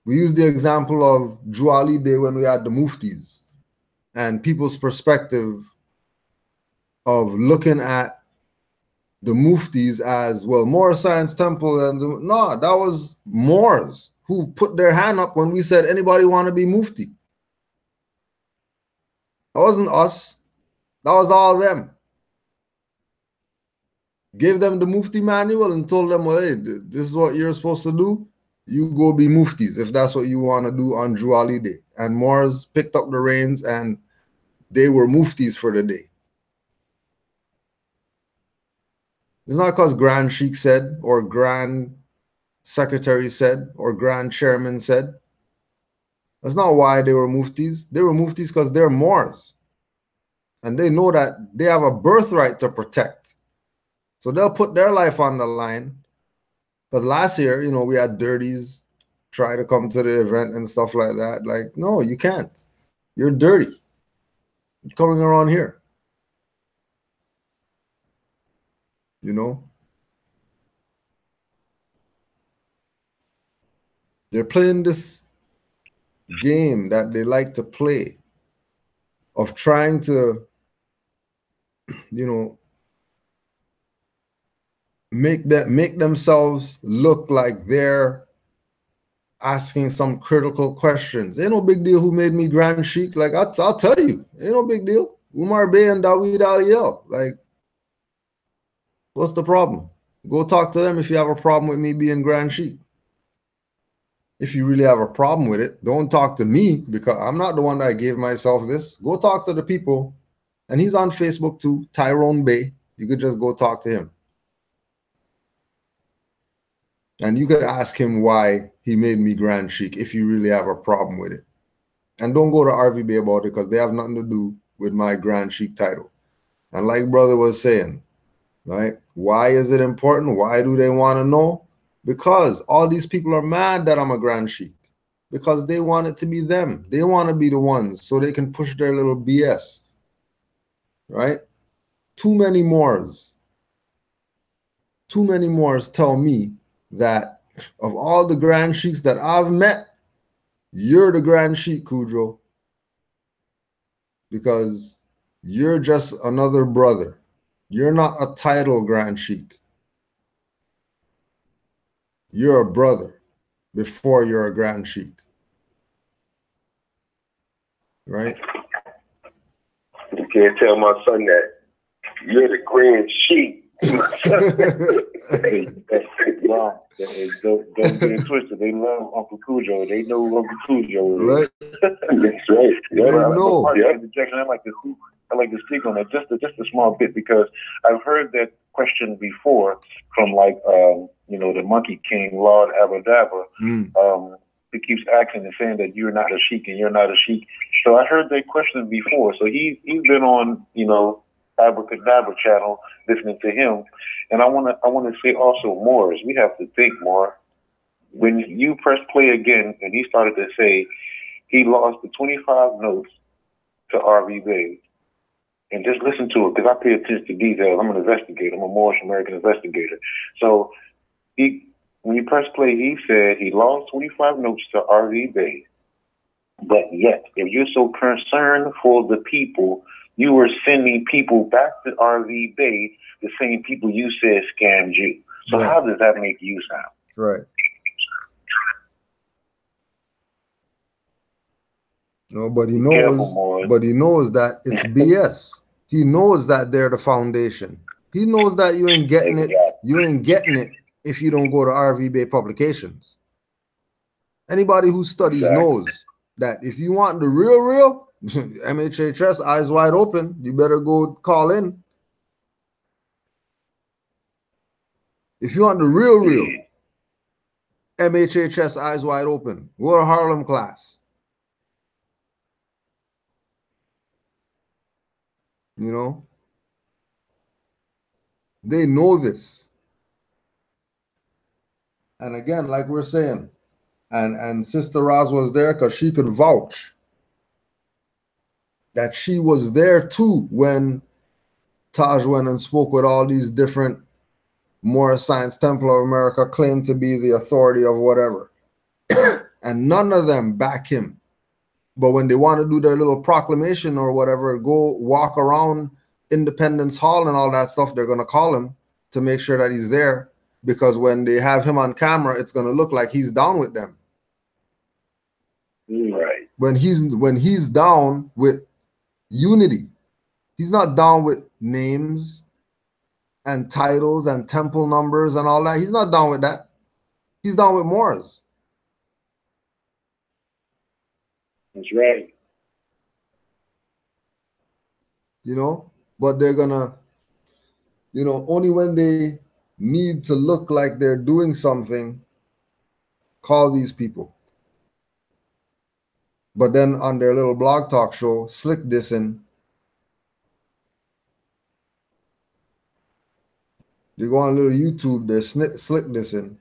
We use the example of Drew Ali Day when we had the Muftis and people's perspective of looking at the Muftis as, well, Moor Science Temple, and no, that was Moors who put their hand up when we said, anybody want to be Mufti? That wasn't us. That was all them. Gave them the Mufti manual and told them, well, hey, this is what you're supposed to do. You go be Muftis if that's what you want to do on Juali Day. And Moors picked up the reins and they were Muftis for the day. It's not because Grand Sheikh said, or Grand Secretary said, or Grand Chairman said. That's not why they were Muftis. They were Muftis because they're Moors. And they know that they have a birthright to protect. So they'll put their life on the line. Because last year, you know, we had dirties try to come to the event and stuff like that. Like, no, you can't. You're dirty. You're coming around here. You know? They're playing this game that they like to play of trying to, you know, make themselves look like they're asking some critical questions. Ain't no big deal who made me Grand Sheikh. Like, I'll tell you, ain't no big deal. Umar Bey and Dawood Aliel. Like, what's the problem? Go talk to them if you have a problem with me being Grand Sheikh. If you really have a problem with it, don't talk to me, because I'm not the one that gave myself this. Go talk to the people. And he's on Facebook too, Tyrone Bey. You could just go talk to him. And you could ask him why he made me Grand Sheikh if you really have a problem with it. And don't go to RVB about it, because they have nothing to do with my Grand Sheikh title. And like brother was saying, right? Why is it important? Why do they want to know? Because all these people are mad that I'm a Grand Sheikh. Because they want it to be them. They want to be the ones so they can push their little BS. Right? Too many Moors tell me that of all the Grand Sheiks that I've met, you're the Grand Sheikh, Kudro. Because you're just another brother. You're not a title Grand Sheikh. You're a brother before you're a Grand Sheikh. Right? You can't tell my son that you're the Grand Sheikh. Don't get it twisted. They love Uncle Cujo. They know who Uncle Cujo is. Right? That's right. Yeah, they know. I like to speak on that just a small bit, because I've heard that question before from you know, the Monkey King, Lord Abadabra. He keeps asking and saying that you're not a sheik and you're not a sheik. So I heard that question before. So he's been on, you know, Abracadabra channel listening to him. And I wanna say also, Moors, we have to think more. When you press play again and he started to say he lost the 25 notes to RV Bey, and just listen to it, because I pay attention to details. I'm an investigator. I'm a Moorish American investigator. So when you press play, he said he lost 25 notes to RV Bey. But yet, if you're so concerned for the people, you were sending people back to RV Bey, the same people you said scammed you. So how does that make you sound? Right. No, but he knows that it's BS. He knows that they're the foundation. He knows that you ain't getting it. You ain't getting it if you don't go to RV Bey Publications. Anybody who studies knows that if you want the real, MHHS, eyes wide open, you better go call in. If you want the real, MHHS, eyes wide open, go to Harlem class. You know? They know this. And again, like we're saying, and Sister Roz was there because she could vouch that she was there too when Taj went and spoke with all these different Moorish Science Temple of America claimed to be the authority of whatever. And none of them back him. But when they want to do their little proclamation or whatever, go walk around Independence Hall and all that stuff, they're going to call him to make sure that he's there, because when they have him on camera, it's going to look like he's down with them. Right. When he's down with unity, he's not down with names and titles and temple numbers and all that. He's not down with that. He's down with Moors. That's right. You know, but they're gonna, you know, only when they need to look like they're doing something, call these people. But then on their little blog talk show, slick dissing, they go on little YouTube, they're slick dissing.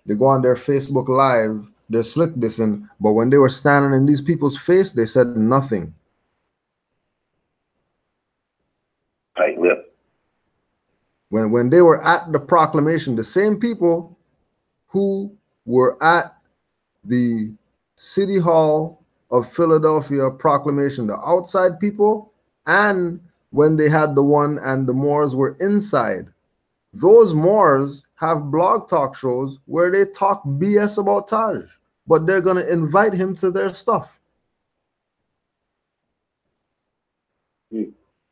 They go on their Facebook Live, they're slick dissing. But when they were standing in these people's face, they said nothing. Tight lip. When they were at the proclamation, the same people who were at the City Hall of Philadelphia proclamation, the outside people, and when they had the one and the Moors were inside, those Moors have blog talk shows where they talk BS about Taj, but they're going to invite him to their stuff. My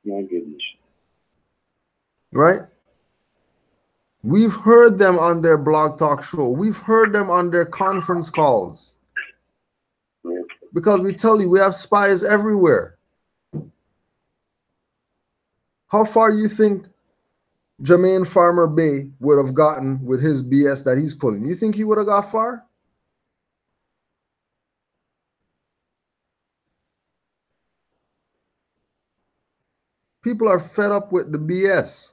goodness. Right? We've heard them on their blog talk show. We've heard them on their conference calls. Because we tell you, we have spies everywhere. How far you think Jamaine Farmer Bey would have gotten with his BS that he's pulling? You think he would have got far? People are fed up with the BS.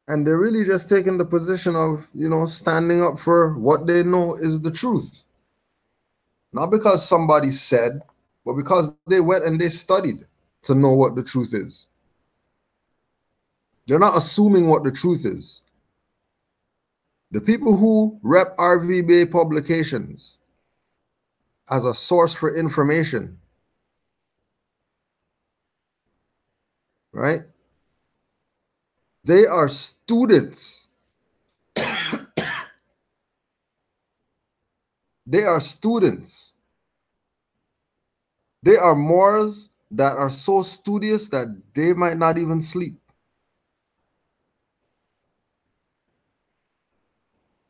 And they're really just taking the position of, you know, standing up for what they know is the truth. Not because somebody said, but because they went and they studied to know what the truth is. They're not assuming what the truth is. The people who rep RV Bey publications as a source for information, right? They are students. They are students. They are Moors that are so studious that they might not even sleep.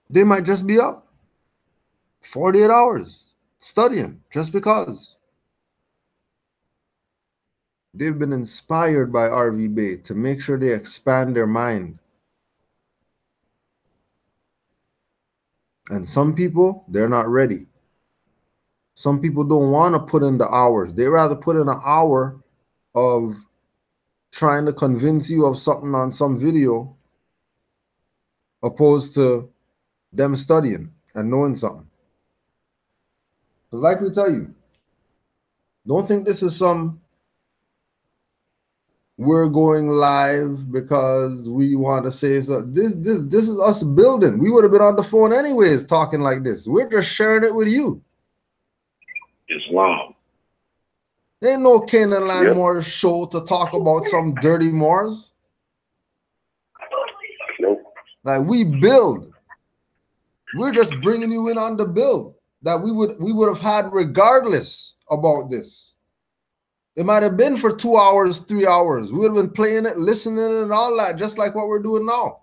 They might just be up 48 hours studying just because. They've been inspired by RV Bey to make sure they expand their mind. And some people, they're not ready. Some people don't want to put in the hours. They rather put in an hour of trying to convince you of something on some video opposed to them studying and knowing something. Because like we tell you, don't think this is some we're going live because we want to say so. This is us building. We would have been on the phone anyways talking like this. We're just sharing it with you. Islam. Ain't no Canaanland Moors show to talk about some dirty Moors. Nope. Like we build. We're just bringing you in on the build that we would have had regardless about this. It might have been for 2 hours, 3 hours. We would have been playing it, listening and all that, just like what we're doing now.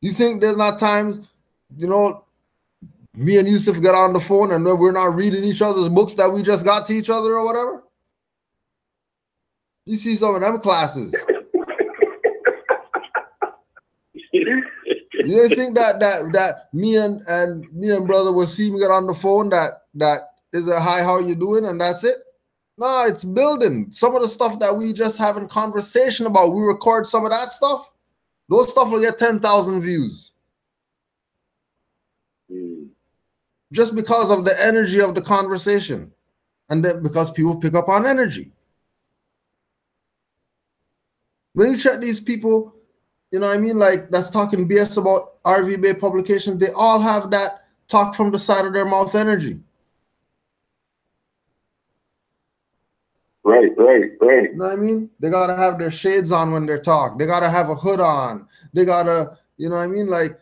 You think there's not times, you know, me and Yusuf get on the phone and we're not reading each other's books that we just got to each other or whatever? You see some of them classes. You didn't think that me and brother will see me get on the phone that is a hi, how are you doing, and that's it? No, it's building. Some of the stuff that we just having conversation about, we record some of that stuff. Those stuff will get 10,000 views. Just because of the energy of the conversation. And then because people pick up on energy. When you check these people, you know what I mean, like that's talking BS about RV Bey publications, they all have that talk from the side of their mouth energy. Right. You know what I mean? They gotta have their shades on when they talk. They gotta have a hood on. They gotta, you know what I mean? Like,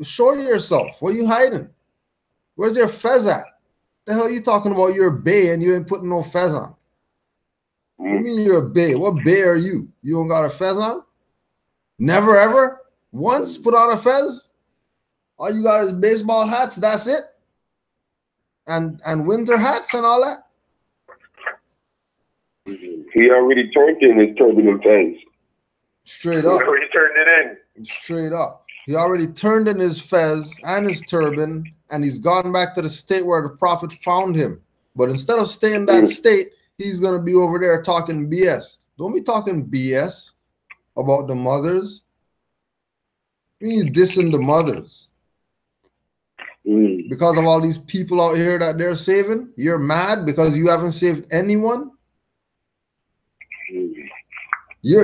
show yourself. What are you hiding? Where's your fez at? The hell you talking about? You're a Bey and you ain't putting no fez on. What do you mean you're a Bey? What Bey are you? You don't got a fez on? Never ever? Once put on a fez? All you got is baseball hats, that's it? And winter hats and all that? He already turned in his turbulent phase. Straight up. He already turned it in. Straight up. He already turned in his fez and his turban, and he's gone back to the state where the prophet found him. But instead of staying in that state, he's going to be over there talking BS. Don't be talking BS about the mothers. You dissing the mothers. Because of all these people out here that they're saving, you're mad because you haven't saved anyone. You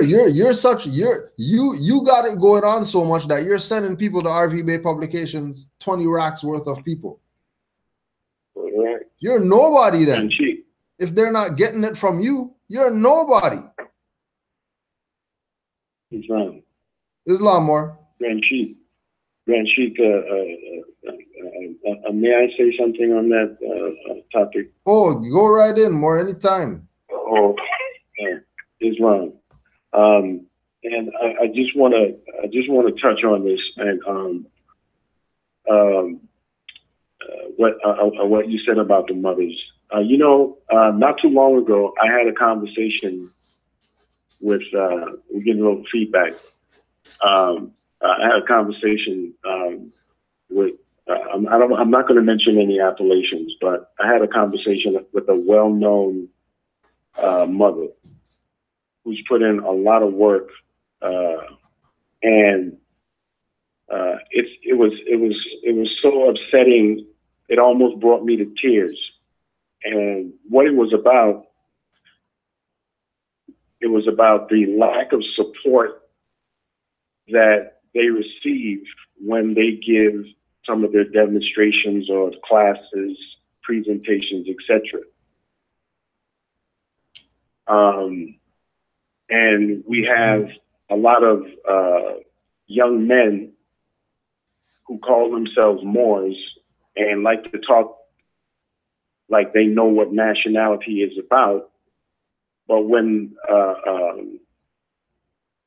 got it going on so much that you're sending people to RV Bey Publications 20 racks worth of people. Right. You're nobody then. If they're not getting it from you, you're nobody. Islam. Islam more. Grand Sheik, may I say something on that topic? Oh, go right in, more anytime. Oh, Islam. And I just want to touch on this and what you said about the mothers. Not too long ago, I had a conversation with. We're getting a little feedback. I had a conversation with. I'm not going to mention any appellations, but I had a conversation with a well-known mother who's put in a lot of work, and it was so upsetting. It almost brought me to tears. And what it was about the lack of support that they receive when they give some of their demonstrations or classes, presentations, etc. And we have a lot of young men who call themselves Moors and like to talk like they know what nationality is about. But when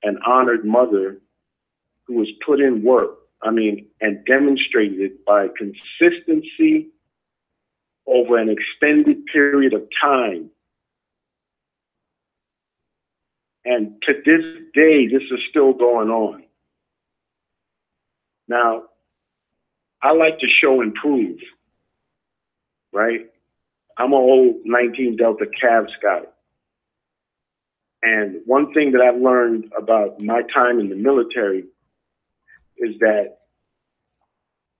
an honored mother who has put in work, and demonstrated it by consistency over an extended period of time, and to this day, this is still going on. Now, I like to show and prove, right? I'm an old 19 Delta Cav Scout. And one thing that I've learned about my time in the military is that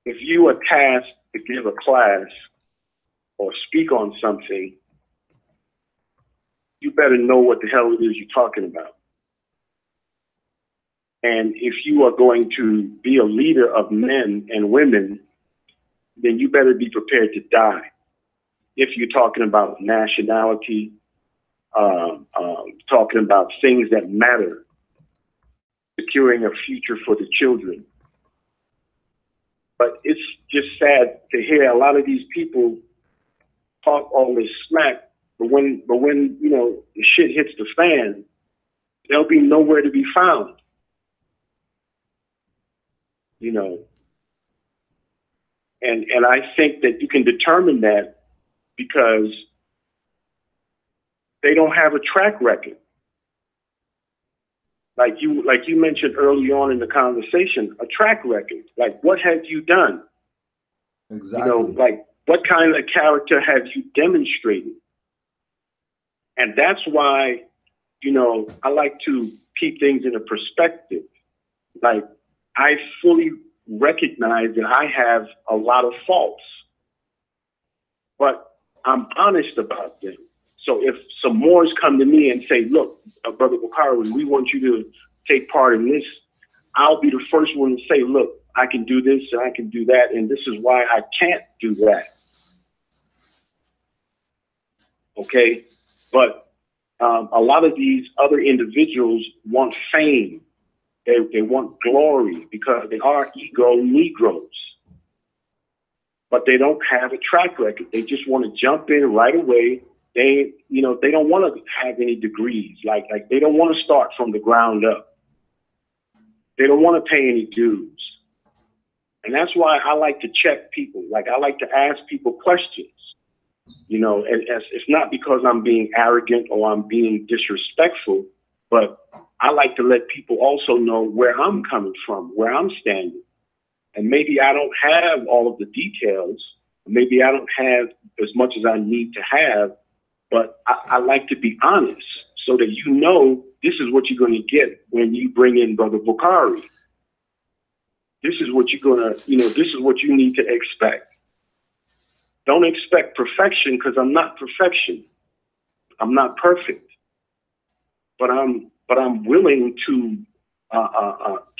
if you are tasked to give a class or speak on something, you better know what the hell it is you're talking about. And if you are going to be a leader of men and women, then you better be prepared to die. If you're talking about nationality, talking about things that matter, securing a future for the children. But it's just sad to hear a lot of these people talk all this smack, but when the shit hits the fan, they'll be nowhere to be found. And I think that you can determine that because they don't have a track record. Like you mentioned early on in the conversation, a track record. Like, what have you done? Exactly. Like, what kind of character have you demonstrated? And that's why, I like to keep things in a perspective. Like, I fully recognize that I have a lot of faults, but I'm honest about them. So if some Moors come to me and say, look, Brother Bukhari, we want you to take part in this, I'll be the first one to say, look, I can do this and I can do that, and this is why I can't do that. Okay? But a lot of these other individuals want fame. They want glory because they are ego Negroes. But they don't have a track record. They just want to jump in right away. They don't want to have any degrees. Like they don't want to start from the ground up. They don't want to pay any dues. And that's why I like to check people. Like I like to ask people questions. You know, and it's not because I'm being arrogant or I'm being disrespectful, but I like to let people also know where I'm coming from, where I'm standing. And maybe I don't have all of the details. Maybe I don't have as much as I need to have, but I like to be honest so that you know this is what you're going to get when you bring in Brother Bukhari. This is what you're going to, this is what you need to expect. Don't expect perfection because I'm not perfection. I'm not perfect, but I'm willing to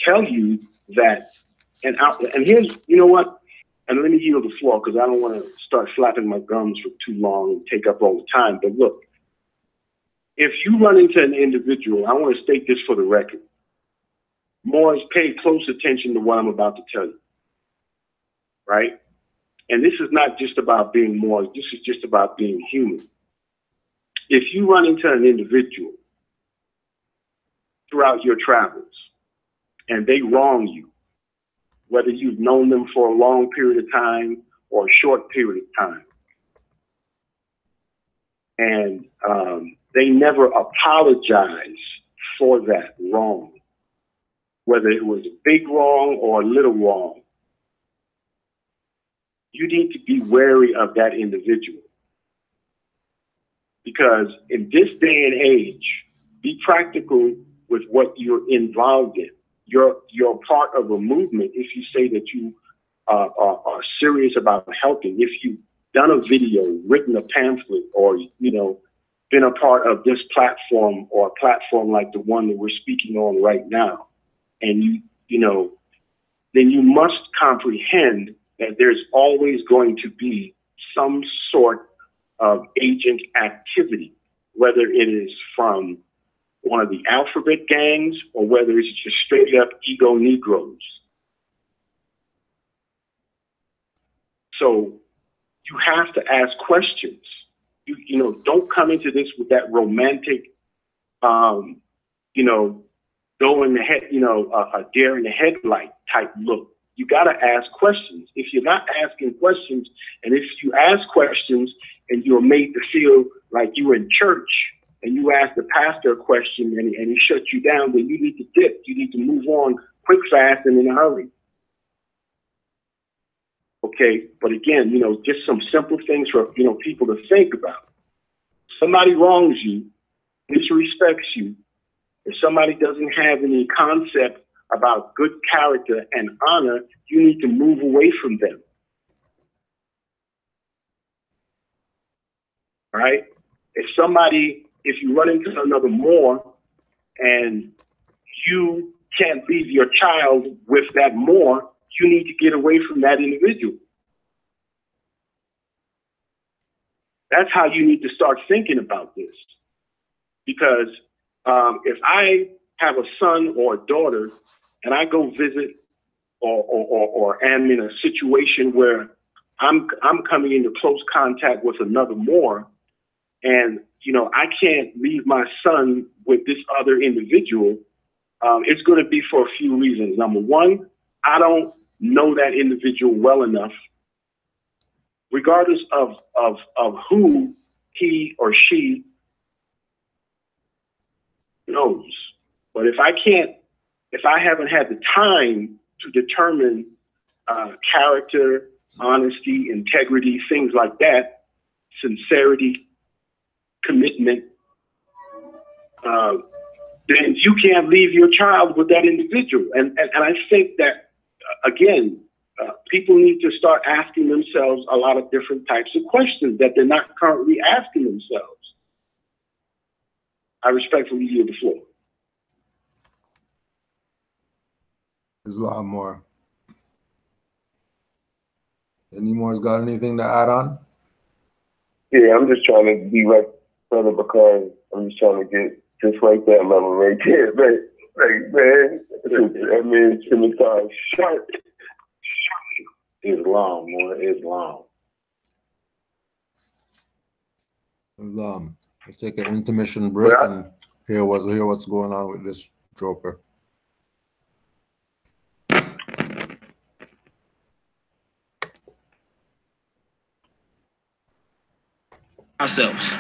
tell you that. And here's, you know what? And let me yield the floor because I don't want to start flapping my gums for too long and take up all the time. But look, if you run into an individual, I want to state this for the record. Moors, pay close attention to what I'm about to tell you, right? And this is not just about being Moors. This is just about being human. If you run into an individual throughout your travels and they wrong you, whether you've known them for a long period of time or a short period of time, and they never apologize for that wrong, whether it was a big wrong or a little wrong, you need to be wary of that individual. Because in this day and age, be practical with what you're involved in. You're part of a movement if you say that you are serious about helping. If you've done a video, written a pamphlet, or been a part of this platform or a platform like the one that we're speaking on right now, and then you must comprehend that there's always going to be some sort of agent activity, whether it is from one of the alphabet gangs or whether it's just straight up ego Negroes. So you have to ask questions. Don't come into this with that romantic, go in the head, a deer in the headlight type look. You got to ask questions. If you're not asking questions, and if you ask questions and you're made to feel like you're in church and you ask the pastor a question and he shuts you down, then you need to dip. You need to move on quick, fast, and in a hurry. Okay, but again, just some simple things for people to think about. Somebody wrongs you, disrespects you. If somebody doesn't have any concept about good character and honor, you need to move away from them. All right? If you run into another Moor and you can't leave your child with that Moor, you need to get away from that individual. That's how you need to start thinking about this. Because if I have a son or a daughter and I go visit or am in a situation where I'm coming into close contact with another Moor, and I can't leave my son with this other individual, it's going to be for a few reasons. Number one, I don't know that individual well enough, regardless of who he or she knows. But if I haven't had the time to determine character, honesty, integrity, things like that, sincerity, commitment, then you can't leave your child with that individual. And I think that, again, people need to start asking themselves a lot of different types of questions that they're not currently asking themselves. I respectfully yield the floor. There's a lot more. Any more's got anything to add on? Yeah, I'm just trying to be right, brother, because I'm just trying to get just like that level right there, man. Like, man, that man Scimitar sharp. Islam, more Islam. Let's take an intermission break and hear what's going on with this joker. Ourselves.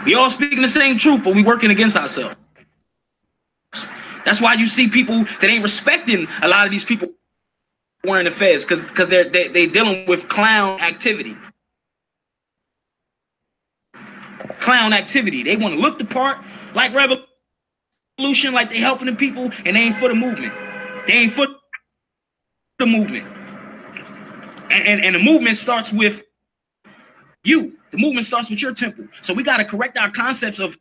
We all speaking the same truth, but we working against ourselves. That's why you see people that ain't respecting a lot of these people wearing the fez, because they dealing with clown activity. Clown activity. They want to look the part like revolution, like they helping the people, and they ain't for the movement. They ain't for the movement. And the movement starts with you. The movement starts with your temple. So we got to correct our concepts of,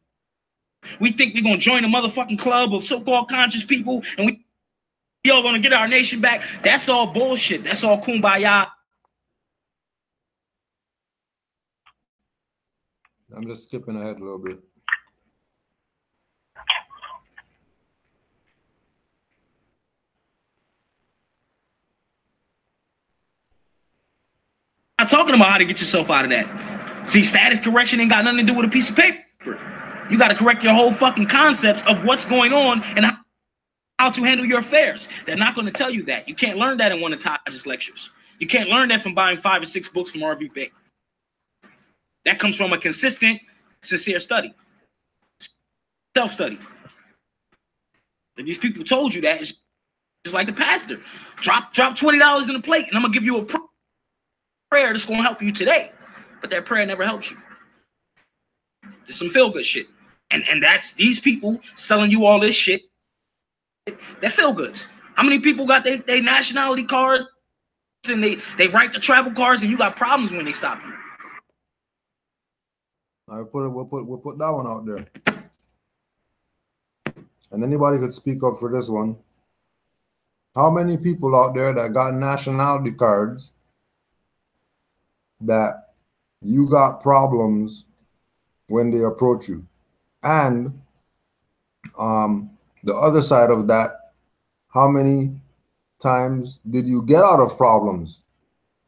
we think we're going to join a motherfucking club of so-called conscious people, and we all going to get our nation back. That's all bullshit. That's all kumbaya. I'm just skipping ahead a little bit. I'm not talking about how to get yourself out of that. See, status correction ain't got nothing to do with a piece of paper. You got to correct your whole fucking concepts of what's going on and how to handle your affairs. They're not going to tell you that. You can't learn that in one of Taj's lectures. You can't learn that from buying 5 or 6 books from R.V. Bey. That comes from a consistent, sincere study. Self-study. If these people told you that, it's just like the pastor. Drop $20 in a plate, and I'm going to give you a prayer that's going to help you today. But that prayer never helps you. Just some feel-good shit. And that's these people selling you all this shit. That feel-goods. How many people got their nationality cards and they write the travel cards, and you got problems when they stop you? We'll put that one out there. And anybody could speak up for this one. How many people out there that got nationality cards that you got problems when they approach you? And the other side of that, how many times did you get out of problems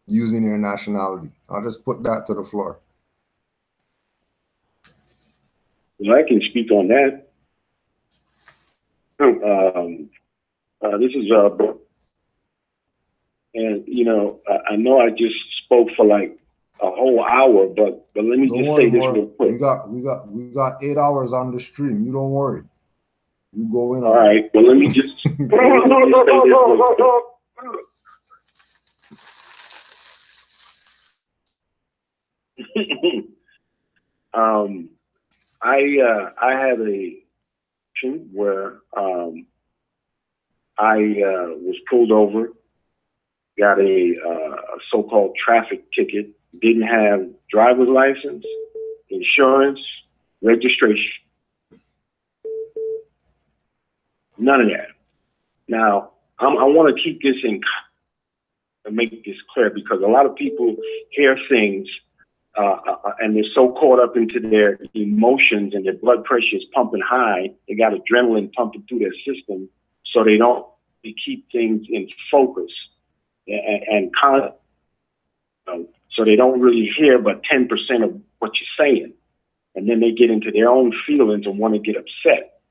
using your nationality? I'll just put that to the floor. Well, I can speak on that. This is and you know, I know I just spoke for like a whole hour, but let me just say this real quick. We got 8 hours on the stream. You don't worry. You go in. All right. Well, let me just say this real quick. I had a where I was pulled over, got a so-called traffic ticket, didn't have driver's license, insurance, registration, none of that. Now, I want to keep this in and make this clear, because a lot of people hear things and they're so caught up into their emotions and their blood pressure is pumping high. They got adrenaline pumping through their system, so they keep things in focus and so they don't really hear but 10% of what you're saying, and then they get into their own feelings and want to get upset.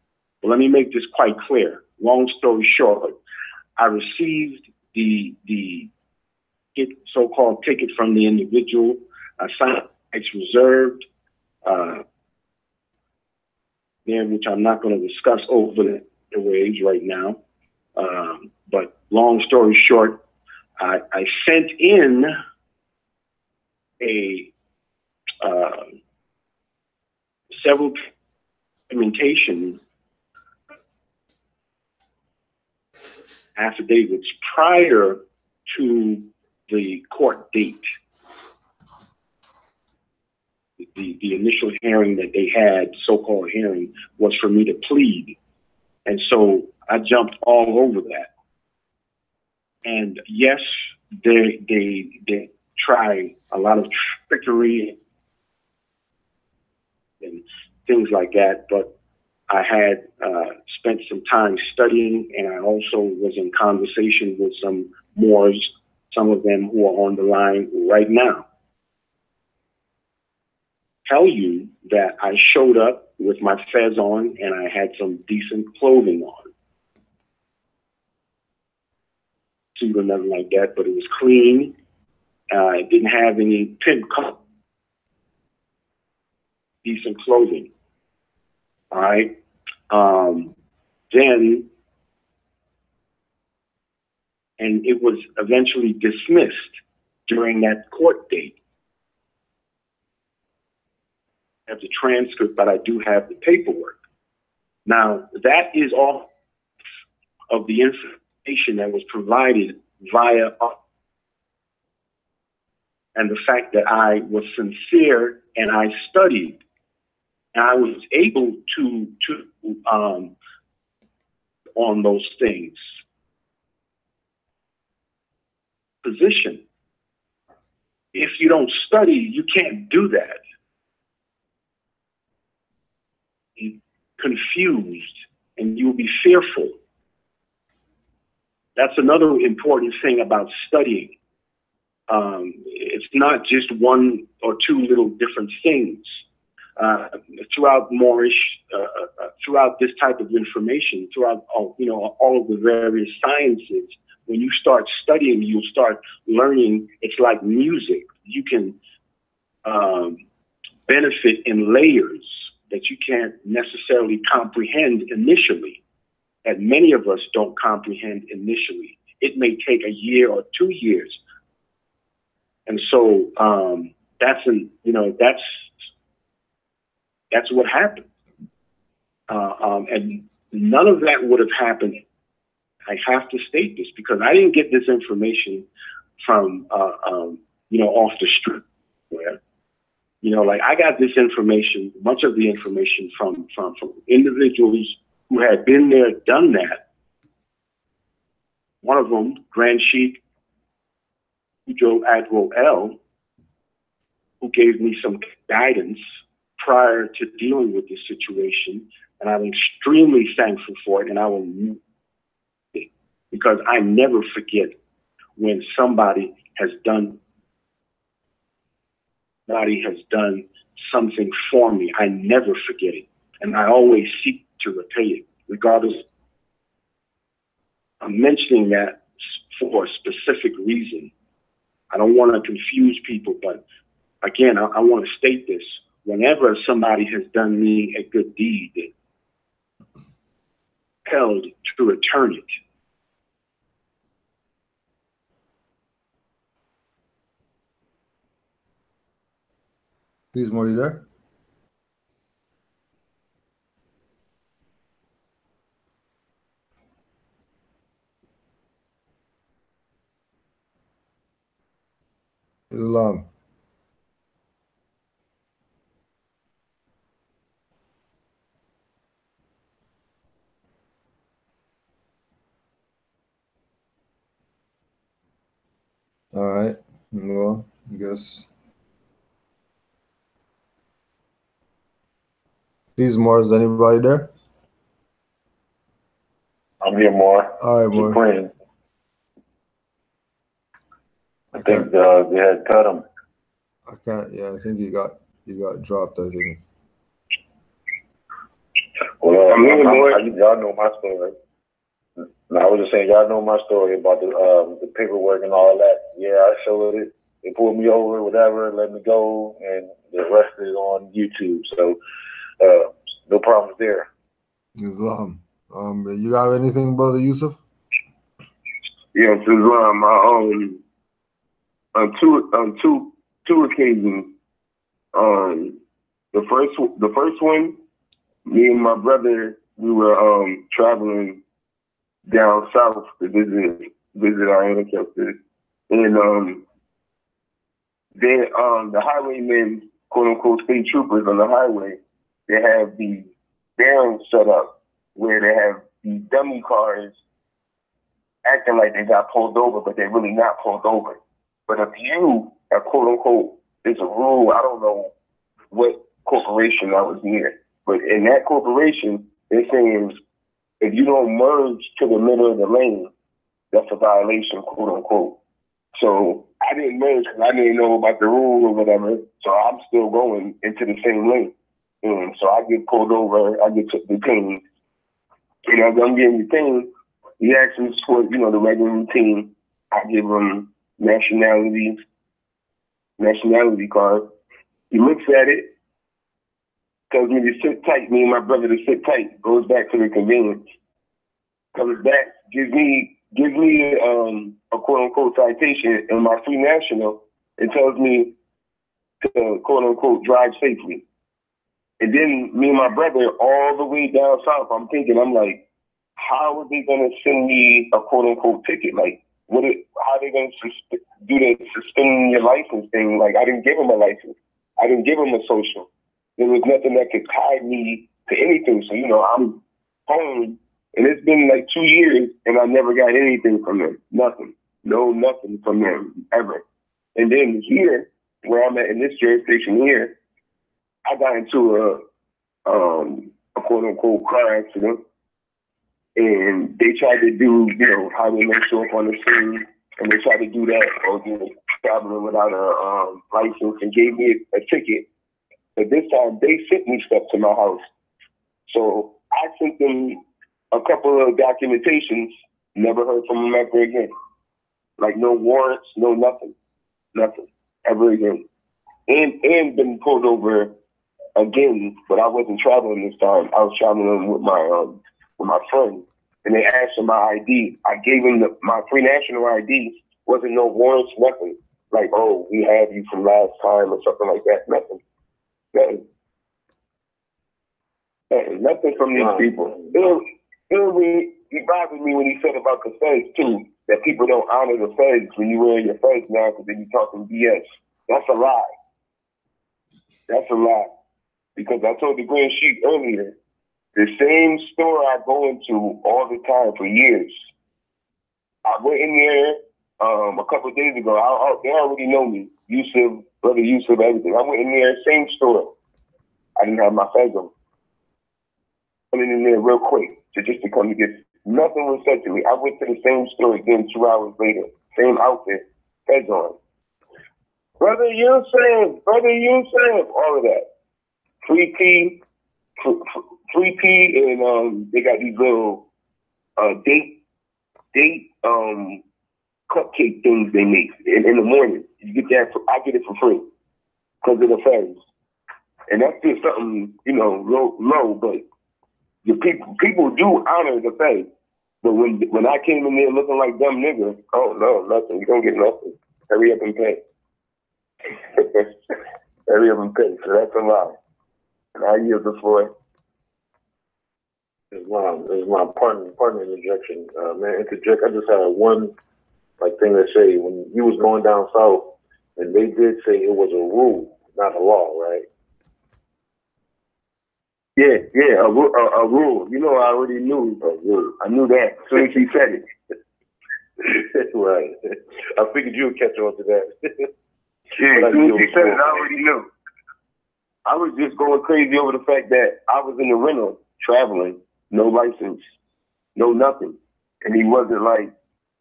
Well, let me make this quite clear. Long story short, I received the so-called ticket from the individual. I signed it's reserved there, which I'm not going to discuss over the waves right now. But long story short, I sent in a several documentation affidavits prior to the court date. The initial hearing that they had, so-called hearing, was for me to plead. And so I jumped all over that. And yes, they try a lot of trickery and things like that. But I had spent some time studying, and I also was in conversation with some Moors, some of them who are on the line right now. Tell you that I showed up with my fez on and I had some decent clothing on. Suit or nothing like that, but it was clean. It didn't have any pimp cut. Decent clothing. All right. Then, and it was eventually dismissed during that court date. I have the transcript, but I do have the paperwork. Now, that is all of the information that was provided via and the fact that I was sincere and I studied and I was able to on those things. Position. If you don't study, you can't do that. You're confused and you'll be fearful. That's another important thing about studying. It's not just one or two little different things. Throughout Moorish, throughout this type of information, throughout all of the various sciences, when you start studying, you'll start learning. It's like music. You can benefit in layers that you can't necessarily comprehend initially, that many of us don't comprehend initially. It may take a year or 2 years. And so that's what happened. And none of that would have happened. I have to state this because I didn't get this information from, off the street. Where, like I got this information, much of the information from individuals who had been there, done that. One of them, Grand Sheikh Joe Adro L, who gave me some guidance prior to dealing with this situation, and I'm extremely thankful for it, and I will, because I never forget when somebody has done something for me. I never forget it, and I always seek to repay it, regardless. I'm mentioning that for a specific reason. I don't want to confuse people, but again, I want to state this. Whenever somebody has done me a good deed, held to return it. Please, more, you there? Islam. All right. Well, I guess. Please, more. Is anybody there? I'm here, more. All right, more. Supreme. I think they had cut him. I can't. Yeah, I think you got dropped. I think. Well, y'all know my story. No, I was just saying, y'all know my story about the paperwork and all that. Yeah, I showed it. They pulled me over, whatever, let me go, and the rest is on YouTube. So no problems there. Islam. You got anything, Brother Yusuf? Yes, Islam. On two occasions. The first one, me and my brother, we were traveling down south to visit our ancestors, and the highwaymen, quote unquote, state troopers on the highway, they have the barrels set up where they have the dummy cars acting like they got pulled over, but they're really not pulled over. But if you are, quote unquote, it's a rule, I don't know what corporation I was near, But in that corporation, they're saying if you don't merge to the middle of the lane, that's a violation, quote unquote. So I didn't merge because I didn't know about the rule or whatever. So I'm still going into the same lane. And so I get pulled over, I get detained. And as I'm getting detained, he asks me for, you know, the regular routine. I give him nationality card. He looks at it, tells me to sit tight, me and my brother to sit tight, goes back to the convenience, comes back, gives me a quote unquote citation and my free national and tells me to quote unquote drive safely. And then me and my brother all the way down south, I'm like, how are they gonna send me a quote unquote ticket? Like, how are they gonna do the suspending your license thing? Like, I didn't give him a license. I didn't give him a social. There was nothing that could tie me to anything. So, you know, I'm home and it's been like 2 years and I never got anything from them. Nothing. No, nothing from them ever. And then here, where I'm at in this jurisdiction here, I got into a quote unquote car accident. And they tried to do, you know, how they may show up on the scene, and they tried to do that, or you know, traveling without a license, and gave me a ticket. But this time, they sent me stuff to my house. So I sent them a couple of documentations, never heard from them ever again. Like no warrants, no nothing ever again. And been pulled over again, but I wasn't traveling this time. I was traveling with my friend, and they asked for my ID. I gave them my free national ID. Wasn't no warrants, nothing. Like, oh, we have you from last time or something like that. Nothing from these people. It bothered me when he said about the feds too, that people don't honor the feds when you wear your feds now because they be talking BS. That's a lie. That's a lie. Because I told the Grand Sheik earlier, the same store I go into all the time for years. I went in there a couple of days ago. They already know me. Yusuf, brother Yusuf, everything. I went in there, same store. I didn't have my feds on. I went in there real quick just to come to get. Nothing was said to me. I went to the same store again 2 hours later. Same outfit, feds on. Brother Yusuf, all of that. Free tea, and they got these little date cupcake things they make in the morning. You get that, I get it for free because of the feds. And that's just something, you know, low, but the people do honor the feds. But when I came in there looking like dumb nigga, oh no, nothing. You don't get nothing. Hurry up and pay. Hurry up and pay. So that's a lie. And I yield the floor. It's my partner interjection. Man, interject. I just had one thing to say. When you was going down south, and they did say it was a rule, not a law, right? Yeah, a rule. You know, I already knew a rule. I knew that as soon as he said it. Right. I figured you would catch on to that. Yeah, as soon as he said it, I already knew. I was just going crazy over the fact that I was in the rental, traveling, no license, no nothing. And he wasn't like,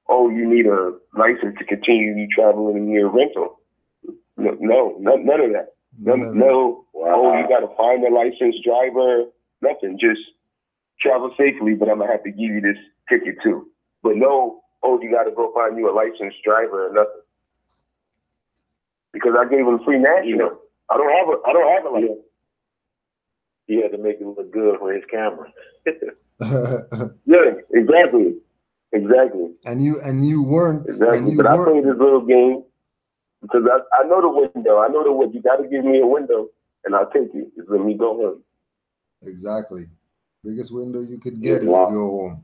oh, you need a license to continue traveling in your rental. No, none of that. No, wow. Oh, you got to find a licensed driver, nothing. Just travel safely, but I'm going to have to give you this ticket too. But no, oh, you got to go find you a licensed driver or nothing. Because I gave him free national. I don't have a license. He had to make it look good for his camera. Yeah, exactly. And you weren't. Exactly. But I played this little game because I know the window. I know the window. You got to give me a window, and I'll take it. Just let me go home. Exactly. Biggest window you could get is go home.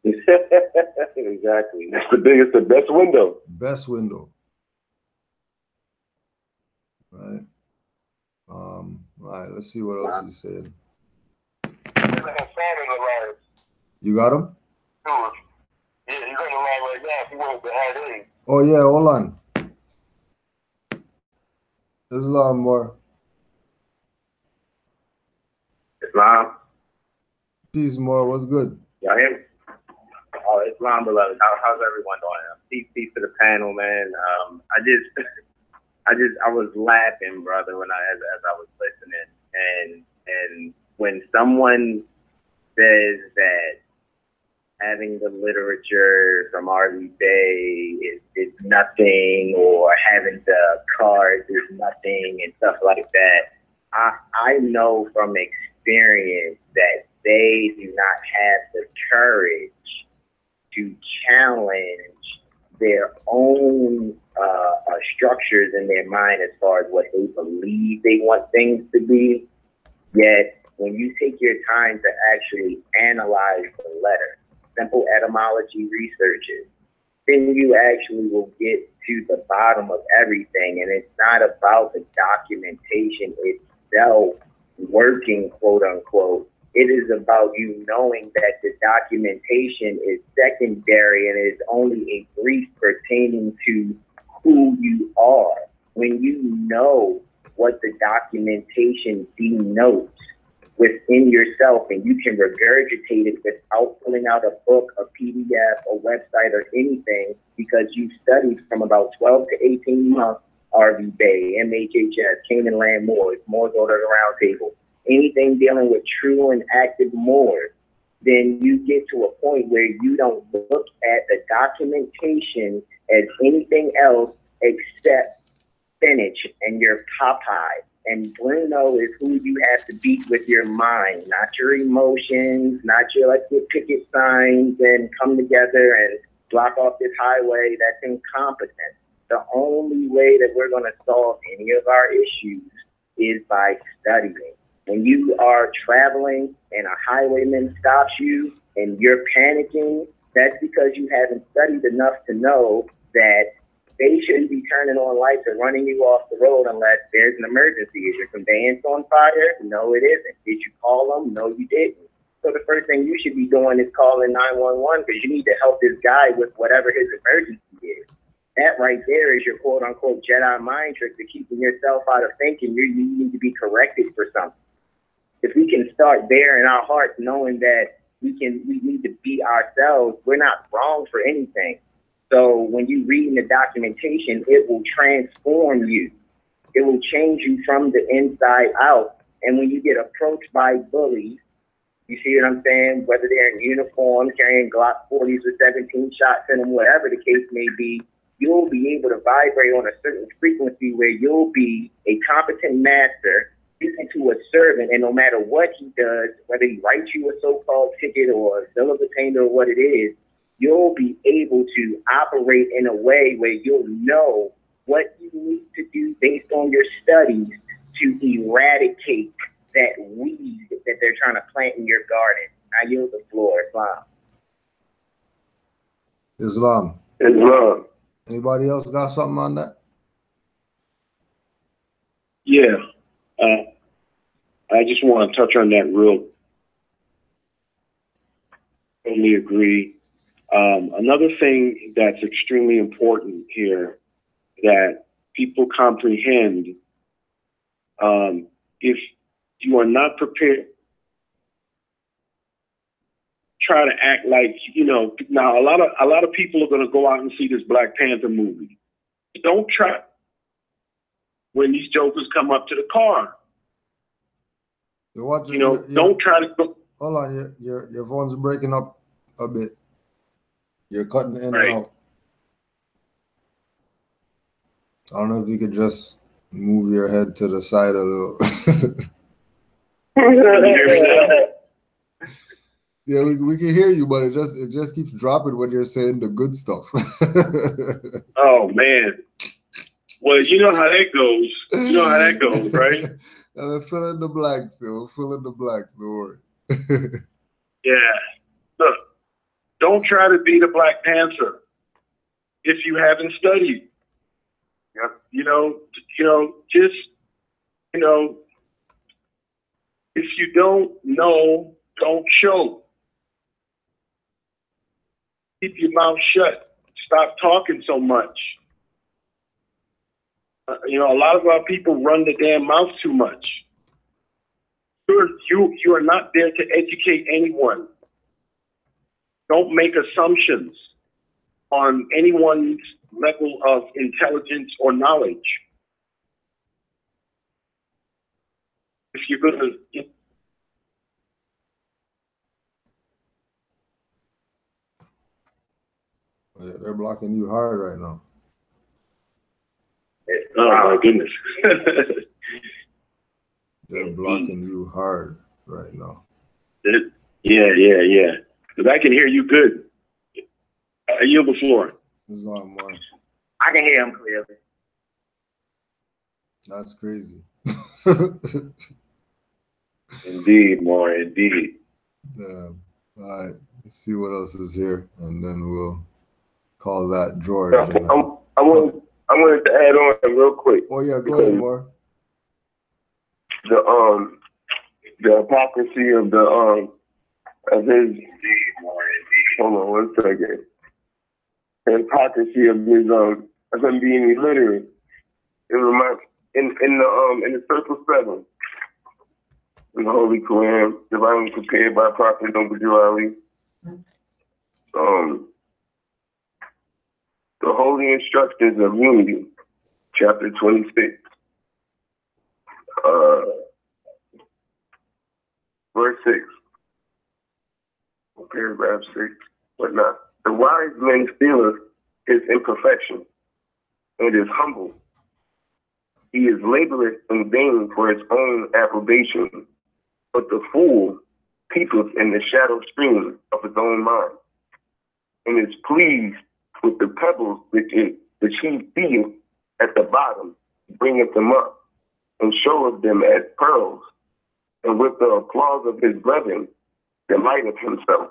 Exactly. That's the best window. Best window. Right. All right, let's see what else he said. You got him? Yeah, he's on the line right now. He wants to add in. Oh yeah, hold on. There's a lot more. Peace, more. What's good? Y'all hear me? Oh, Islam beloved. How's everyone doing? Peace to the panel, man. I was laughing, brother, as I was listening, and when someone says that having the literature from R.V. Bey is nothing, or having the cards is nothing, and stuff like that, I know from experience that they do not have the courage to challenge their own structures in their mind as far as what they believe they want things to be. Yet, when you take your time to actually analyze the letter, simple etymology researches, then you actually will get to the bottom of everything. And it's not about the documentation itself working, quote unquote. It is about you knowing that the documentation is secondary and is only a brief pertaining to who you are. When you know what the documentation denotes within yourself, and you can regurgitate it without filling out a book, a PDF, a website, or anything, because you studied from about 12 to 18 months R.V. Bey, MHHS, Canaanland Moors, Moors Order the Round Table, anything dealing with true and active Moors, then you get to a point where you don't look at the documentation as anything else except spinach and your Popeye. And Bruno is who you have to beat with your mind, not your emotions, not your let's get picket signs and come together and block off this highway. That's incompetent. The only way that we're going to solve any of our issues is by studying. When you are traveling and a highwayman stops you and you're panicking, that's because you haven't studied enough to know that they shouldn't be turning on lights or running you off the road unless there's an emergency. Is your conveyance on fire? No, it isn't. Did you call them? No, you didn't. So the first thing you should be doing is calling 911 because you need to help this guy with whatever his emergency is. That right there is your quote-unquote Jedi mind trick to keeping yourself out of thinking you need to be corrected for something. If we can start there in our hearts, knowing that we need to be ourselves, we're not wrong for anything. So when you read the documentation, it will transform you. It will change you from the inside out. And when you get approached by bullies, you see what I'm saying? Whether they're in uniform, carrying Glock 40s with 17 shots in them, whatever the case may be, you'll be able to vibrate on a certain frequency where you'll be a competent master speaking to a servant, and no matter what he does, whether he writes you a so-called ticket or a bill of attainder or what it is, you'll be able to operate in a way where you'll know what you need to do based on your studies to eradicate that weed that they're trying to plant in your garden. I yield the floor. Islam. Islam. Anybody else got something on that? Yeah. I just want to touch on that real. Totally agree. Another thing that's extremely important here that people comprehend, if you are not prepared, try to act like, now a lot of people are going to go out and see this Black Panther movie. Don't try when these jokers come up to the car. Don't try to go. Hold on, your phone's breaking up a bit. You're cutting in right. and out. I don't know if you could just move your head to the side a little. Yeah, we can hear you, but it just keeps dropping when you're saying the good stuff. Oh man. Well, you know how that goes. You know how that goes, right? Fill in the blanks, yo. Fill in the blanks, don't worry. Yeah. Look, don't try to be the Black Panther if you haven't studied. If you don't know, don't show. Keep your mouth shut. Stop talking so much. A lot of our people run the damn mouth too much. You are not there to educate anyone. Don't make assumptions on anyone's level of intelligence or knowledge. If you're going to... Yeah, they're blocking you hard right now. Oh, my goodness. They're blocking you hard right now. Yeah. Because I can hear you good. I yield the floor. Islam, more. I can hear him clearly. That's crazy. Indeed, more indeed. All right, let's see what else is here, and then we'll call that George. I wanted to add on real quick. Oh yeah, go ahead, more. The hypocrisy of his. Hold on 1 second. The hypocrisy of his of him being illiterate. It reminds in the Circle 7. In the Holy Quran, divinely prepared by Prophet Noble Ali. The Holy Instructions of Unity, chapter 26, verse 6, paragraph 6, whatnot. The wise man feeleth his imperfection and is humble. He is laboreth in vain for his own approbation, but the fool peepeth in the shadow stream of his own mind, and is pleased with the pebbles which he seeth at the bottom, bringeth them up, and showeth them as pearls, and with the applause of his brethren delighteth himself.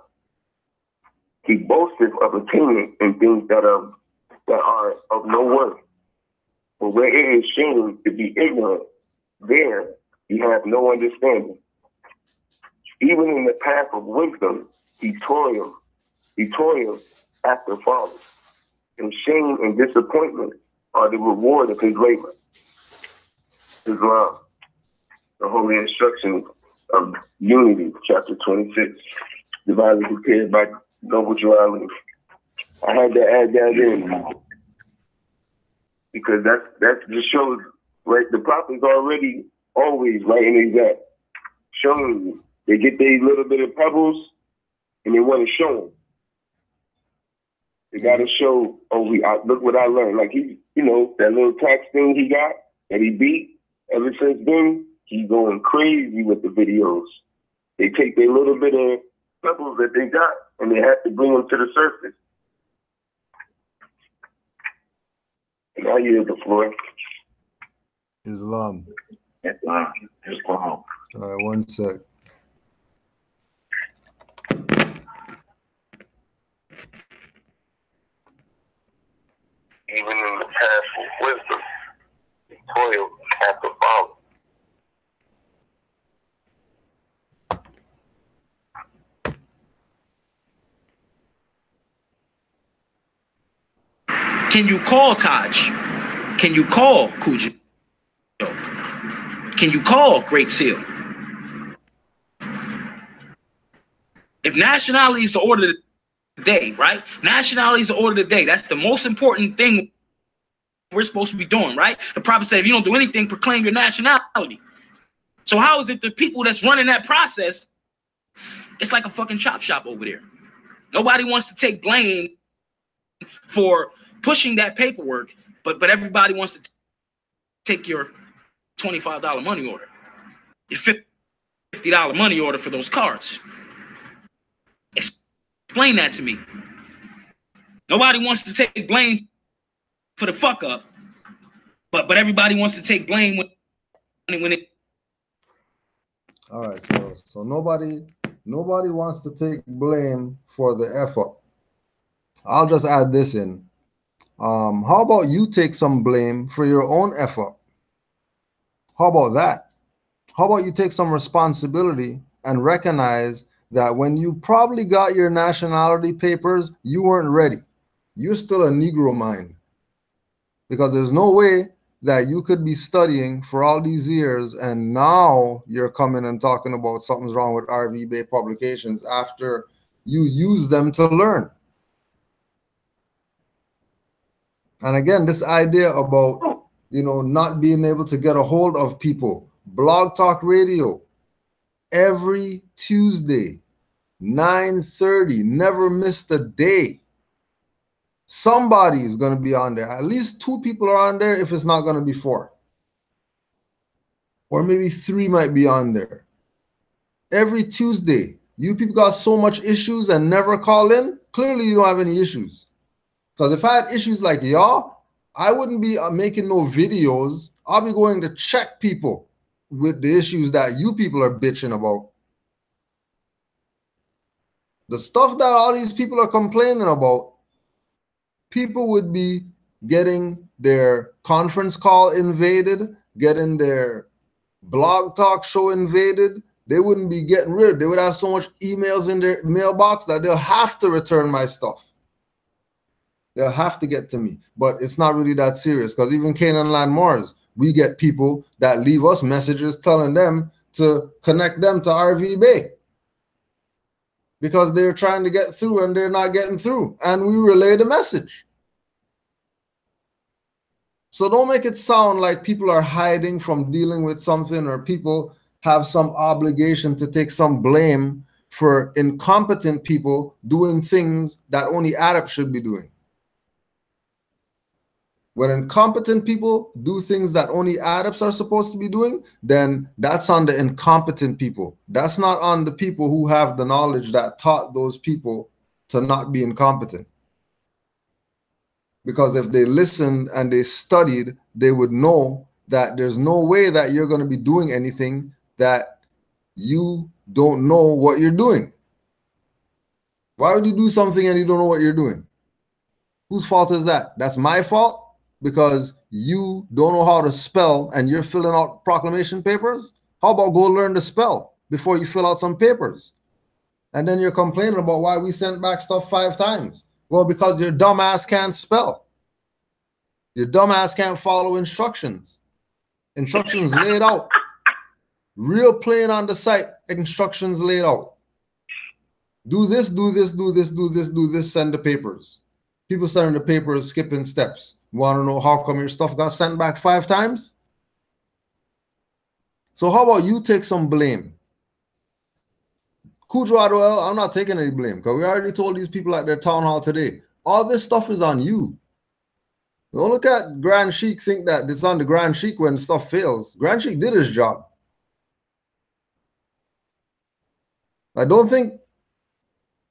He boasteth of attainment in things that are of no worth. For where it is shame to be ignorant, there he hath no understanding. Even in the path of wisdom, he toileth after folly. And shame and disappointment are the reward of his labor. Islam, the Holy Instructions of Unity, chapter 26, divinely prepared by Noble Ali. I had to add that in because that just shows, right? The prophet's already always writing exact, showing you. They get their little bit of pebbles and they want to show them. They got to show, look what I learned. Like that little tax thing he got that he beat, ever since then, he's going crazy with the videos. They take their little bit of pebbles that they got and they have to bring them to the surface. And I yield the floor. Islam. Islam. All right, 1 sec. Even in the path of wisdom, he toiled after folly. Can you call Taj? Can you call Cujo? Can you call Great Seal? If nationality is the order of the day, right? Nationality is the order of the day. That's the most important thing we're supposed to be doing, right? The prophet said, if you don't do anything, proclaim your nationality. So how is it the people that's running that process, it's like a fucking chop shop over there. Nobody wants to take blame for pushing that paperwork, but everybody wants to take your $25 money order, your $50 money order for those cards. Explain that to me. Nobody wants to take blame for the fuck up, but everybody wants to take blame when it. All right, so nobody wants to take blame for the F up. I'll just add this in. How about you take some blame for your own F up? How about that? How about you take some responsibility and recognize that when you probably got your nationality papers, you weren't ready. You're still a Negro mind. Because there's no way that you could be studying for all these years, and now you're coming and talking about something's wrong with RV Bey publications after you use them to learn. And again, this idea about, you know, not being able to get a hold of people. Blog Talk Radio, every Tuesday, 9:30, never missed a day. Somebody is going to be on there. At least 2 people are on there if it's not going to be 4. Or maybe 3 might be on there. Every Tuesday. You people got so much issues and never call in. Clearly you don't have any issues. Because if I had issues like y'all, I wouldn't be making no videos. I'll be going to check people with the issues that you people are bitching about. The stuff that all these people are complaining about, people would be getting their conference call invaded, getting their blog talk show invaded. They wouldn't be getting rid of it. They would have so much emails in their mailbox that they'll have to return my stuff. They'll have to get to me. But it's not really that serious, because even Canaanland Moors, we get people that leave us messages telling them to connect them to RV Bey, because they're trying to get through and they're not getting through. And we relay the message. So don't make it sound like people are hiding from dealing with something, or people have some obligation to take some blame for incompetent people doing things that only adults should be doing. When incompetent people do things that only adults are supposed to be doing, then that's on the incompetent people. That's not on the people who have the knowledge that taught those people to not be incompetent. Because if they listened and they studied, they would know that there's no way that you're going to be doing anything that you don't know what you're doing. Why would you do something and you don't know what you're doing? Whose fault is that? That's my fault? Because you don't know how to spell and you're filling out proclamation papers? How about go learn to spell before you fill out some papers? And then you're complaining about why we sent back stuff 5 times. Well, because your dumbass can't spell. Your dumbass can't follow instructions. Instructions laid out. Real plain on the site, instructions laid out. Do this, do this, do this, do this, do this, send the papers. People sending the papers, skipping steps. Want to know how come your stuff got sent back 5 times? So how about you take some blame? Kudro Adwell, I'm not taking any blame, because we already told these people at their town hall today, all this stuff is on you. Don't look at Grand Sheik, think that it's on the Grand Sheik when stuff fails. Grand Sheik did his job. I don't think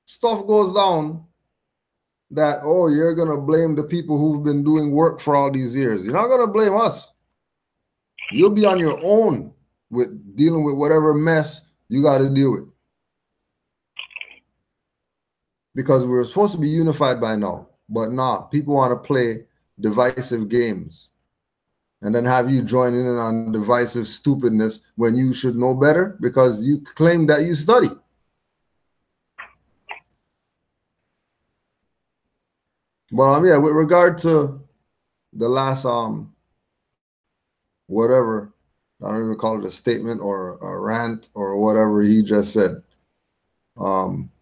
stuff goes down that, oh, you're going to blame the people who've been doing work for all these years. You're not going to blame us. You'll be on your own with dealing with whatever mess you got to deal with. Because we're supposed to be unified by now. But nah, people want to play divisive games and then have you join in on divisive stupidness when you should know better because you claim that you study. But yeah, with regard to the last whatever, I don't even call it a statement or a rant or whatever he just said.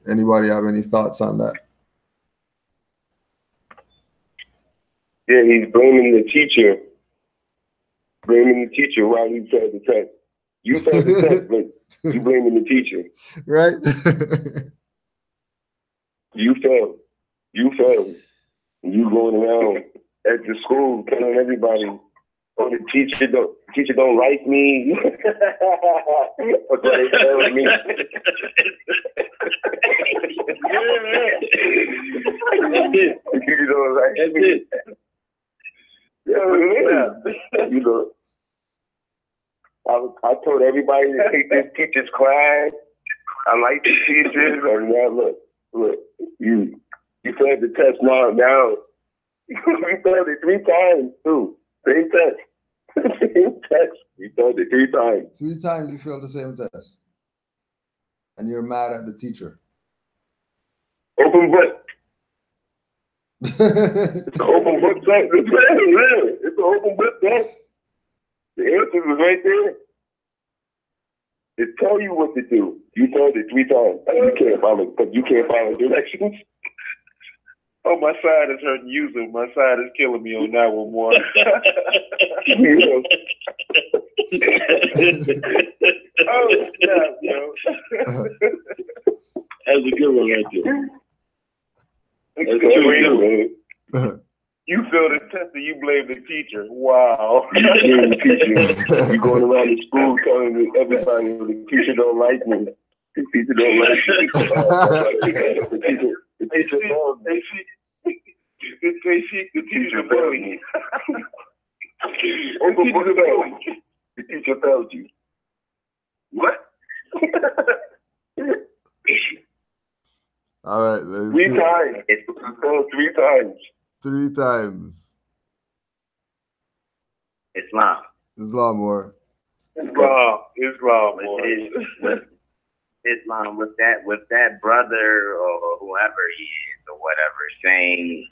Anybody have any thoughts on that? Yeah, he's blaming the teacher. Blaming the teacher while he failed the test. You failed the test, but you blaming the teacher. Right? You failed. You failed. You going around at the school telling everybody, oh, the teacher don't like me. That's what they telling me. The teacher don't like me. Yeah, you know, I told everybody to take this teacher's class. I like the teachers. And now look, you failed the test now. You failed it 3 times too. Same test. Same test. You failed it 3 times. 3 times you failed the same test. And you're mad at the teacher. Open book. It's an open book test. It's an open book test. The answer is right there. It tell you what to do. You told it 3 times. You can't follow because you can't follow directions. Oh, my side is hurting you, so my side is killing me on that one more. Oh, snap, yo. That's a good one right there. You failed the test and you blame the teacher. Wow. You blame the teacher. You going around the school telling everybody the teacher don't like me. The teacher don't like me. The teacher knows me. The teacher failed you. The teacher failed you. What? All right, let's 3 see. times. It's 3 times. 3 times. Islam. Islam more. Islam more. Islam with that brother or whoever he is or whatever saying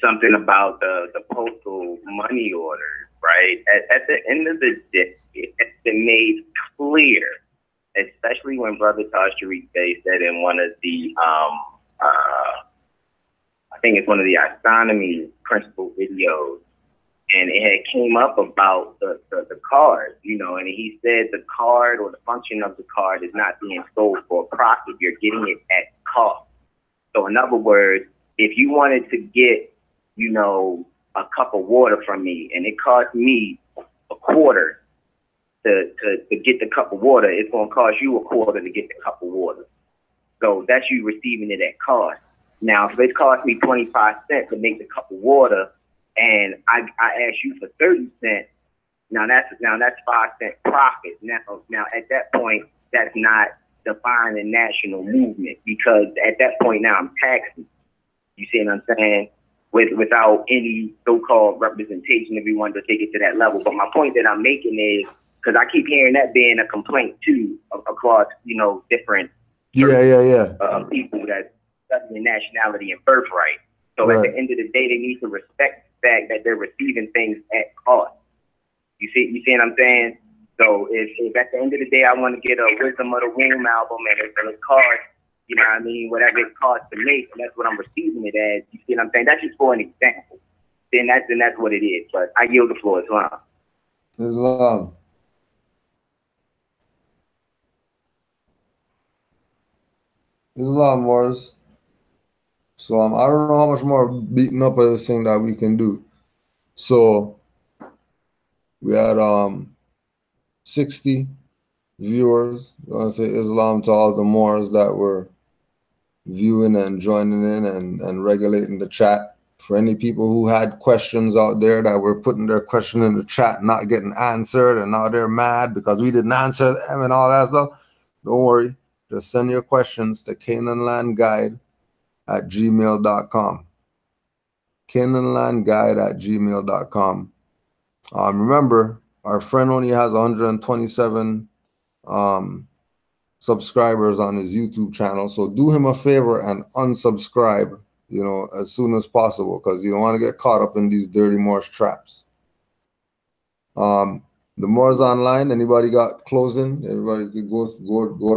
something about the postal money order, right? At the end of the day, it's been made clear, especially when Brother Taj Sharif Bey said in one of the I think it's one of the astronomy principle videos, and it had came up about the card, you know, and he said the card or the function of the card is not being sold for a profit. You're getting it at cost. So in other words, if you wanted to get, you know, a cup of water from me and it cost me a quarter to get the cup of water, it's going to cost you a quarter to get the cup of water. So that's you receiving it at cost. Now, if it cost me 25 cents to make the cup of water, and I ask you for 30 cents, now that's 5 cent profit. Now at that point, that's not defying a national movement, because at that point now I'm taxing. You see what I'm saying? Without any so-called representation, if we wanted to take it to that level. But my point that I'm making is, because I keep hearing that being a complaint too across, you know, different people that study nationality and birthright. So at the end of the day, they need to respect the fact that they're receiving things at cost. You see what I'm saying? So if at the end of the day I want to get a Wisdom of the Womb album and it costs, you know what I mean, whatever it costs to make, and that's what I'm receiving it as. You see what I'm saying? That's just for an example. Then that's what it is. But I yield the floor. Islam. Islam. Islam wars. So I don't know how much more beating up of this thing that we can do. So we had 60 viewers. I want to say Islam to all the Moors that were viewing and joining in and regulating the chat. For any people who had questions out there that were putting their question in the chat, not getting answered, and now they're mad because we didn't answer them and all that stuff, don't worry. Just send your questions to canaanlandguide@gmail.com. canaanlandguide@gmail.com. Remember, our friend only has 127 subscribers on his YouTube channel, so do him a favor and unsubscribe, you know, as soon as possible, because you don't want to get caught up in these dirty Moors traps. The Moors online, anybody got closing? Everybody could go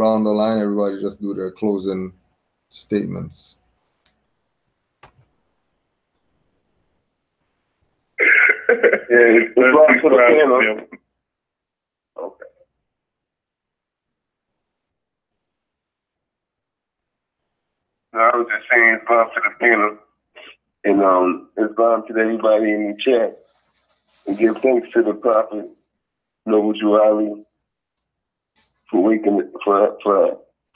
down the line. Everybody just do their closing statements. It's brought to the panel. Okay. I was just saying it's love to the panel, and it's love to everybody in the chat, and give thanks to the Prophet Noble Jew Ali for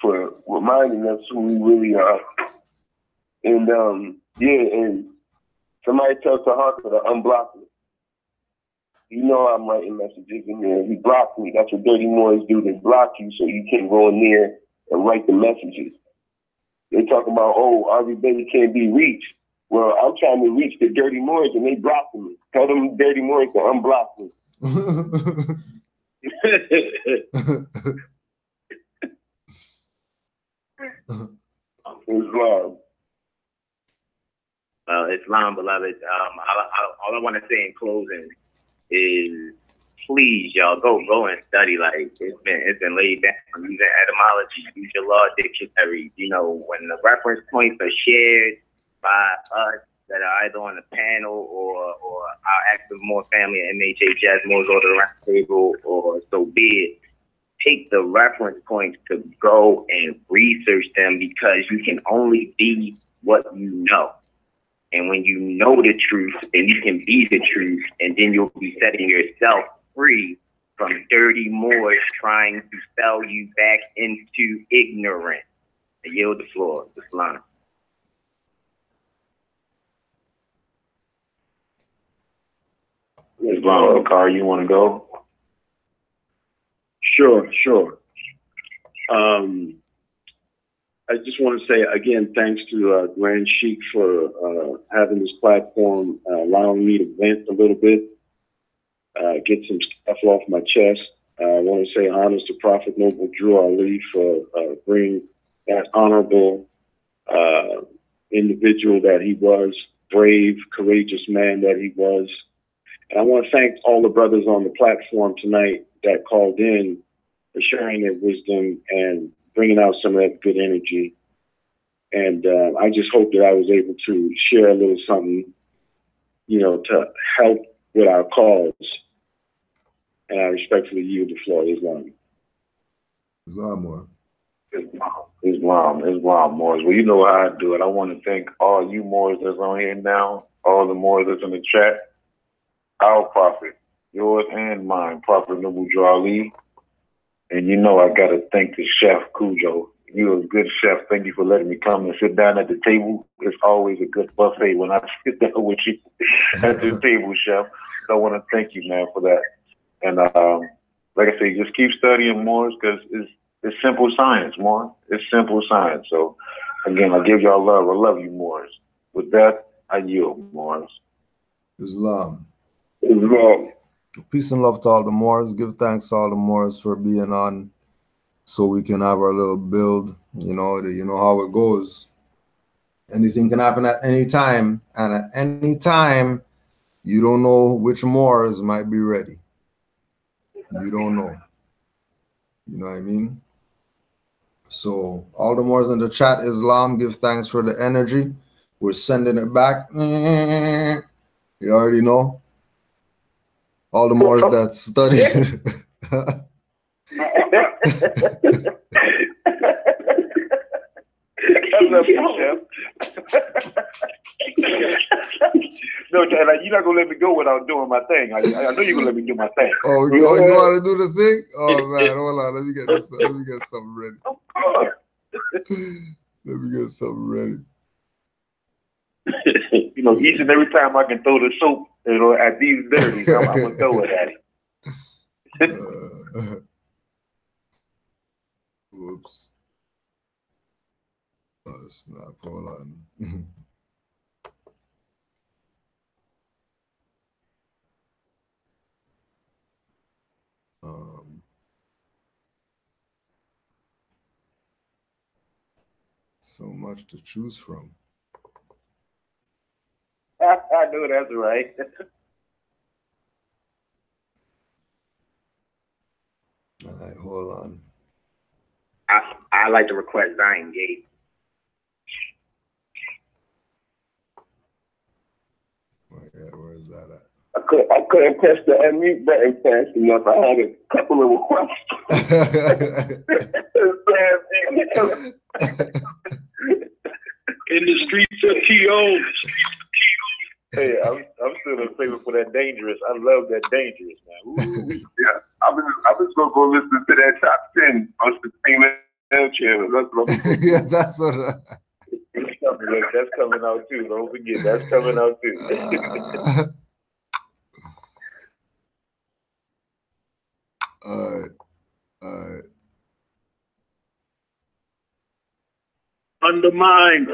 for reminding us who we really are. And and somebody tells Tahaka to unblock me. You know I'm writing messages in there. He blocked me. That's what dirty Moors do. They block you so you can't go in there and write the messages. They talk about, Arby Baby can't be reached. Well, I'm trying to reach the dirty Moors and they blocking me. Tell them dirty Moors to unblock me. Islam. Islam, beloved. All I want to say in closing is, please, y'all, go and study. Like, it's been laid down. Use etymology, use your law dictionary. You know, when the reference points are shared by us that are either on the panel or our Active Moor family at MHHS, Moors Order Round Table, or so be it, take the reference points to go and research them, because you can only be what you know. And when you know the truth, then you can be the truth, and then you'll be setting yourself free from dirty Moors trying to sell you back into ignorance. I yield the floor. Islam. Islam, Car, you want to go? Sure. I just want to say again, thanks to Grand Sheik for having this platform, allowing me to vent a little bit, get some stuff off my chest. I want to say honors to Prophet Noble Drew Ali for bringing that honorable individual that he was, brave, courageous man that he was. And I want to thank all the brothers on the platform tonight that called in for sharing their wisdom and bringing out some of that good energy. And I just hope that I was able to share a little something, to help with our cause. And I respectfully yield the floor. Islam. Islam Moors. Well, you know how I do it. I want to thank all you Moors that's on here now, all the Moors that's in the chat. Our prophet, yours and mine, Prophet Noble Drew Ali. And I got to thank the chef, Cujo. You're a good chef. Thank you for letting me come and sit down at the table. It's always a good buffet when I sit down with you at the table, chef. So I want to thank you, man, for that. And like I say, just keep studying Moors, because it's simple science, Moor. It's simple science. So, again, I give y'all love. I love you, Moors. With that, I yield, Moors. Islam. Peace and love to all the Moors. Give thanks to all the Moors for being on, so we can have our little build. You know how it goes. Anything can happen at any time, and at any time, you don't know which Moors might be ready. You don't know. You know what I mean? So all the Moors in the chat, Islam, give thanks for the energy. We're sending it back. You already know. All the Moors that study. I love you, chef. No, you're not gonna let me go without doing my thing. I know you're gonna let me do my thing. Oh, you want to do the thing? Oh man, hold on. Let me get this. Let me get something ready. Let me get something ready. Each and every time I can throw the soap, at these dirties, I'm gonna throw it at it. Whoops. Oh, snap. Hold on. So much to choose from. I know that's right. All right, hold on. I like to request Zion Gate. Where is that at? I couldn't press the unmute button fast enough. I had a couple of requests. In the streets of T.O. Hey, I'm still in favor for that Dangerous. I love that Dangerous, man. Yeah, I was gonna go listen to that top 10 on the female channel. That's what yeah, that's what. That's coming out too. Don't forget, that's coming out too. All right. Undermine.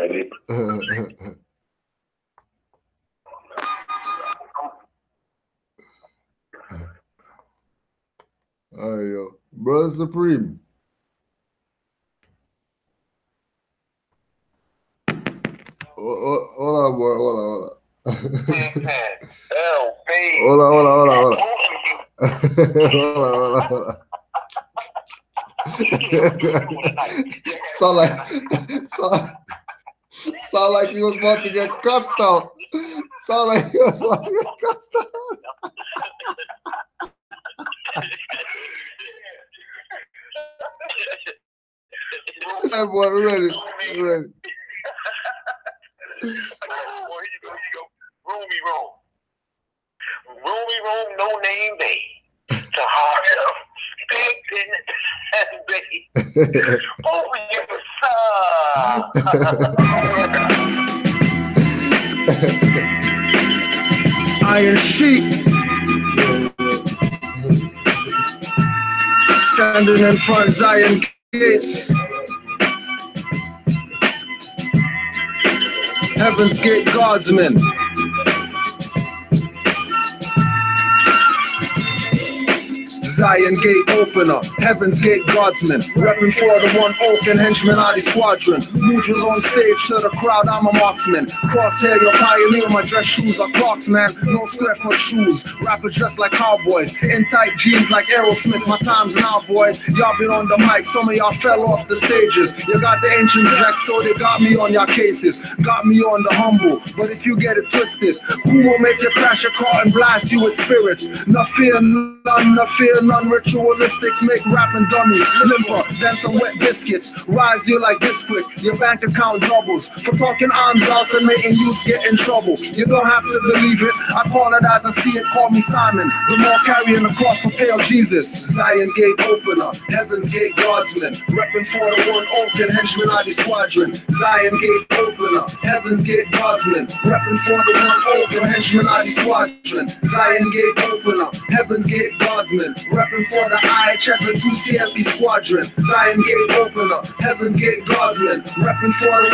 All right, yo. Brother Supreme. Hold on, boy. Hold on. Hold on. Sound like he was about to get cussed out. Sound like he was about to get cussed out. Hey boy, we're ready. Room. Roomy room, no name day. To heart of Pimpin and Bay. Over your son. Iron sheep. Standing in front Zion gates. Heaven's Gate Guardsmen. Zion Gate opener, Heaven's Gate Guardsman, repping for the one open henchman of the squadron. Mudras on stage to the crowd, I'm a marksman. Crosshair, your pioneer, my dress shoes are Clarks, man. No square foot shoes, rappers dressed like cowboys. In tight jeans like Aerosmith, my time's now, boy. Y'all been on the mic, some of y'all fell off the stages. You got the ancients vexed, so they got me on your cases. Got me on the humble, but if you get it twisted, who will make you crash your car and blast you with spirits? No fear, none ritualistics make rapping dummies limper than some wet biscuits. Rise you like Bisquick, your bank account doubles for talking arms out and making youths get in trouble. You don't have to believe it, I call it as I see it. Call me Simon, the more carrying the cross for pale Jesus. Zion Gate opener, Heaven's Gate Guardsman, repping for the one open henchman of the squadron. Zion Gate opener, Heaven's Gate Guardsman, repping for the one open henchman of the squadron. Zion Gate opener, Heaven's Gate Guardsman, repping for the IHF and 2CMP squadron. Zion Gate opener, Heaven's Gate Guardsman, repping for the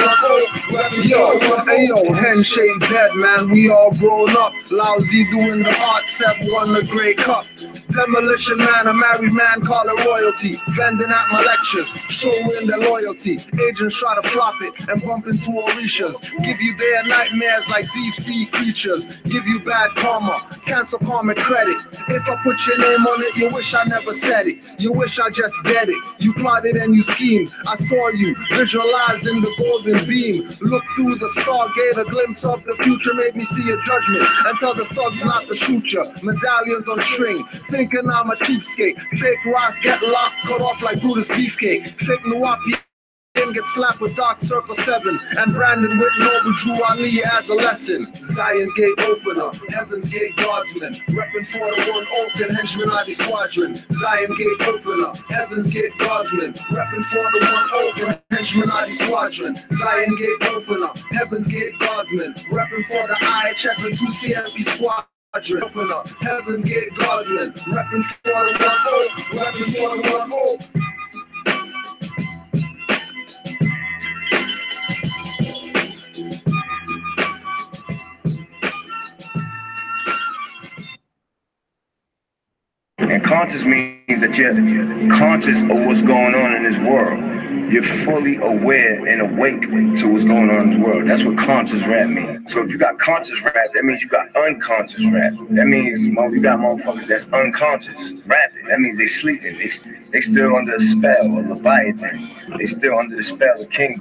one yo, handshake dead, man, we all grown up. Lousy doing the art, Seb won the Grey Cup. Demolition man, a married man, call it royalty. Vending at my lectures, showing their loyalty. Agents try to flop it and bump into Orishas. Give you their nightmares like deep sea creatures. Give you bad karma, cancel karmic credit. If I put your name on it, you wish I never said it. You wish I just did it. You plotted and you schemed. I saw you visualizing the golden beam. Look through the stargate, a glimpse of the future made me see a judgment. And tell the thugs not to shoot you. Medallions on string, thinking I'm a cheapskate. Fake rocks get locked, cut off like Brutus beefcake. Fake Nuapi get slapped with Dark Circle 7 and Brandon with Noble Drew Ali as a lesson. Zion Gate opener, Heaven's Gate Guardsman, repping for the one open henchman of the squadron. Zion Gate opener, Heaven's Gate Guardsman, repping for the one open henchman of the squadron. Zion Gate opener, Heaven's Gate Guardsman, repping for the IHF and 2CMP squadron. Opener, Heaven's Gate Guardsman, repping for the one open. And conscious means that you're conscious of what's going on in this world. You're fully aware and awake to what's going on in this world. That's what conscious rap means. So if you got conscious rap, that means you got unconscious rap. That means you got motherfuckers that's unconscious rapping. That means they sleeping. They still under the spell of Leviathan. They still under the spell of King.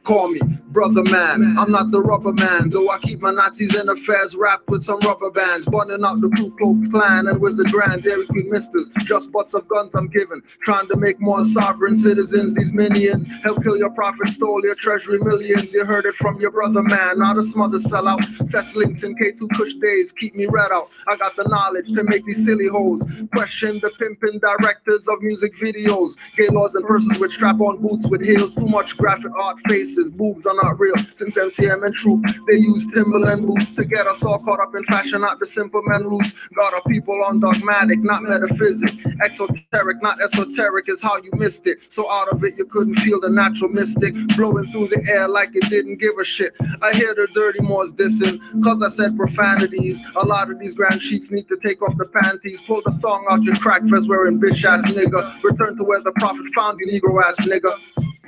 Call me brother man, I'm not the rubber man. Though I keep my Nazis in affairs wrapped with some rubber bands. Burning out the Ku Klux Klan and with the Grand Dairy Queen misters. Just butts of guns I'm giving. Trying to make more sovereign citizens, these minions. Help kill your prophet, stole your treasury millions. You heard it from your brother man, not a smother sellout. Test links in K2 Kush days, keep me red out. I got the knowledge to make these silly hoes question the pimping directors of music videos. Gay laws and purses with strap-on boots with heels. Too much graphic art faces. Boobs are not real. Since MCM and Troop, they use Timberland boots to get us all caught up in fashion, not the simple man roots. Got our people on dogmatic, not metaphysic. Exoteric, not esoteric is how you missed it. So out of it, you couldn't feel the natural mystic blowing through the air like it didn't give a shit. I hear the dirty Moors dissing, cause I said profanities. A lot of these grand sheets need to take off the panties. Pull the thong out your crack vest wearing bitch ass nigga. Return to where the prophet found you, negro ass nigga.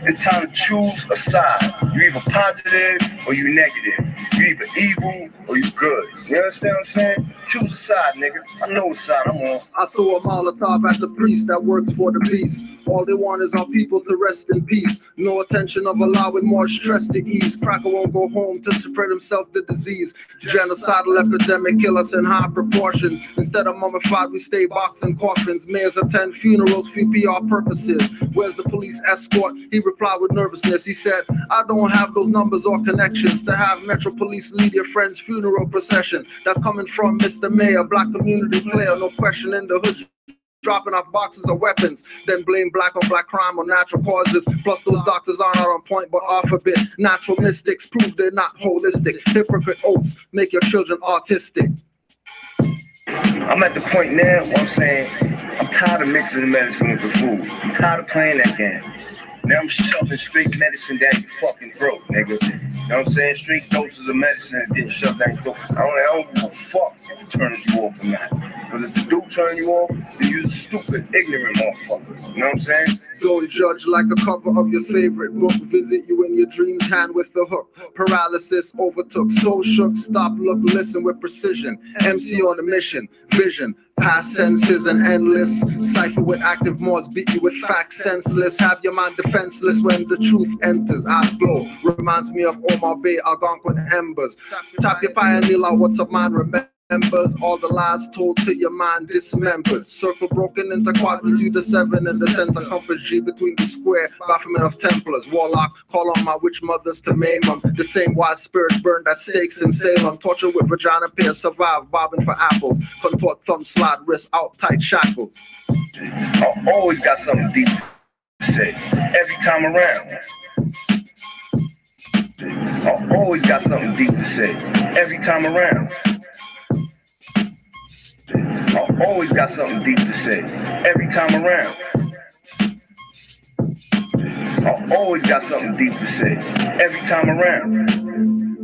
It's time to choose a side. You're either positive or you negative. You're either evil or you good. You understand what I'm saying? Choose a side, nigga. I know what side I'm on. I throw a Molotov at the priest that works for the beast. All they want is our people to rest in peace. No attention of allowing more stress to ease. Cracker won't go home to spread himself the disease. Genocidal epidemic kill us in high proportion. Instead of mummified, we stay boxing coffins. Mayors attend funerals for PR purposes. Where's the police escort? He replied with nervousness. He said, I don't have those numbers or connections to have Metro Police lead your friend's funeral procession. That's coming from Mr. Mayor, black community player, no question in the hood. Dropping off boxes of weapons, then blame black on black crime or natural causes. Plus those doctors are not on point but off a bit. Natural mystics prove they're not holistic. Hypocrite oaths make your children autistic. I'm at the point now where I'm saying I'm tired of mixing the medicine with the food. I'm tired of playing that game. Now I'm shoving straight medicine down your fucking throat, nigga. You know what I'm saying? Straight doses of medicine and getting shoved down your throat. I don't give a fuck if it turns you off or not. Because if it do turn you off, then you're a stupid, ignorant motherfucker. You know what I'm saying? Don't judge like a cover of your favorite book. Visit you in your dreams, hand with the hook. Paralysis overtook, so shook. Stop, look, listen with precision. MC on a mission, vision. Past senses and endless. Cipher with active Moors, beat you with facts senseless. Have your mind defenseless when the truth enters. Eyes glow, reminds me of Omar Bey, Algonquin embers. Tap your pioneer, what's up, man? Remembers all the lies told to your mind dismembered. Circle broken into quadrants, you the 7 in the center. Compass G between the square. Baphomet of Templars, Warlock. Call on my witch mothers to maim them. The same wise spirits burned at stakes in Salem. Torture with vagina pair, survive, bobbing for apples. Contort thumb, slide, wrist out, tight shackles. I always got something deep to say. Every time around. I always got something deep to say. Every time around. I always got something deep to say. Every time around. I always got something deep to say. Every time around.